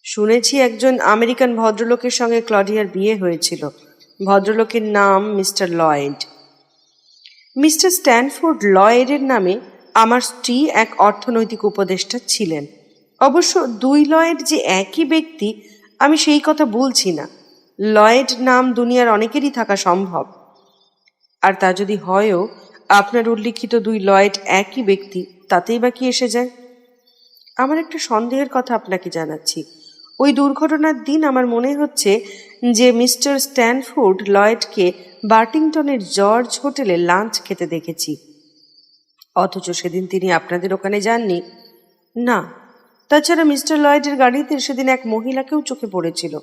শুনেছি একজন আমেরিকান ভদ্রলোকের সঙ্গে ক্লডিয়ার বিয়ে হয়েছিল। ভদ্রলোকের নাম মিস্টার লয়েড। মিস্টার স্ট্যানফোর্ড লয়েডের নামে আমার স্ত্রী এক অর্থনৈতিক উপদেষ্টা ছিলেন। অবশ্য দুই লয়েড যে একই ব্যক্তি আমি সেই কথা বলছি না। লয়েড নাম দুনিয়ার অনেকেরই থাকা সম্ভব, আর তা যদি হয়ও আপনার উল্লিখিত দুই লয়েড একই ব্যক্তি, তাতেই বা কি এসে যায়? আমার একটা সন্দেহের কথা আপনাকে জানাচ্ছি। ওই দুর্ঘটনার দিন আমার মনে হচ্ছে যে মিস্টার স্ট্যানফোর্ড লয়েডকে বার্টিংটনের জর্জ হোটেলে লাঞ্চ খেতে দেখেছি। অথচ সেদিন তিনি আপনাদের ওখানে যাননি। না, তাছাড়া মিস্টার লয়েডের গাড়িতে সেদিন এক মহিলাকেও চোখে পড়েছিল।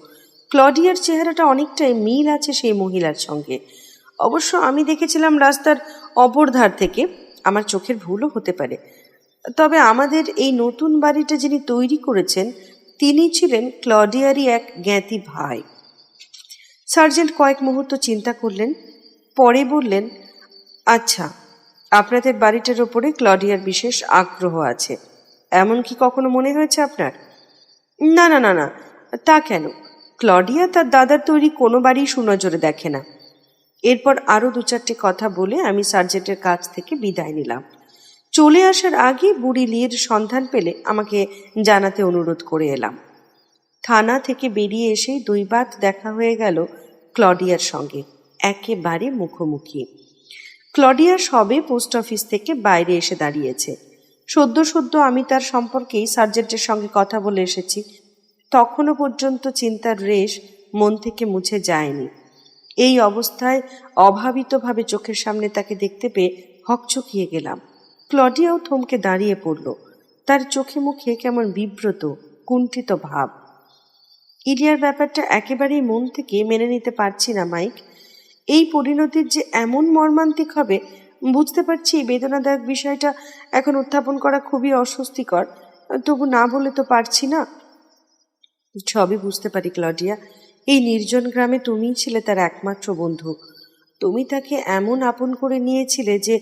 ক্লডিয়ার চেহারাটা অনেকটাই মিল আছে সেই মহিলার সঙ্গে। অবশ্য আমি দেখেছিলাম রাস্তার অপর ধার থেকে, আমার চোখের ভুলও হতে পারে। তবে আমাদের এই নতুন বাড়িটা যিনি তৈরি করেছেন তিনি ছিলেন ক্লডিয়ারই এক জ্ঞাতি ভাই। সার্জেন্ট কয়েক মুহূর্ত চিন্তা করলেন, পরে বললেন, আচ্ছা, আপনাদের বাড়িটার ওপরে ক্লডিয়ার বিশেষ আগ্রহ আছে, এমন কি কখনো মনে হয়েছে আপনার? না না না না, তা কেন? ক্লডিয়া তার দাদার তৈরি কোনো বাড়ি সুনজরে দেখে না। এরপর আরও দু চারটে কথা বলে আমি সার্জেন্টের কাছ থেকে বিদায় নিলাম। চলে আসার আগে বুড়ি লির সন্ধান পেলে আমাকে জানাতে অনুরোধ করে এলাম। থানা থেকে বেরিয়ে এসে দুইবার দেখা হয়ে গেল ক্লডিয়ার সঙ্গে, একেবারে মুখোমুখি। ক্লডিয়া সবে পোস্ট অফিস থেকে বাইরে এসে দাঁড়িয়েছে। সদ্য সদ্য আমি তার সম্পর্কেই সার্জেন্টের সঙ্গে কথা বলে এসেছি। তখনও পর্যন্ত চিন্তার রেশ মন থেকে মুছে যায়নি। এই অবস্থায় অভাবিতভাবে চোখের সামনে তাকে দেখতে পেয়ে হকচকিয়ে গেলাম। ক্লডিয়াও থমকে দাঁড়িয়ে পড়ল। তার চোখে মুখে কেমন বিব্রত, কুণ্ঠিত ভাব। ইলিয়ার ব্যাপারটা একেবারেই মন থেকে মেনে নিতে পারছি না মাইক। এই পরিণতির যে এমন মর্মান্তিক হবে বুঝতে পারছি। এই বেদনাদায়ক বিষয়টা এখন উত্থাপন করা খুবই অস্বস্তিকর, তবু না বলে তো পারছি না। সবই বুঝতে পারি ক্লডিয়া। এই নির্জন গ্রামে তুমিই ছিলে তার একমাত্র বন্ধু। তুমি তাকে এমন আপন করে নিয়েছিলে যে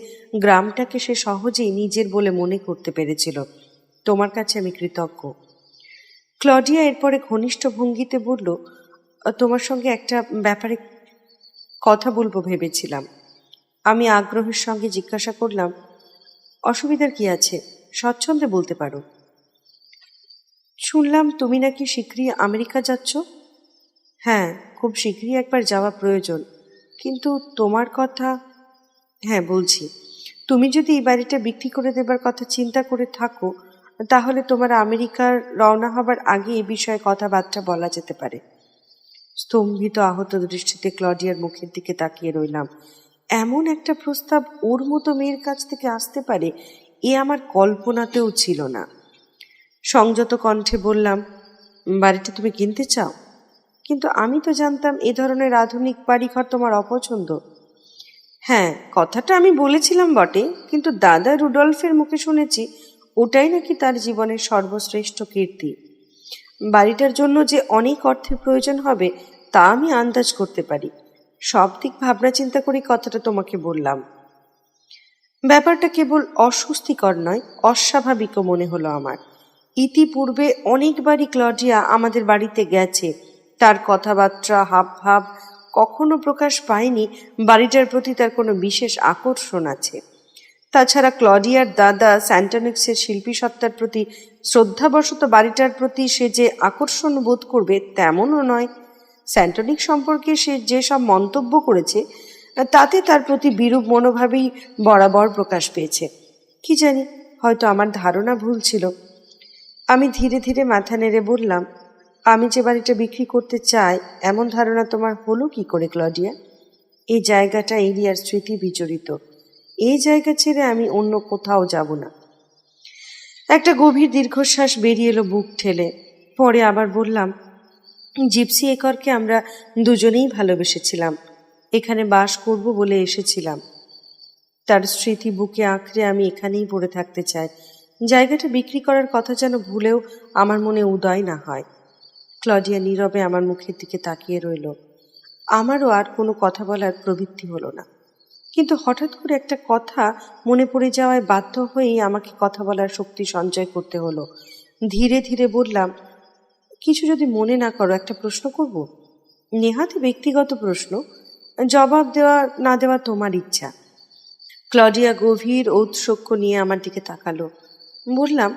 গ্রামটাকে সে সহজেই নিজের বলে মনে করতে পেরেছিল। তোমার কাছে আমি কৃতজ্ঞ। ক্লডিয়া এরপরে ঘনিষ্ঠ ভঙ্গিতে বলল, তোমার সঙ্গে একটা ব্যাপারে কথা বলবো ভেবেছিলাম। আমি আগ্রহের সঙ্গে জিজ্ঞাসা করলাম, অসুবিধার কি আছে? স্বচ্ছন্দে বলতে পারো। শুনলাম তুমি নাকি শীঘ্রই আমেরিকা যাচ্ছ। হ্যাঁ, খুব শীঘ্রই একবার যাওয়া প্রয়োজন। কিন্তু তোমার কথা। হ্যাঁ, বলছি, তুমি যদি এই বাড়িটা বিক্রি করে দেবার কথা চিন্তা করে থাকো তাহলে তোমার আমেরিকার রওনা হবার আগে এই বিষয়ে কথাবার্তা বলা যেতে পারে। স্তম্ভিত আহত দৃষ্টিতে ক্লডিয়ার মুখের দিকে তাকিয়ে রইলাম। এমন একটা প্রস্তাব ওর মতো মেয়ের কাছ থেকে আসতে পারে এ আমার কল্পনাতেও ছিল না। সংযত কণ্ঠে বললাম, বাড়িটা তুমি কিনতে চাও? কিন্তু আমি তো জানতাম এ ধরনের আধুনিক বাড়িঘর তোমার অপছন্দ। হ্যাঁ, কথাটা আমি বলেছিলাম বটে, কিন্তু দাদা রুডলফের মুখে শুনেছি ওটাই নাকি তার জীবনের সর্বশ্রেষ্ঠ কীর্তি। বাড়িটার জন্য যে অনেক অর্থের প্রয়োজন হবে তা আমি আন্দাজ করতে পারি। সব দিক ভাবনা চিন্তা করে কথাটা তোমাকে বললাম। ব্যাপারটা কেবল অস্বস্তিকর নয়, অস্বাভাবিকও মনে হলো আমার। ইতিপূর্বে অনেকবারই ক্লডিয়া আমাদের বাড়িতে গেছে। তার কথাবার্তা, হাবভাব কখনো প্রকাশ পায়নি বাড়িটার প্রতি তার কোনো বিশেষ আকর্ষণ আছে। তাছাড়া ক্লডিয়ার দাদা স্যান্টানিক্সের শিল্পী সত্তার প্রতি শ্রদ্ধাবশত বাড়িটার প্রতি সে যে আকর্ষণ বোধ করবে তেমনও নয়। স্যান্টনিক সম্পর্কে সে যেসব মন্তব্য করেছে তাতে তার প্রতি বিরূপ মনোভাবই বরাবর প্রকাশ পেয়েছে। কি জানি, হয়তো আমার ধারণা ভুল ছিল। আমি ধীরে ধীরে মাথা নেড়ে বললাম, আমি যে বাড়িটা বিক্রি করতে চাই এমন ধারণা তোমার হলো কি করে ক্লডিয়া? এই জায়গাটা এলিয়ার স্মৃতি বিজড়িত। এই জায়গা ছেড়ে আমি অন্য কোথাও যাব না। একটা গভীর দীর্ঘশ্বাস বেরিয়ে এলো বুক ঠেলে। পরে আবার বললাম, জিপসি একরকে আমরা দুজনেই ভালোবেসেছিলাম, এখানে বাস করব বলে এসেছিলাম। তার স্মৃতি বুকে আঁকড়ে আমি এখানেই পড়ে থাকতে চাই। জায়গাটা বিক্রি করার কথা যেন ভুলেও আমার মনে উদয় না হয়। ক্লডিয়া নীরবে আমার মুখের দিকে তাকিয়ে রইল। আমারও আর কোনো কথা বলার প্রবৃত্তি হলো না। কিন্তু হঠাৎ করে একটা কথা মনে পড়ে যাওয়ায় বাধ্য হয়েই আমাকে কথা বলার শক্তি সঞ্চয় করতে হলো। ধীরে ধীরে বললাম, কিছু যদি মনে না করো, একটা প্রশ্ন করব। নেহাতি ব্যক্তিগত প্রশ্ন, জবাব দেওয়া না দেওয়া তোমার ইচ্ছা। ক্লডিয়া গভীর ঔৎসুক্য নিয়ে আমার দিকে তাকালো। বললাম,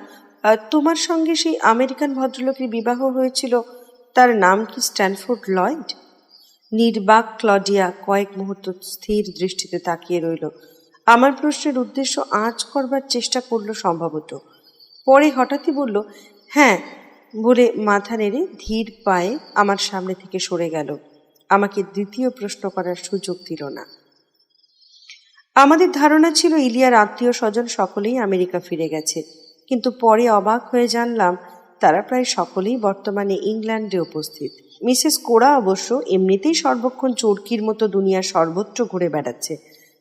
তোমার সঙ্গে সেই আমেরিকান ভদ্রলোকের বিবাহ হয়েছিল, তার নাম কি স্ট্যানফোর্ড লয়েড? নির্বাক ক্লডিয়া কয়েক মুহূর্ত স্থির দৃষ্টিতে তাকিয়ে রইল। আমার প্রশ্নের উদ্দেশ্য আঁচ করবার চেষ্টা করলো সম্ভবত। পরে হঠাৎই বলল, হ্যাঁ, বলে মাথা নেড়ে ধীর পায়ে আমার সামনে থেকে সরে গেল। আমাকে দ্বিতীয় প্রশ্ন করার সুযোগ দিল না। আমাদের ধারণা ছিল ইলিয়ার আত্মীয় স্বজন সকলেই আমেরিকা ফিরে গেছে, কিন্তু পরে অবাক হয়ে জানলাম তারা প্রায় সকলেই বর্তমানে ইংল্যান্ডে উপস্থিত। মিসেস কোরা অবশ্য এমনিতেই সর্বক্ষণ চরকির মতো দুনিয়ার সর্বত্র ঘুরে বেড়াচ্ছে,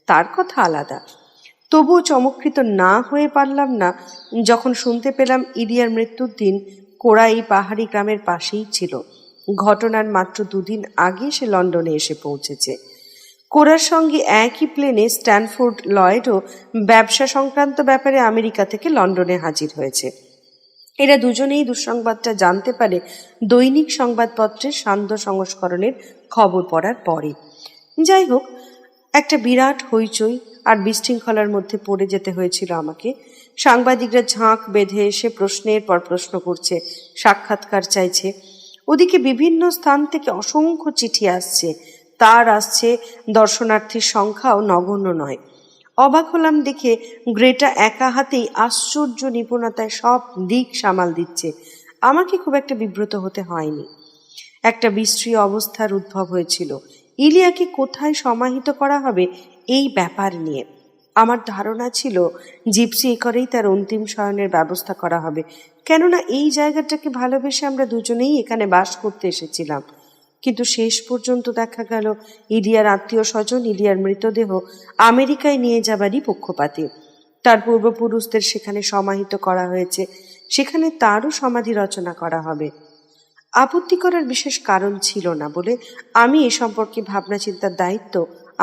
তার কথা আলাদা। তবুও চমৎকৃত না হয়ে পারলাম না যখন শুনতে পেলাম ইলিয়ার মৃত্যুর দিন কোরা এই পাহাড়ি গ্রামের পাশেই ছিল। ঘটনার মাত্র 2 দিন আগে সে লন্ডনে এসে পৌঁছেছে। কোরার সঙ্গে একই প্লেনে স্ট্যানফোর্ড লয়েডও ব্যবসা সংক্রান্ত ব্যাপারে আমেরিকা থেকে লন্ডনে হাজির হয়েছে। এরা দুজনেই দুঃসংবাদটা জানতে পারে দৈনিক সংবাদপত্রের সান্ধ্য সংস্করণের খবর পড়ার পরে। যাই হোক, একটা বিরাট হইচই আর বিশৃঙ্খলার মধ্যে পড়ে যেতে হয়েছিল আমাকে। সাংবাদিকরা ঝাঁক বেঁধে এসে প্রশ্নের পর প্রশ্ন করছে, সাক্ষাৎকার চাইছে। ওদিকে বিভিন্ন স্থান থেকে অসংখ্য চিঠি আসছে, তার আসছে দর্শনার্থীর সংখ্যাও নগণ্য নয়। অবাক হলাম দেখে গ্রেটা একা হাতেই আশ্চর্য নিপুণতায় সব দিক সামাল দিচ্ছে। আমাকে খুব একটা বিব্রত হতে হয়নি। একটা বিশ্রী অবস্থার উদ্ভব হয়েছিল। ইলিয়াকে কোথায় সমাহিত করা হবে এই ব্যাপার নিয়ে। আমার ধারণা ছিল জিপসি করেই তার অন্তিম শয়নের ব্যবস্থা করা হবে, কেননা এই জায়গাটাকে ভালোবেসে আমরা দুজনেই এখানে বাস করতে এসেছিলাম। কিন্তু শেষ পর্যন্ত দেখা গেল ইলিয়ার আত্মীয় স্বজন ইলিয়ার মৃতদেহ আমেরিকায় নিয়ে যাবারই পক্ষপাতী। তার পূর্বপুরুষদের সেখানে সমাহিত করা হয়েছে, সেখানে তারও সমাধি রচনা করা হবে। আপত্তি করার বিশেষ কারণ ছিল না বলে আমি এ সম্পর্কে ভাবনা চিন্তার দায়িত্ব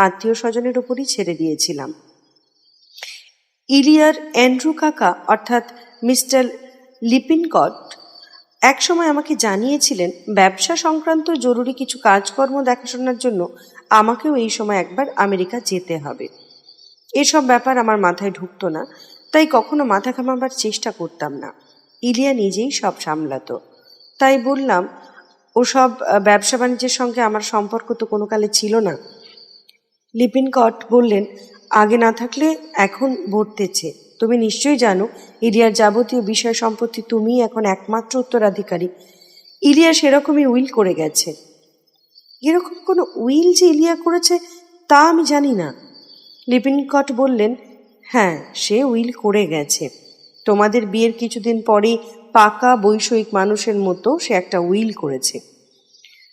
আত্মীয় স্বজনের উপরই ছেড়ে দিয়েছিলাম। ইলিয়ার অ্যান্ড্রু কাকা অর্থাৎ মিস্টার লিপিনকট একসময় আমাকে জানিয়েছিলেন ব্যবসা সংক্রান্ত জরুরি কিছু কাজকর্ম দেখাশোনার জন্য আমাকেও এই সময় একবার আমেরিকা যেতে হবে। এসব ব্যাপার আমার মাথায় ঢুকতো না, তাই কখনো মাথা ঘামাবার চেষ্টা করতাম না। ইলিয়া নিজেই সব সামলাতো। তাই বললাম, ওসব ব্যবসা বাণিজ্যের সঙ্গে আমার সম্পর্ক তো কোনো কালে ছিল না। লিপিনকট বললেন, আগে না থাকলে এখন বর্তেছে। তুমি নিশ্চয়ই জানো ইলিয়ার যাবতীয় বিষয় সম্পত্তি তুমিই এখন একমাত্র উত্তরাধিকারী। ইলিয়া সেরকমই উইল করে গেছে। এরকম কোনো উইল যে ইলিয়া করেছে তা আমি জানি না। লিপিনকট বললেন, হ্যাঁ, সে উইল করে গেছে। তোমাদের বিয়ের কিছুদিন পরেই পাকা বৈষয়িক মানুষের মতো সে একটা উইল করেছে।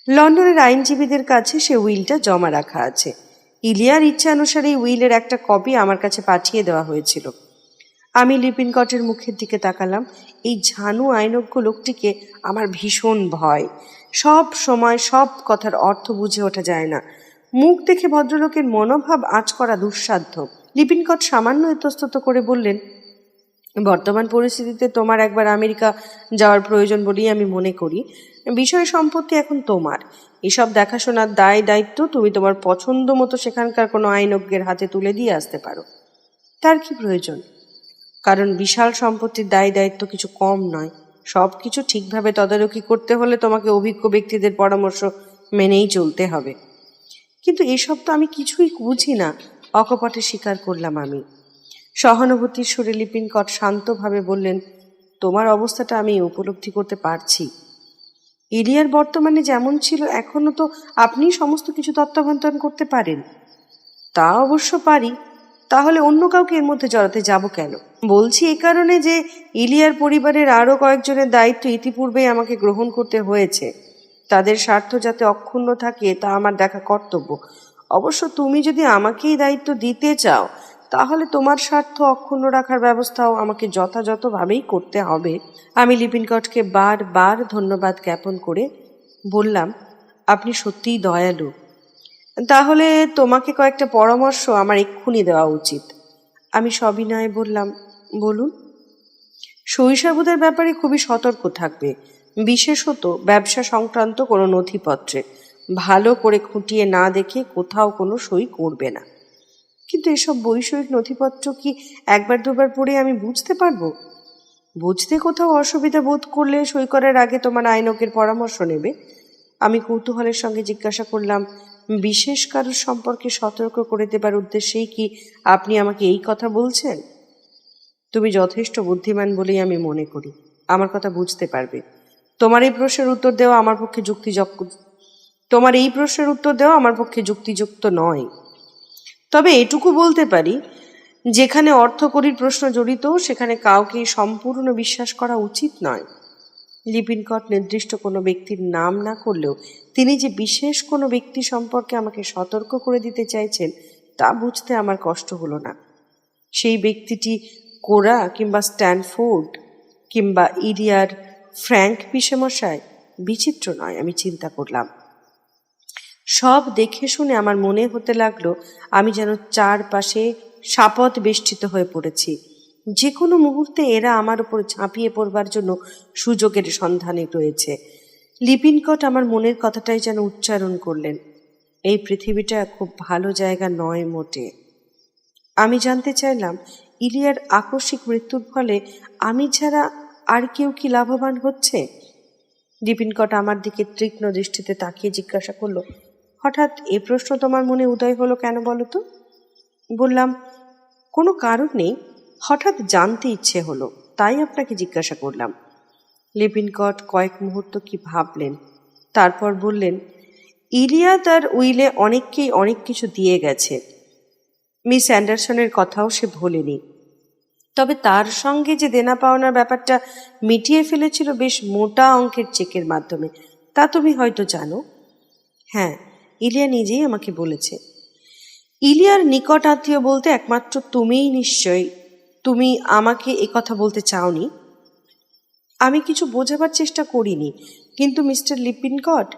লন্ডনের আইনজীবীদের কাছে সে উইলটা জমা রাখা আছে। ইলিয়ার ইচ্ছা অনুসারে উইলের একটা কপি আমার কাছে পাঠিয়ে দেওয়া হয়েছিল। আমি লিপিনকটের মুখের দিকে তাকালাম। এই ঝানু আইনজ্ঞ লোকটিকে আমার ভীষণ ভয়। সব সময় সব কথার অর্থ বুঝে ওঠা যায় না। মুখ দেখে ভদ্রলোকের মনোভাব আঁচ করা দুঃসাধ্য। লিপিনকট সামান্য ইতস্তত করে বললেন, বর্তমান পরিস্থিতিতে তোমার একবার আমেরিকা যাওয়ার প্রয়োজন বলেই আমি মনে করি। বিষয় সম্পত্তি এখন তোমার, এসব দেখাশোনার দায় দায়িত্ব তুমি তোমার পছন্দ মতো সেখানকার কোনো আইনজ্ঞের হাতে তুলে দিয়ে আসতে পারো। তার কি প্রয়োজন? কারণ বিশাল সম্পত্তির দায় দায়িত্ব কিছু কম নয়। সব কিছু ঠিকভাবে তদারকি করতে হলে তোমাকে অভিজ্ঞ ব্যক্তিদের পরামর্শ মেনেই চলতে হবে। কিন্তু এসব তো আমি কিছুই বুঝি না, অকপটে স্বীকার করলাম আমি। সহানুভূতির সুরে লিপিনকট শান্তভাবে বললেন, তোমার অবস্থাটা আমি উপলব্ধি করতে পারছি। ইলিয়ার বর্তমানে যেমন ছিল এখনো তো আপনি সমস্ত কিছু তত্ত্বাবধান করতে পারেন। তা অবশ্য পারি, তাহলে অন্য কাউকে এর মধ্যে জড়াতে যাব কেন? বলছি এ কারণে যে ইলিয়ার পরিবারের আরো কয়েকজনের দায়িত্ব ইতিপূর্বেই আমাকে গ্রহণ করতে হয়েছে। তাদের স্বার্থ যাতে অক্ষুণ্ণ থাকে তা আমার দেখা কর্তব্য। অবশ্য তুমি যদি আমাকেই দায়িত্ব দিতে চাও, তাহলে তোমার স্বার্থ অক্ষুণ্ণ রাখার ব্যবস্থাও আমাকে যথাযথভাবেই করতে হবে। আমি লিপিনকটকে বারবার ধন্যবাদ জ্ঞাপন করে বললাম, আপনি সত্যিই দয়ালু। তাহলে তোমাকে কয়েকটা পরামর্শ আমার এক্ষুনি দেওয়া উচিত। আমি সবিনয়ে বললাম, বলুন। শৈশবদের ব্যাপারে খুবই সতর্ক থাকবে, বিশেষত ব্যবসা সংক্রান্ত কোনো নথিপত্রে ভালো করে খুঁটিয়ে না দেখে কোথাও কোনো সই করবে না। কিন্তু এসব বৈষয়িক নথিপত্র কি একবার দুবার পড়ে আমি বুঝতে পারবো? বুঝতে কোথাও অসুবিধা বোধ করলে সই করার আগে তোমার আইনকের পরামর্শ নেবে। আমি কৌতূহলের সঙ্গে জিজ্ঞাসা করলাম, বিশেষ কারোর সম্পর্কে সতর্ক করে দেবার উদ্দেশ্যেই কি আপনি আমাকে এই কথা বলছেন? তুমি যথেষ্ট বুদ্ধিমান বলেই আমি মনে করি আমার কথা বুঝতে পারবে। তোমার এই প্রশ্নের উত্তর দেওয়া আমার পক্ষে যুক্তিযুক্ত নয়। তবে এটুকু বলতে পারি, যেখানে অর্থকরীর প্রশ্ন জড়িত সেখানে কাউকে সম্পূর্ণ বিশ্বাস করা উচিত নয়। লিপিনকট নির্দিষ্ট কোনো ব্যক্তির নাম না করলেও তিনি যে বিশেষ কোনো ব্যক্তি সম্পর্কে আমাকে সতর্ক করে দিতে চাইছেন তা বুঝতে আমার কষ্ট হলো না। সেই ব্যক্তিটি কোরা কিংবা স্ট্যানফোর্ড কিংবা ইলিয়ার ফ্র্যাঙ্ক পিসেমশায় বিচিত্র নয়, আমি চিন্তা করলাম। সব দেখে শুনে আমার মনে হতে লাগলো আমি যেন চারপাশে সাপদ বেষ্টিত হয়ে পড়েছি। যে কোনো মুহূর্তে এরা আমার উপর ঝাঁপিয়ে পড়বার জন্য সুযোগের সন্ধানে রয়েছে। লিপিনকট আমার মনের কথাটাই যেন উচ্চারণ করলেন, এই পৃথিবীটা খুব ভালো জায়গা নয় মোটে। আমি জানতে চাইলাম, ইলিয়ার আকস্মিক মৃত্যুর ফলে আমি ছাড়া আর কেউ কি লাভবান হচ্ছে? লিপিনকট আমার দিকে তীক্ষ্ণ দৃষ্টিতে তাকিয়ে জিজ্ঞাসা করলো, হঠাৎ এ প্রশ্ন তোমার মনে উদয় হলো কেন বলো তো? বললাম, কোনো কারণ নেই, হঠাৎ জানতে ইচ্ছে হলো, তাই আপনাকে জিজ্ঞাসা করলাম। লিপিনকট কয়েক মুহূর্ত কি ভাবলেন, তারপর বললেন, ইলিয়া তার উইলে অনেককেই অনেক কিছু দিয়ে গেছে। মিস অ্যান্ডারসনের কথাও সে ভোলেনি। তবে তার সঙ্গে যে দেনা পাওনার ব্যাপারটা মিটিয়ে ফেলেছিল বেশ মোটা অঙ্কের চেকের মাধ্যমে, তা তুমি হয়তো জানো। হ্যাঁ, ইলিয়া নিজেই আমাকে বলেছে। ইলিয়ার নিকট আত্মীয় বলতে একমাত্র তুমিই নিশ্চয়ই। তুমি আমাকে কথা বলতে চাওনি? আমি কিছু বোঝাবার চেষ্টা করিনি, কিন্তু মিস্টার লিপিনকট,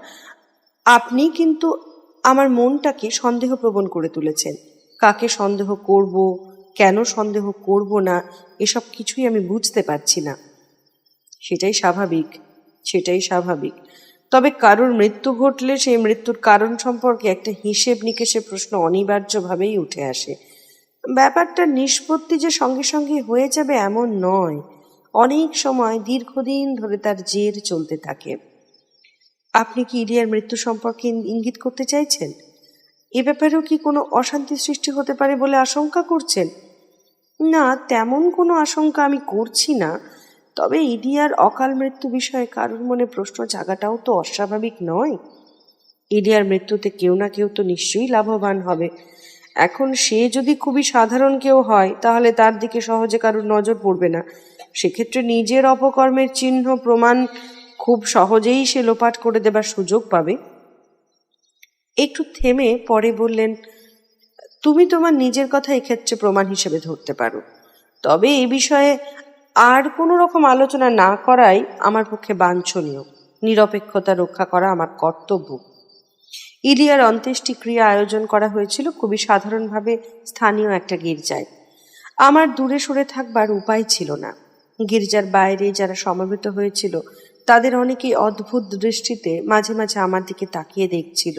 আপনি কিন্তু আমার মনটাকে সন্দেহপ্রবণ করে তুলেছেন। কাকে সন্দেহ করব, কেন সন্দেহ করব না, এসব কিছুই আমি বুঝতে পারছি না। সেটাই স্বাভাবিক। তবে কারোর মৃত্যু ঘটলে সেই মৃত্যুর কারণ সম্পর্কে একটা হিসেব নিকেশের প্রশ্ন অনিবার্যভাবেই উঠে আসে। ব্যাপারটা নিষ্পত্তি যে সঙ্গে সঙ্গে হয়ে যাবে এমন নয়, অনেক সময় দীর্ঘদিন ধরে তার জের চলতে থাকে। আপনি কি ইলিয়ার মৃত্যু সম্পর্কে ইঙ্গিত করতে চাইছেন? এ ব্যাপারেও কি কোনো অশান্তি সৃষ্টি হতে পারে বলে আশঙ্কা করছেন? না, তেমন কোনো আশঙ্কা আমি করছি না। তবে ইলিয়ার অকাল মৃত্যু বিষয়ে কারোর মনে প্রশ্ন জাগাটাও তো অস্বাভাবিক নয়। ইলিয়ার মৃত্যুতে কেউ না কেউ তো নিশ্চয়ই লাভবান হবে। এখন সে যদি খুবই সাধারণ কেউ হয় তাহলে তার দিকে সহজে কারোর নজর পড়বে না। সেক্ষেত্রে নিজের অপকর্মের চিহ্ন প্রমাণ খুব সহজেই সে লোপাট করে দেবার সুযোগ পাবে। একটু থেমে পরে বললেন, তুমি তোমার নিজের কথা এক্ষেত্রে প্রমাণ হিসেবে ধরতে পারো। তবে এ বিষয়ে আর কোনো রকম আলোচনা না করাই আমার পক্ষে বাঞ্ছনীয়। নিরপেক্ষতা রক্ষা করা আমার কর্তব্য। ইলিয়ার অন্ত্যেষ্টিক্রিয়া আয়োজন করা হয়েছিল খুবই সাধারণভাবে স্থানীয় একটা গির্জায়। আমার দূরে সরে থাকবার উপায় ছিল না। গির্জার বাইরে যারা সমবেত হয়েছিল তাদের অনেকেই অদ্ভুত দৃষ্টিতে মাঝে মাঝে আমার দিকে তাকিয়ে দেখছিল।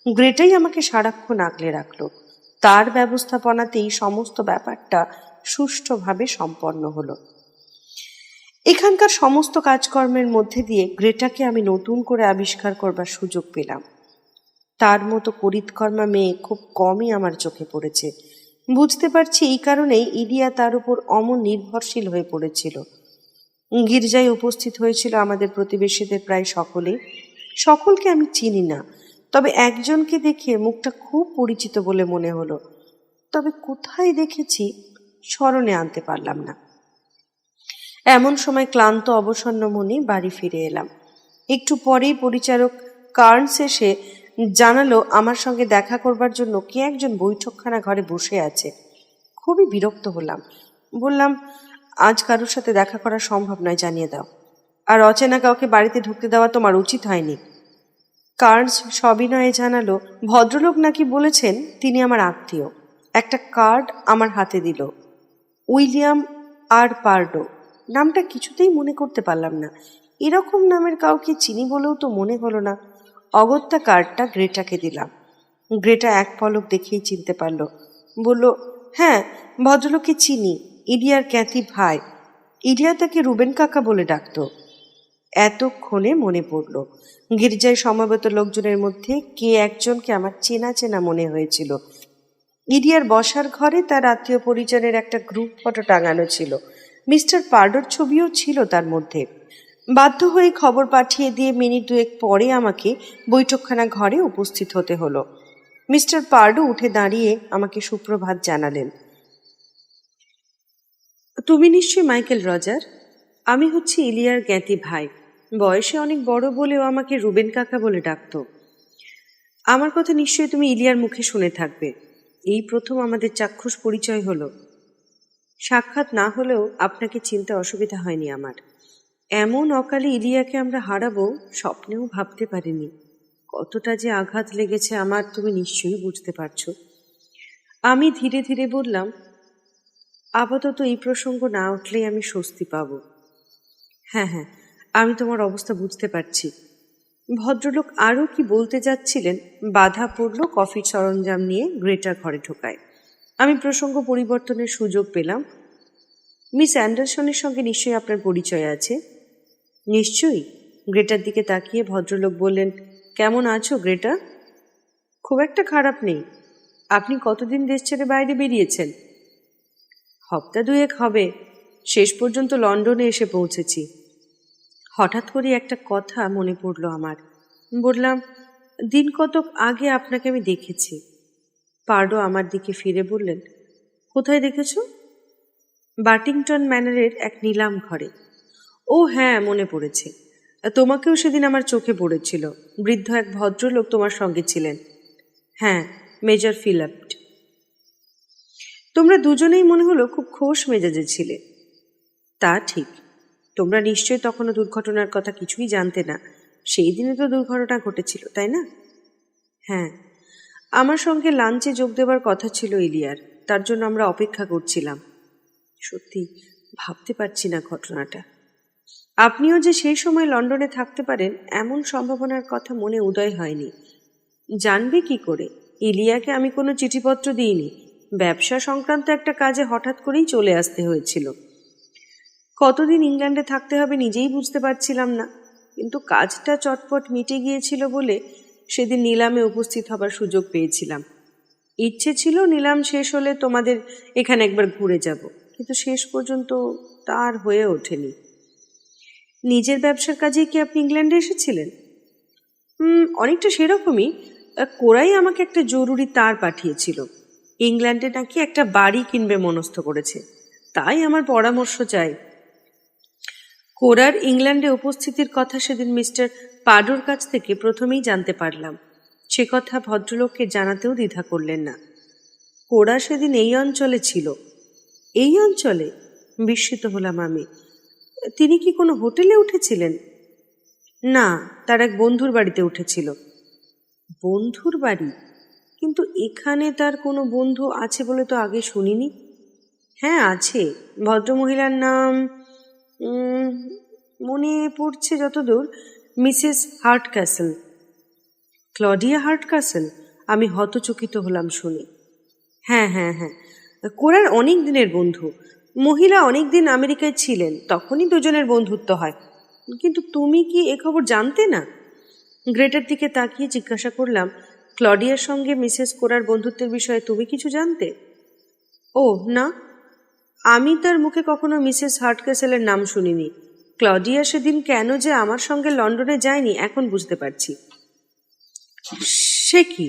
গ্রেটাই আমাকে সারাক্ষণ আগলে রাখলো। তার ব্যবস্থাপনাতেই সমস্ত ব্যাপারটা সুষ্ঠুভাবে সম্পন্ন হলো। এখানকার সমস্ত কাজকর্মের মধ্যে দিয়ে গ্রেটাকে আমি নতুন করে আবিষ্কার করবার সুযোগ পেলাম। তার মতো করিতকর্মা মেয়ে খুব কমই আমার চোখে পড়েছে। বুঝতে পারছি এই কারণেই ইলিয়া তার উপর অমন নির্ভরশীল হয়ে পড়েছিল। গির্জায় উপস্থিত হয়েছিল আমাদের প্রতিবেশীদের প্রায় সকলকে আমি চিনি না, তবে একজনকে দেখে মুখটা খুব পরিচিত বলে মনে হলো, তবে কোথায় দেখেছি স্মরণে আনতে পারলাম না। এমন সময় ক্লান্ত অবসন্ন মনে বাড়ি ফিরে এলাম। একটু পরেই পরিচারক কার্নস এসে জানালো আমার সঙ্গে দেখা করবার জন্য কে একজন বৈঠকখানা ঘরে বসে আছে। খুবই বিরক্ত হলাম। বললাম, আজ কারোর সাথে দেখা করা সম্ভব নয়, জানিয়ে দাও। আর অচেনা কাউকে বাড়িতে ঢুকতে দেওয়া তোমার উচিত হয়নি। কার্নস সবিনয়ে জানালো ভদ্রলোক নাকি বলেছেন তিনি আমার আত্মীয়। একটা কার্ড আমার হাতে দিল। উইলিয়াম আর পার্ডো। নামটা কিছুতেই মনে করতে পারলাম না। এরকম নামের কাউকে চিনি বলেও তো মনে হলো না। অগত্যা কার্ডটা গ্রেটাকে দিলাম। গ্রেটা এক পলক দেখেই চিনতে পারল। বলল, হ্যাঁ, ভদ্রলোককে চিনি, ইলিয়ার জ্ঞাতি ভাই। ইলিয়া তাকে রুবেন কাকা বলে ডাকত। এতক্ষণে মনে পড়ল গির্জায় সমবেত লোকজনের মধ্যে কে একজনকে আমার চেনা চেনা মনে হয়েছিল। ইলিয়ার বসার ঘরে তার আত্মীয় পরিজনের একটা গ্রুপ ফটো টাঙানো ছিল। মিস্টার পার্ডোর ছবিও ছিল তার মধ্যে। বাধ্য হয়ে খবর পাঠিয়ে দিয়ে মিনিট দুয়েক পরে আমাকে বৈঠকখানা ঘরে উপস্থিত হতে হলো। মিস্টার পার্ডো উঠে দাঁড়িয়ে আমাকে সুপ্রভাত জানালেন। তুমি নিশ্চয়ই মাইকেল রজার? আমি হচ্ছি ইলিয়ার জ্ঞাতি ভাই। বয়সে অনেক বড় বলেও আমাকে রুবেন কাকা বলে ডাকত। আমার কথা নিশ্চয়ই তুমি ইলিয়ার মুখে শুনে থাকবে। এই প্রথম আমাদের চাক্ষুষ পরিচয় হলো। সাক্ষাৎ না হলেও আপনাকে চিনতে অসুবিধা হয়নি আমার। এমন অকালে ইলিয়াকে আমরা হারাবো স্বপ্নেও ভাবতে পারিনি। কতটা যে আঘাত লেগেছে আমার তুমি নিশ্চয়ই বুঝতে পারছো। আমি ধীরে ধীরে বললাম, আপাতত এই প্রসঙ্গ না উঠলেই আমি স্বস্তি পাব। হ্যাঁ, আমি তোমার অবস্থা বুঝতে পারছি। ভদ্রলোক আরও কি বলতে যাচ্ছিলেন, বাধা পড়ল কফির সরঞ্জাম নিয়ে গ্রেটার ঘরে ঢোকায়। আমি প্রসঙ্গ পরিবর্তনের সুযোগ পেলাম। মিস অ্যান্ডারসনের সঙ্গে নিশ্চয়ই আপনার পরিচয় আছে? নিশ্চয়ই। গ্রেটার দিকে তাকিয়ে ভদ্রলোক বললেন, কেমন আছো গ্রেটা? খুব একটা খারাপ নেই। আপনি কতদিন দেশ ছেড়ে বাইরে বেরিয়েছেন? সপ্তাহ দুয়েক হবে। শেষ পর্যন্ত লন্ডনে এসে পৌঁছেছি। হঠাৎ করে একটা কথা মনে পড়ল আমার। বললাম, দিন কতক আগে আপনাকে আমি দেখেছি। পার্ডো আমার দিকে ফিরে বললেন, কোথায় দেখেছ? বাটিংটন ম্যানরের এক নিলাম ঘরে। ও হ্যাঁ, মনে পড়েছে। তোমাকেও সেদিন আমার চোখে পড়েছিল। বৃদ্ধ এক ভদ্রলোক তোমার সঙ্গে ছিলেন। হ্যাঁ, মেজর ফিলিপ্ট। তোমরা দুজনেই মনে হলো খুব খোশ মেজাজে ছিলে। তা ঠিক। তোমরা নিশ্চয়ই তখনও দুর্ঘটনার কথা কিছুই জানতে না। সেই দিনে তো দুর্ঘটনা ঘটেছিল, তাই না? হ্যাঁ, আমার সঙ্গে লাঞ্চে যোগ দেবার কথা ছিল ইলিয়ার। তার জন্য আমরা অপেক্ষা করছিলাম। সত্যি ভাবতে পারছি না ঘটনাটা। আপনিও যে সেই সময় লন্ডনে থাকতে পারেন এমন সম্ভাবনার কথা মনে উদয় হয়নি। জানবে কি করে? ইলিয়াকে আমি কোনো চিঠিপত্র দিইনি। ব্যবসা সংক্রান্ত একটা কাজে হঠাৎ করেই চলে আসতে হয়েছিল। কতদিন ইংল্যান্ডে থাকতে হবে নিজেই বুঝতে পারছিলাম না, কিন্তু কাজটা চটপট মিটে গিয়েছিল বলে সেদিন নিলামে উপস্থিত হবার সুযোগ পেয়েছিলাম। ইচ্ছে ছিল নিলাম শেষ হলে তোমাদের এখানে একবার ঘুরে যাব, কিন্তু শেষ পর্যন্ত তার হয়ে ওঠেনি। নিজের ব্যবসার কাজে কি আপনি ইংল্যান্ডে এসেছিলেন? অনেকটা সেরকমই। কোরাই আমাকে একটা জরুরি তার পাঠিয়েছিল। ইংল্যান্ডে নাকি একটা বাড়ি কিনবে মনস্থ করেছে, তাই আমার পরামর্শ চাই। কোরার ইংল্যান্ডে উপস্থিতির কথা সেদিন মিস্টার পার্ডোর কাছ থেকে প্রথমেই জানতে পারলাম। সে কথা ভদ্রলোককে জানাতেও দ্বিধা করলেন না। কোরা সেদিন এই অঞ্চলে ছিল। এই অঞ্চলে? বিস্মিত হলাম আমি। তিনি কি কোনো হোটেলে উঠেছিলেন? না, তার এক বন্ধুর বাড়িতে উঠেছিল। বন্ধুর বাড়ি? কিন্তু এখানে তার কোনো বন্ধু আছে বলে তো আগে শুনিনি। হ্যাঁ, আছে। ভদ্রমহিলার নাম মনে পড়ছে যতদূর, মিসেস হার্টক্যাসল। ক্লডিয়া হার্টক্যাসল? আমি হতচকিত হলাম শুনে। হ্যাঁ হ্যাঁ হ্যাঁ, কোরার অনেক দিনের বন্ধু। মহিলা অনেক দিন আমেরিকায় ছিলেন, তখনই দুজনের বন্ধুত্ব হয়। কিন্তু তুমি কি এ খবর জানতে না? গ্রেটার দিকে তাকিয়ে জিজ্ঞাসা করলাম, ক্লডিয়ার সঙ্গে মিসেস কোরার বন্ধুত্বের বিষয়ে তুমি কিছু জানতে? ও না, আমি তার মুখে কখনো মিসেস হার্টকেসেলের নাম শুনিনি। ক্লডিয়া সেদিন কেন যে আমার সঙ্গে লন্ডনে যায়নি এখন বুঝতে পারছি। সে কি,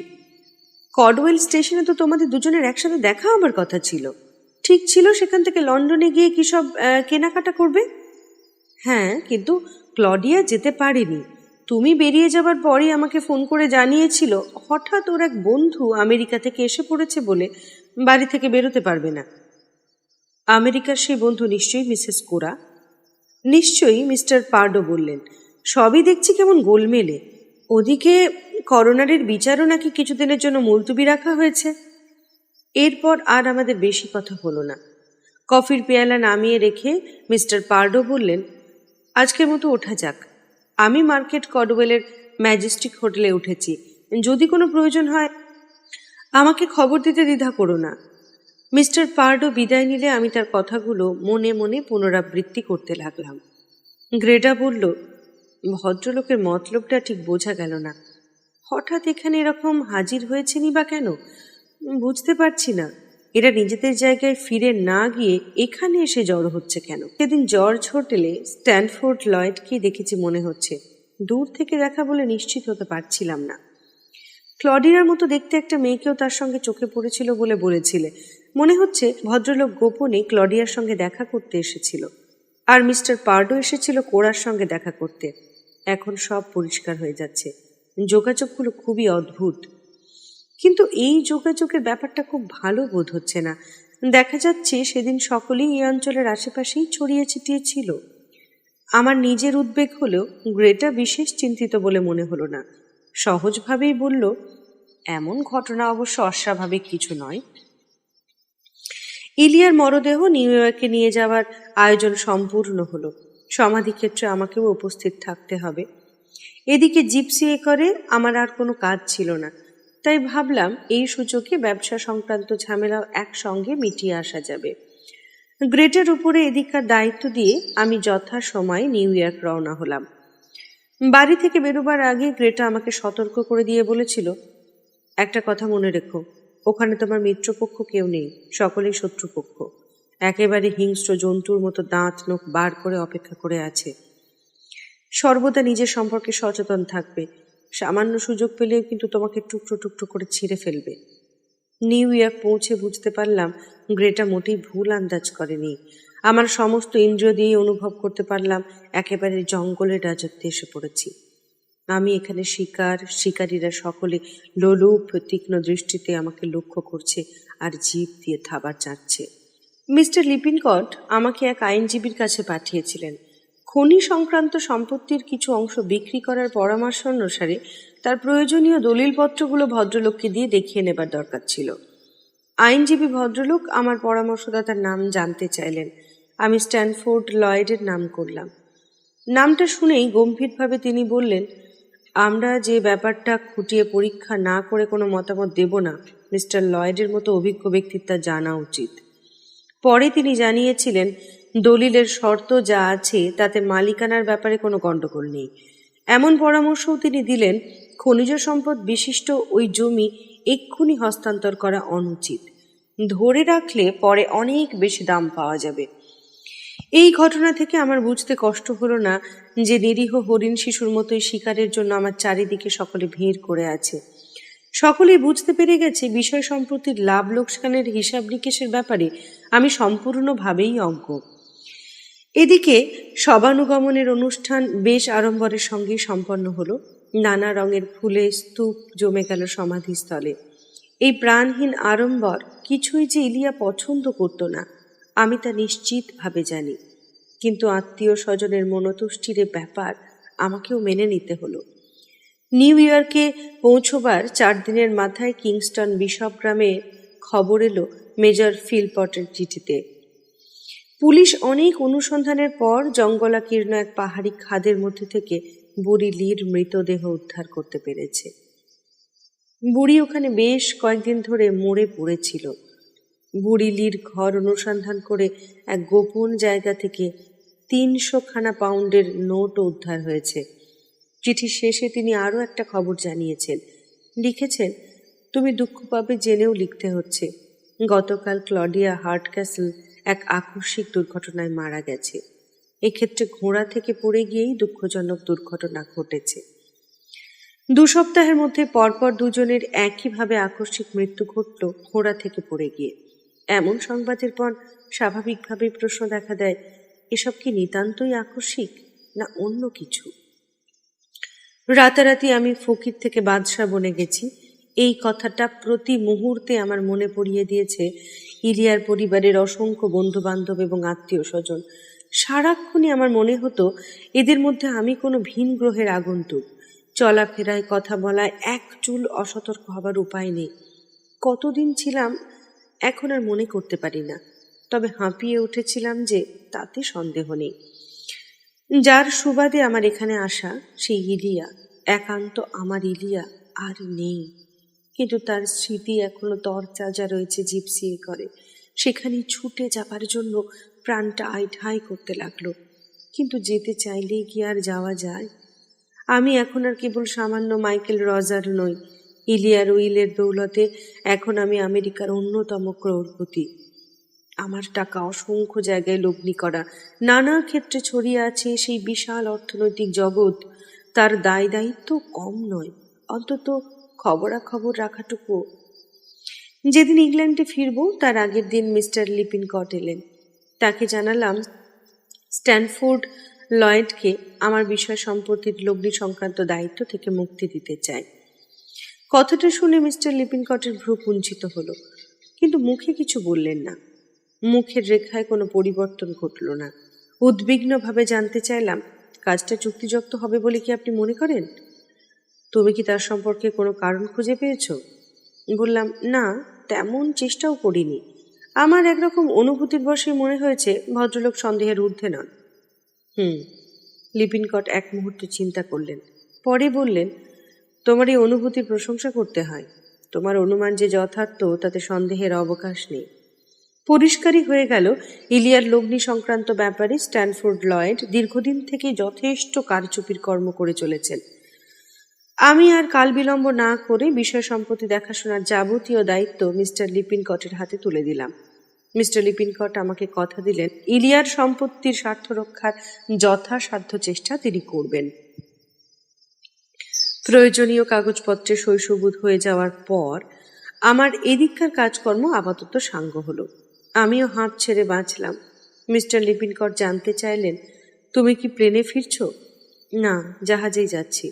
কডওয়েল স্টেশনে তো তোমাদের দুজনের একসাথে দেখা হবার কথা ছিল। ঠিক ছিল সেখান থেকে লন্ডনে গিয়ে কি সব কেনাকাটা করবে। হ্যাঁ, কিন্তু ক্লডিয়া যেতে পারেনি। তুমি বেরিয়ে যাবার পরই আমাকে ফোন করে জানিয়েছিল হঠাৎ ওর এক বন্ধু আমেরিকা থেকে এসে পড়েছে বলে বাড়ি থেকে বেরোতে পারবে না। আমেরিকার সেই বন্ধু নিশ্চয়ই মিসেস কোরা? নিশ্চয়ই, মিস্টার পার্ডো বললেন। সবই দেখছি কেমন গোলমেলে। ওদিকে করোনারের বিচারও নাকি কিছুদিনের জন্য মুলতুবি রাখা হয়েছে। এরপর আর আমাদের বেশি কথা হলো না। কফির পেয়ালা নামিয়ে রেখে মিস্টার পার্ডো বললেন, আজকের মতো ওঠা যাক। আমি মার্কেট কডওয়েলের ম্যাজেস্টিক হোটেলে উঠেছি। যদি কোনো প্রয়োজন হয় আমাকে খবর দিতে দ্বিধা করো না। মিস্টার পার্ডো বিদায় নিলে আমি তার কথাগুলো মনে মনে পুনরাবৃত্তি করতে লাগলাম। গ্রেটা বলল, ভদ্রলোকের মতলবটা ঠিক বোঝা গেল না। হঠাৎ এখানে এরকম হাজির হয়েছেনি বা কেন বুঝতে পারছি না। এরা নিজেদের জায়গায় ফিরে না গিয়ে এখানে এসে জড়ো হচ্ছে কেন? সেদিন জর্জ হোটেলে স্ট্যানফোর্ড লয়েডকে দেখেছি মনে হচ্ছে। দূর থেকে দেখা বলে নিশ্চিত হতে পারছিলাম না। ক্লডিয়ার মতো দেখতে একটা মেয়েকেও তার সঙ্গে চোখে পড়েছিল বলে বলেছিলে। মনে হচ্ছে ভদ্রলোক গোপনে ক্লডিয়ার সঙ্গে দেখা করতে এসেছিল, আর মিস্টার পার্ডো এসেছিল কোরার সঙ্গে দেখা করতে। এখন সব পরিষ্কার হয়ে যাচ্ছে। যোগাযোগগুলো খুবই অদ্ভুত, কিন্তু এই যোগাযোগের ব্যাপারটা খুব ভালো বোধ হচ্ছে না। দেখা যাচ্ছে সেদিন সকলেই এই অঞ্চলের আশেপাশেই ছড়িয়ে ছিটিয়ে ছিল। আমার নিজের উদ্বেগ হলেও গ্রেটা বিশেষ চিন্তিত বলে মনে হলো না। সহজভাবেই বলল, এমন ঘটনা অবশ্য অস্বাভাবিক কিছু নয়। ইলিয়ার মরদেহ নিউ ইয়র্কে নিয়ে যাওয়ার আয়োজন সম্পূর্ণ হলো। সমাধিক্ষেত্রে আমাকেও উপস্থিত থাকতে হবে। এদিকে জিপসি করে আমার আর কোনো কাজ ছিল না, তাই ভাবলাম এই সুযোগে ব্যবসা সংক্রান্ত ঝামেলাও একসঙ্গে মিটিয়ে আসা যাবে। গ্রেটার উপরে এদিককার দায়িত্ব দিয়ে আমি যথাসময়ে নিউ ইয়র্ক রওনা হলাম। বাড়ি থেকে বেরোবার আগে গ্রেটা আমাকে সতর্ক করে দিয়ে বলেছিল, একটা কথা মনে রেখো, ওখানে তোমার মিত্রপক্ষ কেউ নেই, সকলেই শত্রুপক্ষ। একেবারে হিংস্র জন্তুর মতো দাঁত নখ বার করে অপেক্ষা করে আছে। সর্বদা নিজের সম্পর্কে সচেতন থাকবে। সামান্য সুযোগ পেলেও কিন্তু তোমাকে টুকরো টুকরো করে ছিঁড়ে ফেলবে। নিউ ইয়র্ক পৌঁছে বুঝতে পারলাম গ্রেটা মোটেই ভুল আন্দাজ করেনি। আমার সমস্ত ইন্দ্রিয় দিয়ে অনুভব করতে পারলাম একেবারে জঙ্গলের রাজত্বে এসে পড়েছি। আমি এখানে শিকারীরা সকলে লোলুপ তীক্ষ্ণ দৃষ্টিতে আমাকে লক্ষ্য করছে আর জিভ দিয়ে থাবার চাচ্ছে। মিস্টার লিপিনকট আমাকে এক আইনজীবীর কাছে পাঠিয়েছিলেন। খনি সংক্রান্ত সম্পত্তির কিছু অংশ বিক্রি করার পরামর্শ অনুসারে তার প্রয়োজনীয় দলিলপত্রগুলো ভদ্রলোককে দিয়ে দেখিয়ে নেবার দরকার ছিল। আইনজীবী ভদ্রলোক আমার পরামর্শদাতার নাম জানতে চাইলেন। আমি স্ট্যানফোর্ড লয়েডের নাম করলাম। নামটা শুনেই গম্ভীরভাবে তিনি বললেন, আমরা যে ব্যাপারটা খুঁটিয়ে পরীক্ষা না করে কোনো মতামত দেব না, মিস্টার লয়েডের মতো অভিজ্ঞ ব্যক্তির তা জানা উচিত। পরে তিনি জানিয়েছিলেন, দলিলের শর্ত যা আছে তাতে মালিকানার ব্যাপারে কোনো গণ্ডগোল নেই। এমন পরামর্শও তিনি দিলেন, খনিজ সম্পদ বিশিষ্ট ওই জমি এক্ষুনি হস্তান্তর করা অনুচিত। ধরে রাখলে পরে অনেক বেশি দাম পাওয়া যাবে। এই ঘটনা থেকে আমার বুঝতে কষ্ট হলো না যে নিরীহ হরিণ শিশুর মতোই শিকারের জন্য আমার চারিদিকে সকলে ভিড় করে আছে। সকলেই বুঝতে পেরে গেছে বিষয় সম্পত্তির লাভ লোকসানের হিসাব নিকেশের ব্যাপারে আমি সম্পূর্ণভাবেই অজ্ঞ। এদিকে সবানুগমনের অনুষ্ঠান বেশ আড়ম্বরের সঙ্গে সম্পন্ন হলো। নানা রঙের ফুলে স্তূপ জমে গেল সমাধিস্থলে। এই প্রাণহীন আড়ম্বর কিছুই যে ইলিয়া পছন্দ করত না, আমি তা নিশ্চিতভাবে জানি। কিন্তু আত্মীয় স্বজনের মনতুষ্টির ব্যাপার আমাকেও মেনে নিতে হলো। নিউ ইয়র্কে পৌঁছবার 4 দিনের মাথায় কিংস্টন বিশপ গ্রামে খবর এলো মেজর ফিলপটের চিঠিতে। পুলিশ অনেক অনুসন্ধানের পর জঙ্গলাকীর্ণ এক পাহাড়ি খাদের মধ্যে থেকে বুড়ি লির মৃতদেহ উদ্ধার করতে পেরেছে। বুড়ি ওখানে বেশ কয়েকদিন ধরে মরে পড়েছিল। বুড়িলির ঘর অনুসন্ধান করে এক গোপন জায়গা থেকে 300 পাউন্ডের নোটও উদ্ধার হয়েছে। চিঠির শেষে তিনি আরও একটা খবর জানিয়েছেন। লিখেছেন, তুমি দুঃখ পাবে জেনেও লিখতে হচ্ছে, গতকাল ক্লডিয়া হার্টক্যাসল এক আকস্মিক দুর্ঘটনায় মারা গেছে। এক্ষেত্রে ঘোড়া থেকে পড়ে গিয়েই দুঃখজনক দুর্ঘটনা ঘটেছে। 2 সপ্তাহের মধ্যে পরপর দুজনের একইভাবে আকস্মিক মৃত্যু ঘটল ঘোড়া থেকে পড়ে গিয়ে। এমন সংবাদের পর স্বাভাবিকভাবে প্রশ্ন দেখা দেয়, এসব কি নিতান্তই আকস্মিক না অন্য কিছু? রাতারাতি আমি ফকির থেকে বাদশা বনে গেছি। এই কথাটা প্রতি মুহূর্তে আমার মনে পড়িয়ে দিয়েছে ইলিয়ার পরিবারের অসংখ্য বন্ধু বান্ধব এবং আত্মীয় স্বজন। সারাক্ষণই আমার মনে হতো এদের মধ্যে আমি কোনো ভিন গ্রহের আগন্তুক। চলাফেরায়, কথা বলায় এক চুল অসতর্ক হবার উপায় নেই। কতদিন ছিলাম এখন আর মনে করতে পারি না, তবে হাঁপিয়ে উঠেছিলাম যে তাতে সন্দেহ নেই। যার সুবাদে আমার এখানে আসা সেই ইলিয়া, একান্ত আমার ইলিয়া আর নেই, কিন্তু তার স্মৃতি এখনো তরতাজা রয়েছে জিপসি করে। সেখানে ছুটে যাবার জন্য প্রাণটা আইঢাই করতে লাগলো, কিন্তু যেতে চাইলেই কি আর যাওয়া যায়? আমি এখন আর কেবল সামান্য মাইকেল রজার নই। ইলিয়ার উইলের দৌলতে এখন আমি আমেরিকার অন্যতম ক্রোড়পতি। আমার টাকা অসংখ্য জায়গায় লগ্নি করা, নানা ক্ষেত্রে ছড়িয়ে আছে সেই বিশাল অর্থনৈতিক জগৎ। তার দায় দায়িত্ব কম নয়, অন্তত খবরাখবর রাখাটুকু। যেদিন ইংল্যান্ডে ফিরব তার আগের দিন মিস্টার লিপিনকট এলেন। তাকে জানালাম স্ট্যানফোর্ড লয়েডকে আমার বিষয় সম্পত্তির লগ্নি সংক্রান্ত দায়িত্ব থেকে মুক্তি দিতে চাই। কথাটা শুনে মিস্টার লিপিনকটের ভ্রু কুঞ্চিত হলো, কিন্তু মুখে কিছু বললেন না। মুখের রেখায় কোনো পরিবর্তন ঘটল না। উদ্বিগ্নভাবে জানতে চাইলাম, কাজটা চুক্তিযুক্ত হবে বলে কি আপনি মনে করেন? তুমি কি তার সম্পর্কে কোনো কারণ খুঁজে পেয়েছো? বললাম, না, তেমন চেষ্টাও করিনি। আমার একরকম অনুভূতির বশে মনে হয়েছে ভদ্রলোক সন্দেহের ঊর্ধ্বে নন। লিপিনকট এক মুহূর্ত চিন্তা করলেন, পরে বললেন, তোমার এই অনুভূতির প্রশংসা করতে হয়। তোমার অনুমান যে যথার্থ তাতে সন্দেহের অবকাশ নেই। পরিষ্কারই হয়ে গেল ইলিয়ার লগ্নি সংক্রান্ত ব্যাপারে স্ট্যানফোর্ড লয়েড দীর্ঘদিন থেকে যথেষ্ট কারচুপির কর্ম করে চলেছেন। আমি আর কাল বিলম্ব না করে বিষয় সম্পত্তি দেখাশোনার যাবতীয় দায়িত্ব মিস্টার লিপিনকটের হাতে তুলে দিলাম। মিস্টার লিপিনকট আমাকে কথা দিলেন ইলিয়ার সম্পত্তির স্বার্থ রক্ষার যথাসাধ্য চেষ্টা তিনি করবেন। প্রয়োজনীয় কাগজপত্রে সই সবুত হয়ে যাওয়ার পর আমার এদিককার কাজকর্ম আপাতত সাঙ্গ হলো। আমিও হাঁপ ছেড়ে বাঁচলাম। মিস্টার লিপিনকট জানতে চাইলেন, তুমি কি প্লেনে ফিরছ? না, জাহাজেই যাচ্ছি।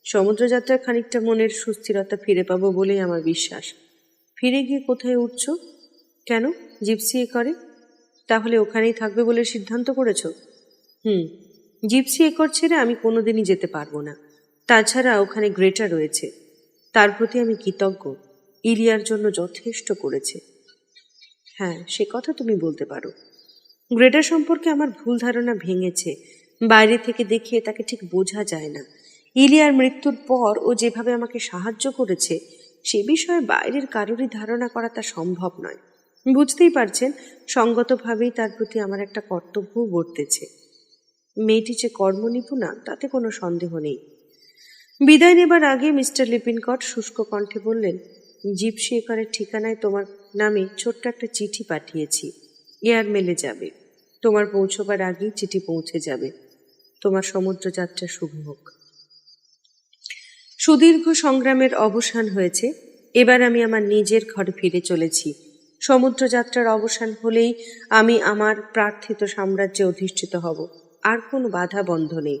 সমুদ্রযাত্রায় খানিকটা মনের সুস্থিরতা ফিরে পাবো বলেই আমার বিশ্বাস। ফিরে গিয়ে কোথায় উঠছ? কেন, জিপসি করে? তাহলে ওখানেই থাকবে বলে সিদ্ধান্ত করেছ? জিপসি একর ছেড়ে আমি কোনোদিনই যেতে পারবো না। তাছাড়া ওখানে গ্রেটা রয়েছে, তার প্রতি আমি কৃতজ্ঞ। ইলিয়ার জন্য যথেষ্ট করেছে। হ্যাঁ, সে কথা তুমি বলতে পারো। গ্রেটা সম্পর্কে আমার ভুল ধারণা ভেঙেছে। বাইরে থেকে দেখে তাকে ঠিক বোঝা যায় না। ইলিয়ার মৃত্যুর পর ও যেভাবে আমাকে সাহায্য করেছে সে বিষয়ে বাইরের কারোরই ধারণা করা তা সম্ভব নয়। বুঝতেই পারছেন, সঙ্গতভাবেই তার প্রতি আমার একটা কর্তব্যও বর্তেছে। মেয়েটি যে কর্মনিপুণা তাতে কোনো সন্দেহ নেই। বিদায় নেবার আগে মিস্টার লিপিনকট শুষ্ক কণ্ঠে বললেন, জিপসি একরের ঠিকানায় তোমার নামে ছোট্ট একটা চিঠি পাঠিয়েছি। এয়ার মেলে যাবে। তোমার পৌঁছবার আগেই চিঠি পৌঁছে যাবে। তোমার সমুদ্র যাত্রা শুভ হোক। সুদীর্ঘ সংগ্রামের অবসান হয়েছে। এবার আমি আমার নিজের ঘরে ফিরে চলেছি। সমুদ্র যাত্রার অবসান হলেই আমি আমার প্রার্থিত সাম্রাজ্যে অধিষ্ঠিত হব। আর কোনো বাধা বন্ধ নেই।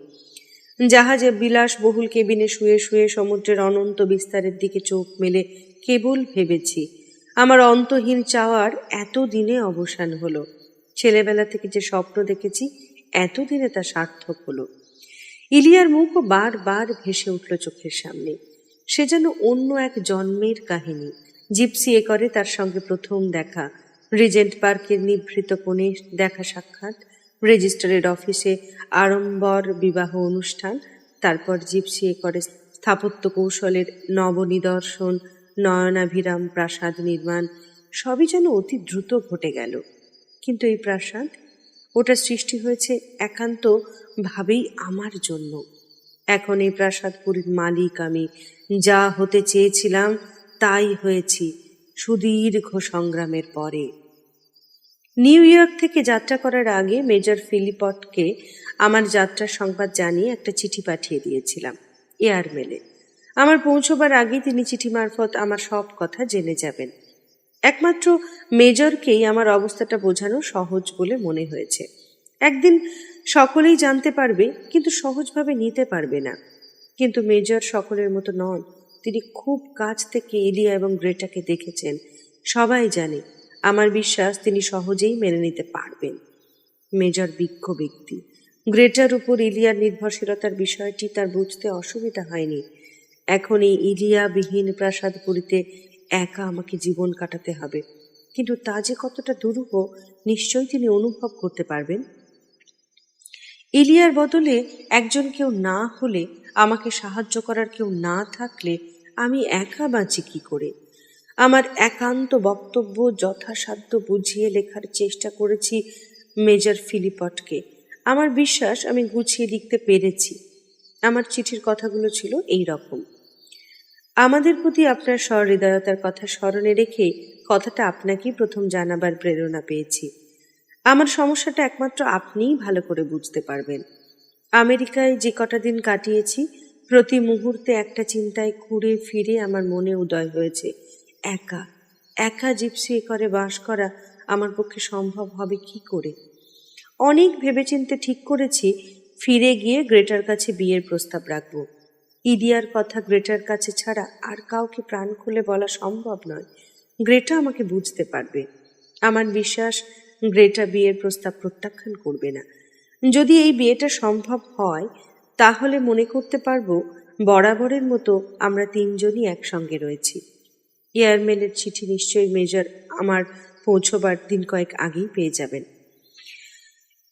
জাহাজে বিলাসবহুল কেবিনে শুয়ে শুয়ে সমুদ্রের অনন্ত বিস্তারের দিকে চোখ মেলে কেবল ভেবেছি, আমার অন্তহীন চাওয়ার এতদিনে অবসান হলো। ছেলেবেলা থেকে যে স্বপ্ন দেখেছি এতদিনে তা সার্থক হলো। ইলিয়ার মুখও বারবার ভেসে উঠল চোখের সামনে। সে যেন অন্য এক জন্মের কাহিনী। জিপসি একরে তার সঙ্গে প্রথম দেখা, রিজেন্ট পার্কের নিভৃত কোণে দেখা সাক্ষাৎ, রেজিস্ট্রারের অফিসে আড়ম্বর বিবাহ অনুষ্ঠান, তারপর জিপসি একরে স্থাপত্য কৌশলের নবনিদর্শন, নয়নাভিরাম প্রাসাদ নির্মাণ সবই যেন অতি দ্রুত ঘটে গেল। কিন্তু এই প্রাসাদ, ওটা সৃষ্টি হয়েছে একান্ত ভাবেই আমার জন্য। এখন এই প্রাসাদপুরীর মালিক আমি। যা হতে চেয়েছিলাম তাই হয়েছি সুদীর্ঘ সংগ্রামের পরে। নিউ ইয়র্ক থেকে যাত্রা করার আগে মেজর ফিলিপটকে আমার যাত্রার সংবাদ জানিয়ে একটা চিঠি পাঠিয়ে দিয়েছিলাম এয়ারমেলে। আমার পৌঁছবার আগেই তিনি চিঠি মারফত আমার সব কথা জেনে যাবেন। একমাত্র মেজরকেই আমার অবস্থাটা বোঝানো সহজ বলে মনে হয়েছে। একদিন সকলেই জানতে পারবে, কিন্তু সহজভাবে নিতে পারবে না। কিন্তু মেজর সকলের মতো নন। তিনি খুব কাছ থেকে ইলিয়া এবং গ্রেটাকে দেখেছেন। সবাই জানে, আমার বিশ্বাস তিনি সহজেই মেনে নিতে পারবেন। মেজর বিজ্ঞ ব্যক্তি। গ্রেটার উপর ইলিয়ার নির্ভরশীলতার বিষয়টি তার বুঝতে অসুবিধা হয়নি। এখন এই ইলিয়াবিহীন প্রাসাদপুরীতে একা আমাকে জীবন কাটাতে হবে, কিন্তু তা যে কতটা দুরূহ নিশ্চয়ই তিনি অনুভব করতে পারবেন। ইলিয়ার বদলে একজন কেউ না হলে, আমাকে সাহায্য করার কেউ না থাকলে আমি একা বাঁচি কি করে? আমার একান্ত বক্তব্য যথাসাধ্য বুঝিয়ে লেখার চেষ্টা করেছি মেজর ফিলিপটকে। আমার বিশ্বাস আমি গুছিয়ে লিখতে পেরেছি। আমার চিঠির কথাগুলো ছিল এই রকম: আমাদের প্রতি আপনার সহৃদয়তার কথা স্মরণে রেখে কথাটা আপনাকেই প্রথম জানাবার প্রেরণা পেয়েছি। আমার সমস্যাটা একমাত্র আপনিই ভালো করে বুঝতে পারবেন। আমেরিকায় যে কটা দিন কাটিয়েছি, প্রতি মুহূর্তে একটা চিন্তায় ঘুরে ফিরে আমার মনে উদয় হয়েছে, একা একা জিপসি করে বাস করা আমার পক্ষে সম্ভব হবে কি করে। অনেক ভেবেচিন্তে ঠিক করেছি ফিরে গিয়ে গ্রেটার কাছে বিয়ের প্রস্তাব রাখব। ইলিয়ার কথা গ্রেটার কাছে ছাড়া আর কাউকে প্রাণ খুলে বলা সম্ভব নয়। গ্রেটা আমাকে বুঝতে পারবে। আমার বিশ্বাস গ্রেটা বিয়ের প্রস্তাব প্রত্যাখ্যান করবে না। যদি এই বিয়েটা সম্ভব হয়, তাহলে মনে করতে পারবো বরাবরের মতো আমরা তিনজনই একসঙ্গে রয়েছি। এয়ারমেলের চিঠি নিশ্চয়ই মেজর আমার পৌঁছবার দিন কয়েক আগেই পেয়ে যাবেন।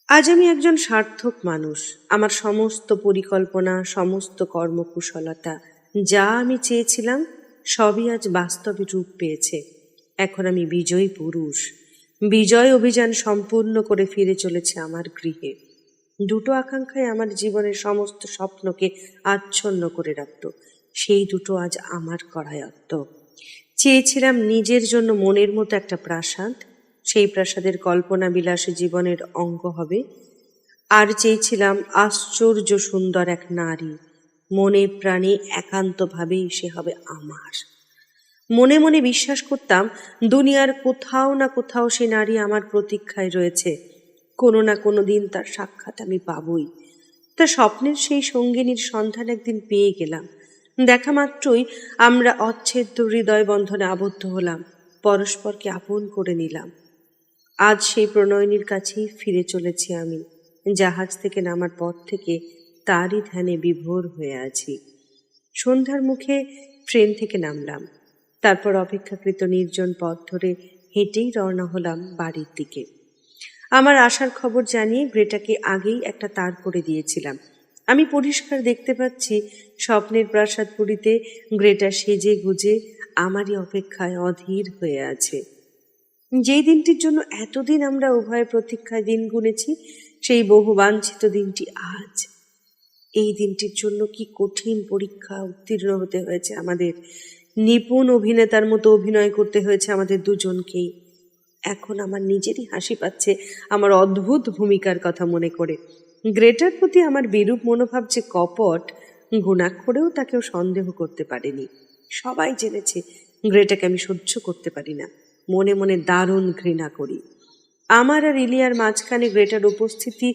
আজ আমি একজন সার্থক মানুষ। আমার সমস্ত পরিকল্পনা, সমস্ত কর্মকুশলতা, যা আমি চেয়েছিলাম সবই আজ বাস্তবে রূপ পেয়েছে। এখন আমি বিজয়ী পুরুষ। বিজয় অভিযান সম্পূর্ণ করে ফিরে চলেছে আমার গৃহে। দুটো আকাঙ্ক্ষায় আমার জীবনের সমস্ত স্বপ্নকে আচ্ছন্ন করে রাখত। সেই দুটো আজ আমার করায়ত্ত। চেয়েছিলাম নিজের জন্য মনের মতো একটা প্রাসাদ, সেই প্রাসাদের কল্পনা বিলাসী জীবনের অঙ্গ হবে। আর চেয়েছিলাম আশ্চর্য সুন্দর এক নারী, মনে প্রাণে একান্তভাবেই সে হবে আমার। মনে মনে বিশ্বাস করতাম দুনিয়ার কোথাও না কোথাও সে নারী আমার প্রতীক্ষায় রয়েছে। কোনো না কোনো দিন তার সাক্ষাৎ আমি পাবই। তার স্বপ্নের সেই সঙ্গিনীর সন্ধান একদিন পেয়ে গেলাম। দেখা মাত্রই আমরা অচ্ছেদ্য হৃদয় বন্ধনে আবদ্ধ হলাম, পরস্পরকে আপন করে নিলাম। আজ সেই প্রণয়নীর কাছেই ফিরে চলেছি আমি। জাহাজ থেকে নামার পর থেকে তারই ধ্যানে বিভোর হয়ে আছি। সন্ধ্যার মুখে ট্রেন থেকে নামলাম। তারপর অপেক্ষাকৃত নির্জন পথ ধরে হেঁটেই রওনা হলাম বাড়ির দিকে। আমার আসার খবর জানিয়ে গ্রেটাকে আগেই একটা তার করে দিয়েছিলাম। আমি পরিষ্কার দেখতে পাচ্ছি স্বপ্নের প্রাসাদপুরীতে গ্রেটা সেজে গুজে আমারই অপেক্ষায় অধীর হয়ে আছে। যেই দিনটির জন্য এতদিন আমরা উভয় প্রতীক্ষায় দিন গুনেছি, সেই বহু বাঞ্ছিত দিনটি আজ। এই দিনটির জন্য কি কঠিন পরীক্ষা উত্তীর্ণ হতে হয়েছে আমাদের। নিপুণ অভিনেতার মতো অভিনয় করতে হয়েছে আমাদের দুজনকেই। এখন আমার নিজেরই হাসি পাচ্ছে আমার অদ্ভুত ভূমিকার কথা মনে করে। গ্রেটার প্রতি আমার বিরূপ মনোভাব যে কপট, ঘুণাক্ষরেও তাকেও সন্দেহ করতে পারেনি। সবাই জেনেছে গ্রেটাকে আমি সহ্য করতে পারি না। মনে মনে দারুণ ঘৃণা করি। আমার আর ইলিয়ার মাঝখানে গ্রেটার উপস্থিতি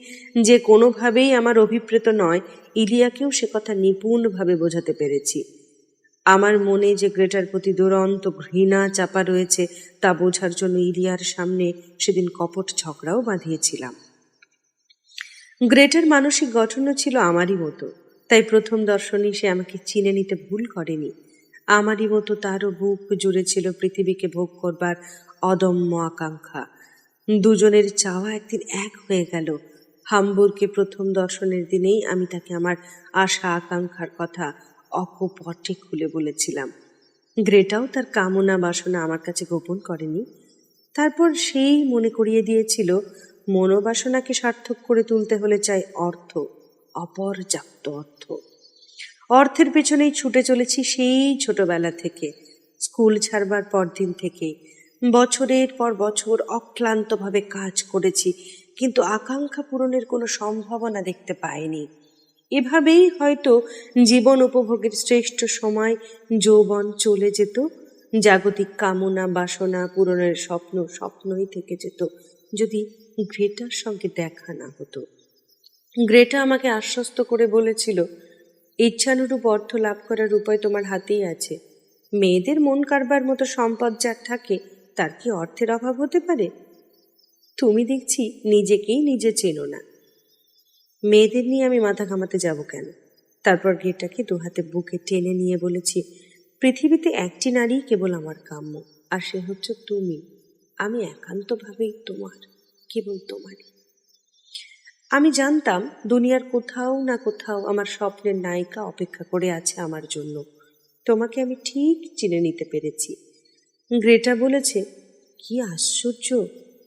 যে কোনোভাবেই আমার অভিপ্রেত নয়, ইলিয়াকেও সে কথা নিপুণভাবে বোঝাতে পেরেছি। আমার মনে যে গ্রেটার প্রতি দুরন্ত ঘৃণা চাপা রয়েছে, তা বোঝার জন্য ইলিয়ার সামনে সেদিন কপট ঝগড়াও বাঁধিয়েছিলাম। গ্রেটার মানসিক গঠনও ছিল আমারই মতো, তাই প্রথম দর্শনেই সে আমাকে চিনে নিতে ভুল করেনি। আমারই মতো তারও বুক জুড়ে ছিল পৃথিবীকে ভোগ করবার অদম্য আকাঙ্ক্ষা। দুজনের চাওয়া একদিন এক হয়ে গেল। হামবুর্গে প্রথম দর্শনের দিনেই আমি তাকে আমার আশা আকাঙ্ক্ষার কথা অকপটে খুলে বলেছিলাম। গ্রেটাও তার কামনা বাসনা আমার কাছে গোপন করেনি। তারপর সেই মনে করিয়ে দিয়েছিল, মনোবাসনাকে সার্থক করে তুলতে হলে চাই অর্থ, অপর্যাপ্ত অর্থ। অর্থের পেছনেই ছুটে চলেছি সেই ছোটবেলা থেকে, স্কুল ছাড়বার পরদিন থেকে। বছরের পর বছর অক্লান্তভাবে কাজ করেছি, কিন্তু আকাঙ্ক্ষা পূরণের কোনো সম্ভাবনা দেখতে পাইনি। এভাবেই হয়তো জীবন উপভোগের শ্রেষ্ঠ সময় যৌবন চলে যেত। জাগতিক কামনা বাসনা পূরণের স্বপ্ন স্বপ্নই থেকে যেত, যদি গ্রেটার সঙ্গে দেখা না হতো। গ্রেটা আমাকে আশ্বস্ত করে বলেছিল, ইচ্ছানুরূপ অর্থ লাভ করার উপায় তোমার হাতেই আছে। মেয়েদের মন কারবার মতো সম্পদ যার থাকে, তার কি অর্থের অভাব হতে পারে? তুমি দেখছি নিজেকেই নিজে চেনো না। মেয়েদের নিয়ে আমি মাথা ঘামাতে যাব কেন? তারপর গ্রেটাকে দুহাতে বুকে টেনে নিয়ে বলেছি, পৃথিবীতে একটি নারী কেবল আমার কাম্য, আর সে হচ্ছে তুমি। আমি একান্তভাবেই তোমার, কেবল তোমারই। আমি জানতাম দুনিয়ার কোথাও না কোথাও আমার স্বপ্নের নায়িকা অপেক্ষা করে আছে আমার জন্য। তোমাকে আমি ঠিক চিনে নিতে পেরেছি। গ্রেটা বলেছে, কি আশ্চর্য,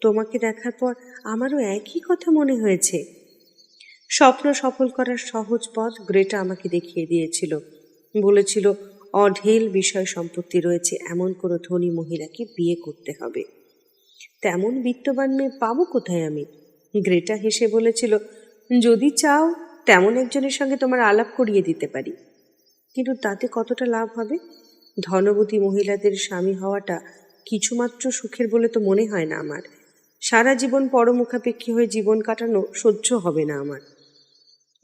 তোমাকে দেখার পর আমারও একই কথা মনে হয়েছে। স্বপ্ন সফল করার সহজ পথ গ্রেটা আমাকে দেখিয়ে দিয়েছিল। বলেছিল, অঢেল বিষয় সম্পত্তি রয়েছে এমন কোনো ধনী মহিলাকে বিয়ে করতে হবে। তেমন বিত্তবান মেয়ে পাবো কোথায় আমি? গ্রেটা হেসে বলেছিল, যদি চাও তেমন একজনের সঙ্গে তোমার আলাপ করিয়ে দিতে পারি। কিন্তু তাতে কতটা লাভ হবে? ধনবতী মহিলাদের স্বামী হওয়াটা কিছুমাত্র সুখের বলে তো মনে হয় না আমার। সারা জীবন পরমুখাপেক্ষী হয়ে জীবন কাটানো সহ্য হবে না আমার।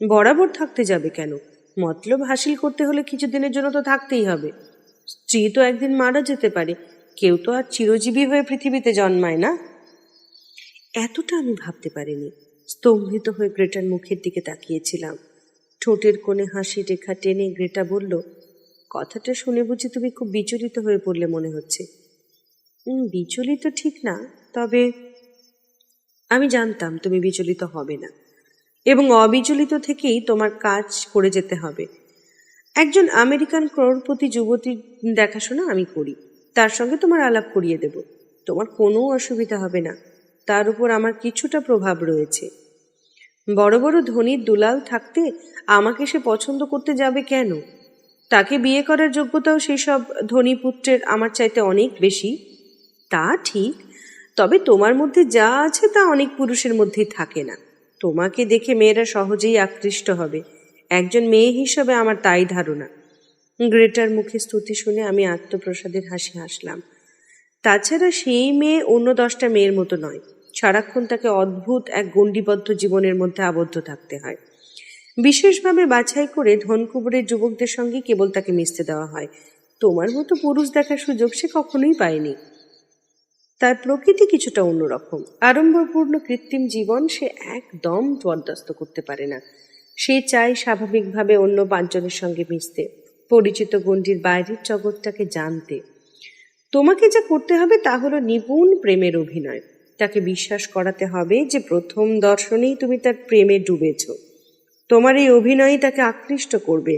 বরাবর থাকতে যাবে কেন? মতলব হাসিল করতে হলে কিছুদিনের জন্য তো থাকতেই হবে। স্ত্রী তো একদিন মারা যেতে পারে, কেউ তো আর চিরজীবী হয়ে পৃথিবীতে জন্মায় না। এতটা আমি ভাবতে পারিনি। স্তম্ভিত হয়ে গ্রেটার মুখের দিকে তাকিয়েছিলাম। ঠোঁটের কোণে হাসি রেখা টেনে গ্রেটা বলল, কথাটা শুনে বুঝি তুমি খুব বিচলিত হয়ে পড়লে মনে হচ্ছে। বিচলিত ঠিক না, তবে আমি জানতাম তুমি বিচলিত হবে না, এবং অবিচলিত থেকেই তোমার কাজ করে যেতে হবে। একজন আমেরিকান ক্রোড়পতি যুবতীর দেখাশোনা আমি করি, তার সঙ্গে তোমার আলাপ করিয়ে দেব। তোমার কোনো অসুবিধা হবে না, তার উপর আমার কিছুটা প্রভাব রয়েছে। বড় বড় ধনীর দুলাল থাকতে আমাকে সে পছন্দ করতে যাবে কেন? তাকে বিয়ে করার যোগ্যতাও সেই সব ধনী পুত্রের আমার চাইতে অনেক বেশি। তা ঠিক, তবে তোমার মধ্যে যা আছে তা অনেক পুরুষের মধ্যেই থাকে না। তোমাকে দেখে মেয়েরা সহজেই আকৃষ্ট হবে, একজন মেয়ে হিসাবে আমার তাই ধারণা। গ্রেটার মুখে স্তুতি শুনে আমি আত্মপ্রসাদের হাসি হাসলাম। তাছাড়া সেই মেয়ে অন্য 10টা মেয়ের মতো নয়। সারাক্ষণ তাকে অদ্ভুত এক গণ্ডিবদ্ধ জীবনের মধ্যে আবদ্ধ থাকতে হয়। বিশেষভাবে বাছাই করে ধনকুবরের যুবকদের সঙ্গে কেবল তাকে মিশতে দেওয়া হয়। তোমার মতো পুরুষ দেখার সুযোগ সে কখনোই পায়নি। তার প্রকৃতি কিছুটা অন্যরকম। আড়ম্বরপূর্ণ কৃত্রিম জীবন সে একদম বরদাস্ত করতে পারে না। সে চায় স্বাভাবিকভাবে অন্য 5 জনের সঙ্গে মিশতে, পরিচিত গণ্ডির বাইরের জগৎটাকে জানতে। তোমাকে যা করতে হবে তা হলো নিপুণ প্রেমের অভিনয়। তাকে বিশ্বাস করাতে হবে যে প্রথম দর্শনেই তুমি তার প্রেমে ডুবেছ। তোমার এই অভিনয়ই তাকে আকৃষ্ট করবে।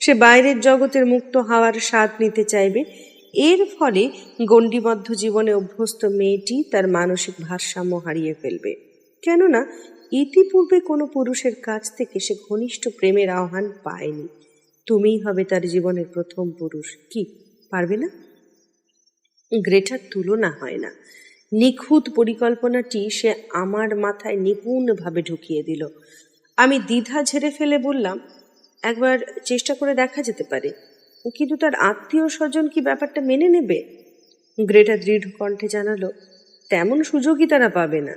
সে বাইরের জগতের মুক্ত হাওয়ার স্বাদ নিতে চাইবে। এর ফলে গণ্ডিবদ্ধ জীবনে অভ্যস্ত মেয়েটি তার মানসিক ভারসাম্য হারিয়ে ফেলবে। কেননা ইতিপূর্বে কোনো পুরুষের কাছ থেকে সে ঘনিষ্ঠ প্রেমের আহ্বান পায়নি। তুমিই হবে তার জীবনের প্রথম পুরুষ। কি পারবে না? গ্রেটার তুলনা হয় না। নিখুঁত পরিকল্পনাটি সে আমার মাথায় নিপুণভাবে ঢুকিয়ে দিল। আমি দ্বিধা ঝেড়ে ফেলে বললাম, একবার চেষ্টা করে দেখা যেতে পারে, কিন্তু তার আত্মীয় স্বজন কি ব্যাপারটা মেনে নেবে? গ্রেটা দৃঢ় কণ্ঠে জানালো, তেমন সুযোগই তারা পাবে না।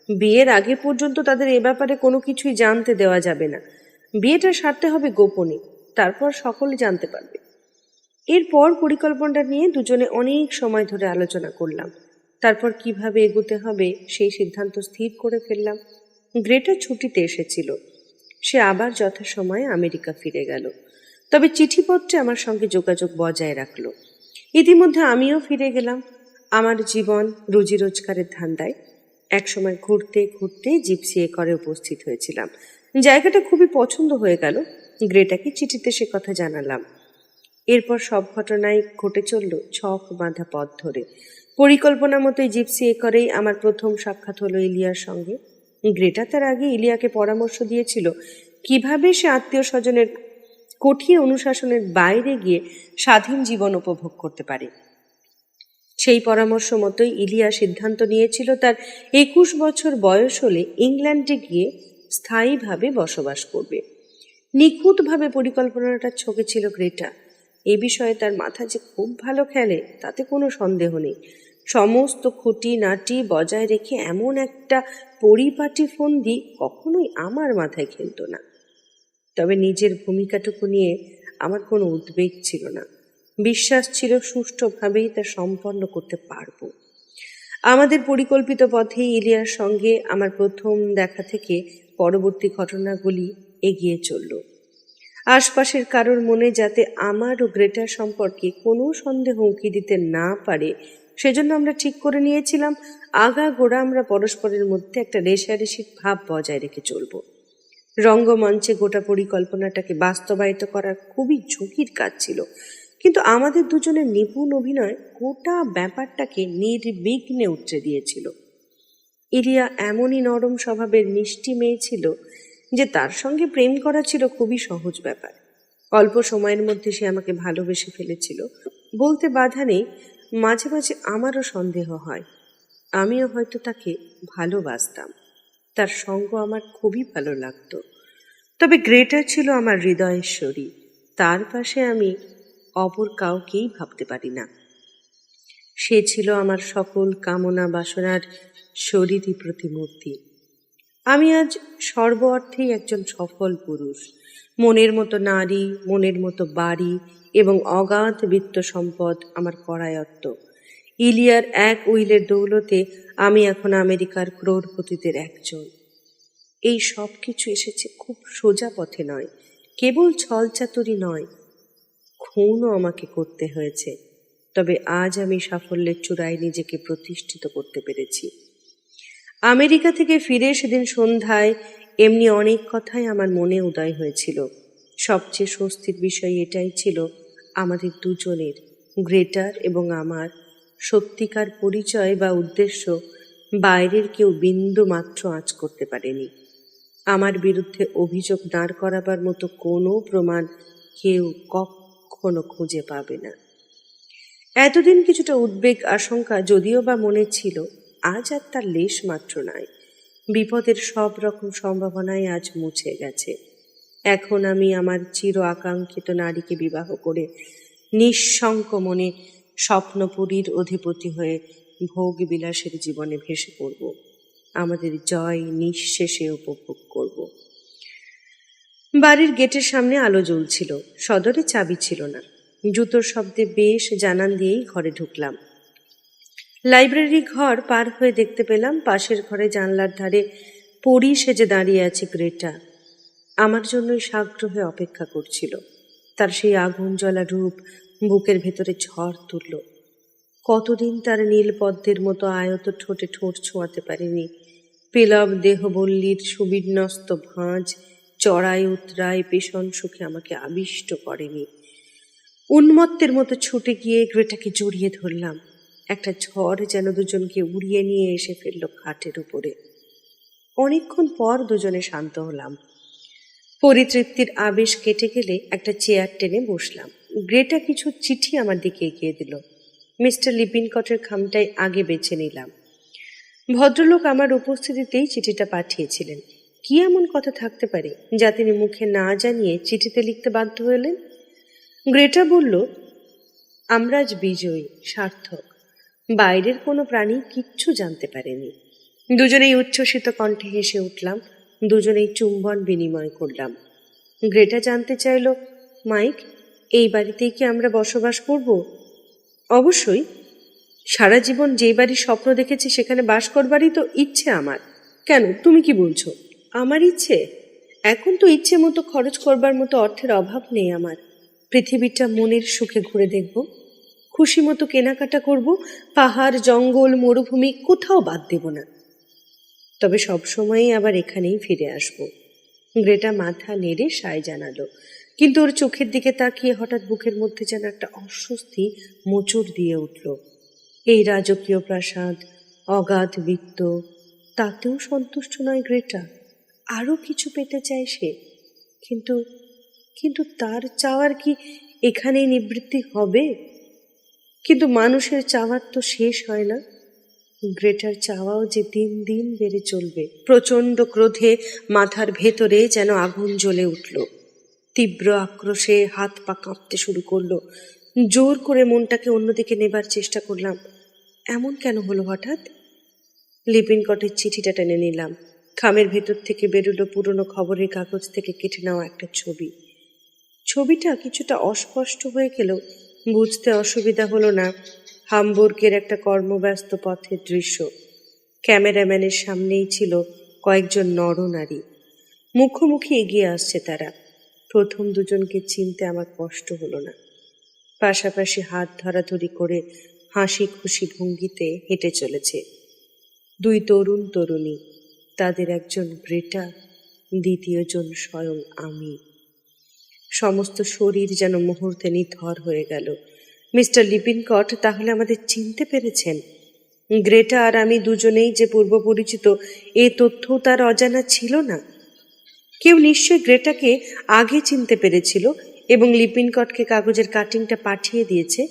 বিয়ের আগে পর্যন্ত তাদের এ ব্যাপারে কোনো কিছুই জানতে দেওয়া যাবে না। বিয়েটা সারতে হবে গোপনে, তারপর সকলে জানতে পারবে। এরপর পরিকল্পনাটা নিয়ে দুজনে অনেক সময় ধরে আলোচনা করলাম। তারপর কিভাবে এগোতে হবে সেই সিদ্ধান্ত স্থির করে ফেললাম। গ্রেটা ছুটিতে এসেছিল। সে আবার যথাসময়ে আমেরিকা ফিরে গেল, তবে চিঠিপত্রে আমার সঙ্গে যোগাযোগ বজায় রাখল। ইতিমধ্যে আমিও ফিরে গেলাম আমার জীবন রুজি রোজগারের ধান্দায়। একসময় ঘুরতে ঘুরতে জিপসি করে উপস্থিত হয়েছিলাম। জায়গাটা খুবই পছন্দ হয়ে গেল। গ্রেটাকে চিঠিতে সে কথা জানালাম। এরপর সব ঘটনাই ঘটে চলল ছক বাঁধা পথ ধরে। পরিকল্পনা মতোই জিপসি এ করেই আমার প্রথম সাক্ষাৎ হলো ইলিয়ার সঙ্গে। গ্রেটা তার আগে ইলিয়াকে পরামর্শ দিয়েছিল কিভাবে সে আত্মীয় স্বজনের কঠিন অনুশাসনের বাইরে গিয়ে স্বাধীন জীবন উপভোগ করতে পারে। সেই পরামর্শ মতোই ইলিয়া সিদ্ধান্ত নিয়েছিল তার 21 বছর বয়স হলে ইংল্যান্ডে গিয়ে স্থায়ীভাবে বসবাস করবে। নিখুঁতভাবে পরিকল্পনাটা ছকেছিল গ্রেটা। এই বিষয়ে তার মাথা যে খুব ভালো খেলে তাতে কোনো সন্দেহ নেই। সমস্ত খুঁটিনাটি বজায় রেখে এমন একটা পরিপাটি ফন্দি কখনোই আমার মাথায় খেলত না। তবে নিজের ভূমিকাটুকু নিয়ে আমার কোনো উদ্বেগ ছিল না। বিশ্বাস ছিল সুষ্ঠুভাবেই তা সম্পন্ন করতে পারব। আমাদের পরিকল্পিত পথেই ইলিয়ার সঙ্গে আমার প্রথম দেখা থেকে পরবর্তী ঘটনাগুলি এগিয়ে চলল। আশপাশের কারোর মনে যাতে আমার ও গ্রেটার সম্পর্কে কোনো সন্দেহ উঁকি দিতে না পারে সেজন্য আমরা ঠিক করে নিয়েছিলাম আগাগোড়া আমরা পরস্পরের মধ্যে একটা রেষারেষির ভাব বজায় রেখে চলব। রঙ্গমঞ্চে গোটা পরিকল্পনাটাকে বাস্তবায়িত করার খুবই ঝুঁকির কাজ ছিল, কিন্তু আমাদের দুজনের নিপুণ অভিনয় গোটা ব্যাপারটাকে নির্বিঘ্নে উতরে দিয়েছিল। ইলিয়া এমনই নরম স্বভাবের মিষ্টি মেয়ে ছিল যে তার সঙ্গে প্রেম করা ছিল খুবই সহজ ব্যাপার। অল্প সময়ের মধ্যে সে আমাকে ভালোবেসে ফেলেছিল বলতে বাধা নেই। মাঝে মাঝে আমারও সন্দেহ হয় আমিও হয়তো তাকে ভালোবাসতাম। তার সঙ্গ আমার খুবই ভালো লাগতো। তবে গ্রেটা ছিল আমার হৃদয়েশ্বরী। তার পাশে আমি অপর কাউকেই ভাবতে পারি না। সে ছিল আমার সকল কামনা বাসনার শরীরী প্রতিমূর্তি। আমি আজ সর্ব অর্থেই একজন সফল পুরুষ। মনের মতো নারী, মনের মতো বাড়ি এবং অগাধ বিত্ত সম্পদ আমার করায়ত্ত। ইলিয়ার এক উইলের দৌলতে আমি এখন আমেরিকার ক্রোড়পতিদের একজন। এই সব কিছু এসেছে খুব সোজা পথে নয়, কেবল ছলচাতুরি নয়, খুনও আমাকে করতে হয়েছে। তবে আজ আমি সাফল্যের চূড়ায় নিজেকে প্রতিষ্ঠিত করতে পেরেছি। আমেরিকা থেকে ফিরে সেদিন সন্ধ্যায় এমনি অনেক কথাই আমার মনে উদয় হয়েছিল। সবচেয়ে স্বস্তির বিষয় এটাই ছিল আমাদের দুজনের, গ্রেটার এবং আমার, সত্যিকার পরিচয় বা উদ্দেশ্য বাইরের কেউ বিন্দু মাত্র আঁচ করতে পারেনি। আমার বিরুদ্ধে অভিযোগ দাঁড় করাবার মতো কোনো প্রমাণ কেউ কখনো খুঁজে পাবে না। এতদিন কিছুটা উদ্বেগ আশঙ্কা যদিও বা মনে ছিল, আজ আর তার লেশ মাত্র নাই। বিপদের সব রকম সম্ভাবনাই আজ মুছে গেছে। এখন আমি আমার চির আকাঙ্ক্ষিত নারীকে বিবাহ করে নিঃশঙ্ক মনে স্বপ্নপুরীর অধিপতি হয়ে ভোগ বিলাসের জীবনে ভেসে পড়ব। আমাদের জয় নিঃশেষে উপভোগ করব। বাড়ির গেটের সামনে আলো জ্বলছিল। সদরে চাবি ছিল না। জুতোর শব্দে বেশ জানান দিয়েই ঘরে ঢুকলাম। লাইব্রেরি ঘর পার হয়ে দেখতে পেলাম পাশের ঘরে জানলার ধারে পরী সেজে দাঁড়িয়ে আছে গ্রেটা। আমার জন্যই সাগ্রহে অপেক্ষা করছিল। তার সেই আগুন জ্বলা রূপ বুকের ভেতরে ঝড় তুলল। কতদিন তার নীল পদ্মের মতো আয়ত ঠোঁটে ঠোঁট ছোঁয়াতে পারিনি। পেলব দেহবল্লীর সুবিন্যস্ত ভাঁজ চড়াই উতরায় পেষণ সুখে আমাকে আবিষ্ট করেনি। উন্মত্তের মতো ছুটে গিয়ে গ্রেটাকে জড়িয়ে ধরলাম। একটা ঝড় যেন দুজনকে উড়িয়ে নিয়ে এসে ফেলল খাটের উপরে। অনেকক্ষণ পর দুজনে শান্ত হলাম। পরিতৃপ্তির আবেশ কেটে গেলে একটা চেয়ার টেনে বসলাম। গ্রেটা কিছু চিঠি আমার দিকে এগিয়ে দিল। মিস্টার লিপিনকটের খামটাই আগে বেছে নিলাম। ভদ্রলোক আমার উপস্থিতিতেই চিঠিটা পাঠিয়েছিলেন। কি এমন কথা থাকতে পারে যা তিনি মুখে না জানিয়ে চিঠিতে লিখতে বাধ্য হলেন? গ্রেটা বলল, আমরা আজ বিজয়ী, সার্থক। বাইরের কোনো প্রাণী কিচ্ছু জানতে পারেনি। দুজনেই উচ্ছ্বসিত কণ্ঠে হেসে উঠলাম। দুজনেই চুম্বন বিনিময় করলাম। গ্রেটা জানতে চাইল, মাইক, এই বাড়িতেই কি আমরা বসবাস করব? অবশ্যই। সারা জীবন যে বাড়ির স্বপ্ন দেখেছি সেখানে বাস করবারই তো ইচ্ছে আমার। কেন, তুমি কি বলছো? আমার ইচ্ছে? এখন তো ইচ্ছে মতো খরচ করবার মতো অর্থের অভাব নেই আমার। পৃথিবীটা মনের সুখে ঘুরে দেখব, খুশি মতো কেনাকাটা করব, পাহাড় জঙ্গল মরুভূমি কোথাও বাদ দেব না। তবে সবসময়ই আবার এখানেই ফিরে আসব। গ্রেটা মাথা নেড়ে সায় জানালো। কিন্তু ওর চোখের দিকে তাকিয়ে হঠাৎ বুকের মধ্যে যেন একটা অস্বস্তি মোচড় দিয়ে উঠল। এই রাজকীয় প্রাসাদ, অগাধ বৃত্ত, তাতেও সন্তুষ্ট নয় গ্রেটা, আরো কিছু পেতে চায় সে। কিন্তু কিন্তু তার চাওয়ার কি এখানেই নিবৃত্তি হবে? কিন্তু মানুষের চাওয়ার তো শেষ হয় না। গ্রেটার চাওয়াও যে দিন দিন বেড়ে চলবে। প্রচন্ড ক্রোধে মাথার ভেতরে যেন আগুন জ্বলে উঠল। তীব্র আক্রোশে হাত পা কাঁপতে শুরু করলো। জোর করে মনটাকে অন্যদিকে নেবার চেষ্টা করলাম। এমন কেন হলো হঠাৎ? লিপিনকটের চিঠিটা টেনে নিলাম। খামের ভেতর থেকে বেরোলো পুরনো খবরের কাগজ থেকে কেটে নেওয়া একটা ছবি। ছবিটা কিছুটা অস্পষ্ট হয়ে গেলেও বুঝতে অসুবিধা হলো না। হামবুর্গের একটা কর্মব্যস্ত পথের দৃশ্য। ক্যামেরাম্যানের সামনেই ছিল কয়েকজন নরনারী। মুখোমুখি এগিয়ে আসছে তারা। প্রথম দুজনকে চিনতে আমার কষ্ট হলো না। পাশাপাশি হাত ধরাধরি করে হাসি খুশি ভঙ্গিতে হেঁটে চলেছে দুই তরুণ তরুণী। তাদের একজন গ্রেটা, দ্বিতীয়জন স্বয়ং আমি। সমস্ত শরীর যেন মুহূর্তে নিথর হয়ে গেল। মিস্টার লিপিনকট তাহলে আমাদের চিনতে পেরেছেন। গ্রেটা আর আমি দুজনেই যে পূর্ব পরিচিত, এ তথ্য তার অজানা ছিল না। কেউ নিশ্চয় গ্রেটাকে আগে চিনতে পেরেছিল এবং লিপিনকটকে কাগজের কাটিংটা পাঠিয়ে দিয়েছে।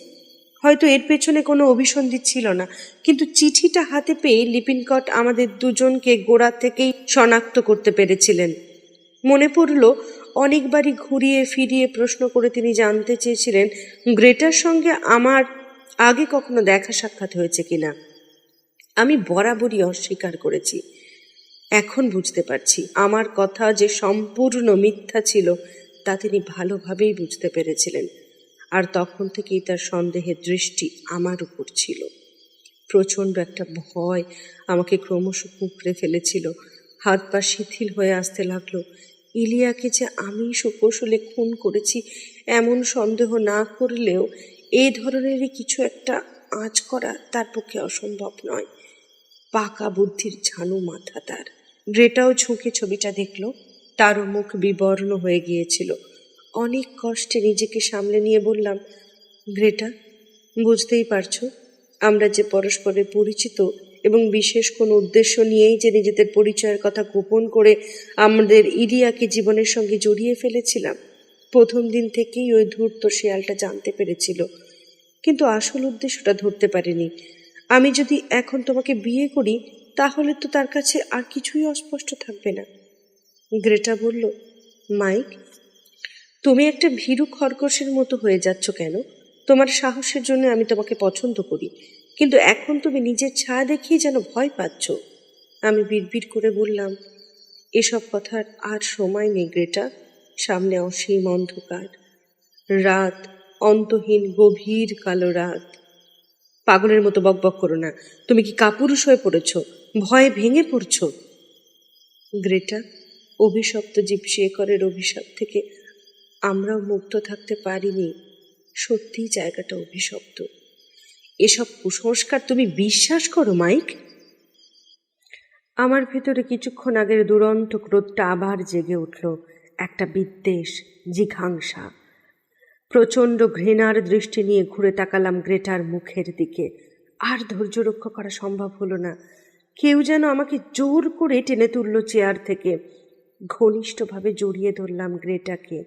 হয়তো এর পেছনে কোনো অভিসন্ধি ছিল না, কিন্তু চিঠিটা হাতে পেয়ে লিপিনকট আমাদের দুজনকে গোড়া থেকেই শনাক্ত করতে পেরেছিলেন। মনে পড়ল অনেকবারই ঘুরিয়ে ফিরিয়ে প্রশ্ন করে তিনি জানতে চেয়েছিলেন গ্রেটার সঙ্গে আমার আগে কখনো দেখা সাক্ষাৎ হয়েছে কিনা। আমি বরাবরই অস্বীকার করেছি। এখন বুঝতে পারছি আমার কথা যে সম্পূর্ণ মিথ্যা ছিল তা তিনি ভালোভাবেই বুঝতে পেরেছিলেন। আর তখন থেকেই তার সন্দেহের দৃষ্টি আমার উপর ছিল। প্রচণ্ড একটা ভয় আমাকে ক্রমশ কুঁকড়ে ফেলেছিল। হাত পা শিথিল হয়ে আসতে লাগলো। ইলিয়াকে যে আমি সুকৌশলে খুন করেছি এমন সন্দেহ না করলেও এই ধরনেরই কিছু একটা আঁচ করা তার পক্ষে অসম্ভব নয়। পাকা বুদ্ধির ঝানু মাথা তার। গ্রেটাও ঝুঁকে ছবিটা দেখল। তারও মুখ বিবর্ণ হয়ে গিয়েছিল। অনেক কষ্টে নিজেকে সামলে নিয়ে বললাম, গ্রেটা, বুঝতেই পারছো আমরা যে পরস্পরের পরিচিত এবং বিশেষ কোনো উদ্দেশ্য নিয়েই যে নিজেদের পরিচয়ের কথা গোপন করে আমাদের ইলিয়াকে জীবনের সঙ্গে জড়িয়ে ফেলেছিলাম। প্রথম দিন থেকেই ওই ধূর্ত শেয়ালটা জানতে পেরেছিল, কিন্তু আসল উদ্দেশ্যটা ধরতে পারেনি। আমি যদি এখন তোমাকে বিয়ে করি তাহলে তো তার কাছে আর কিছুই অস্পষ্ট থাকবে না। গ্রেটা বলল, মাইক, তুমি একটা ভীরু খরগোশের মতো হয়ে যাচ্ছ কেন? তোমার সাহসের জন্য আমি তোমাকে পছন্দ করি, কিন্তু এখন তুমি নিজের ছায়া দেখিয়ে যেন ভয় পাচ্ছ। আমি বিড়বিড় করে বললাম, এসব কথার আর সময় নেই গ্রেটা। সামনে অসীম অন্ধকার, রাত, অন্তহীন গভীর কালো রাত। পাগলের মতো বকবক করো না। তুমি কি কাপুরুষ হয়ে পড়েছ? ভয়ে ভেঙে পড়ছ? গ্রেটা, অভিশপ্ত জিপসিয়েকরের অভিশাপ থেকে আমরাও মুক্ত থাকতে পারিনি। সত্যিই জায়গাটা অভিশপ্ত। এসব কুসংস্কার তুমি বিশ্বাস করো মাইক? আমার ভেতরে কিছুক্ষণ আগের দুরন্ত ক্রোধটা আবার জেগে উঠল। একটা বিদ্বেষ, জিঘাংসা। প্রচণ্ড ঘৃণার দৃষ্টি নিয়ে ঘুরে তাকালাম গ্রেটার মুখের দিকে। আর ধৈর্য রক্ষা করা সম্ভব হলো না। কেউ যেন আমাকে জোর করে টেনে তুলল চেয়ার থেকে। ঘনিষ্ঠভাবে জড়িয়ে ধরলাম গ্রেটাকে।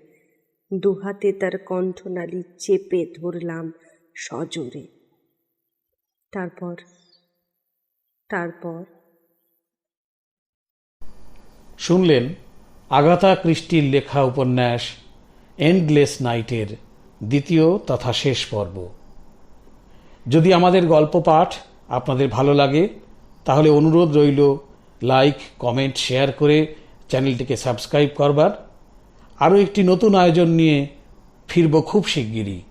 দুহাতে তার কণ্ঠনালী চেপে ধরলাম সজোরে। তারপর শুনলেন আগাথা ক্রিস্টির লেখা উপন্যাস এন্ডলেস নাইটের দ্বিতীয় তথা শেষ পর্ব। যদি আমাদের গল্প পাঠ আপনাদের ভালো লাগে তাহলে অনুরোধ রইল লাইক, কমেন্ট, শেয়ার করে চ্যানেলটিকে সাবস্ক্রাইব করবার। আরও একটি নতুন আয়োজন নিয়ে ফিরব খুব শিগগিরই।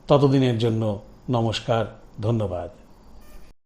ততদিনের জন্য নমস্কার, ধন্যবাদ।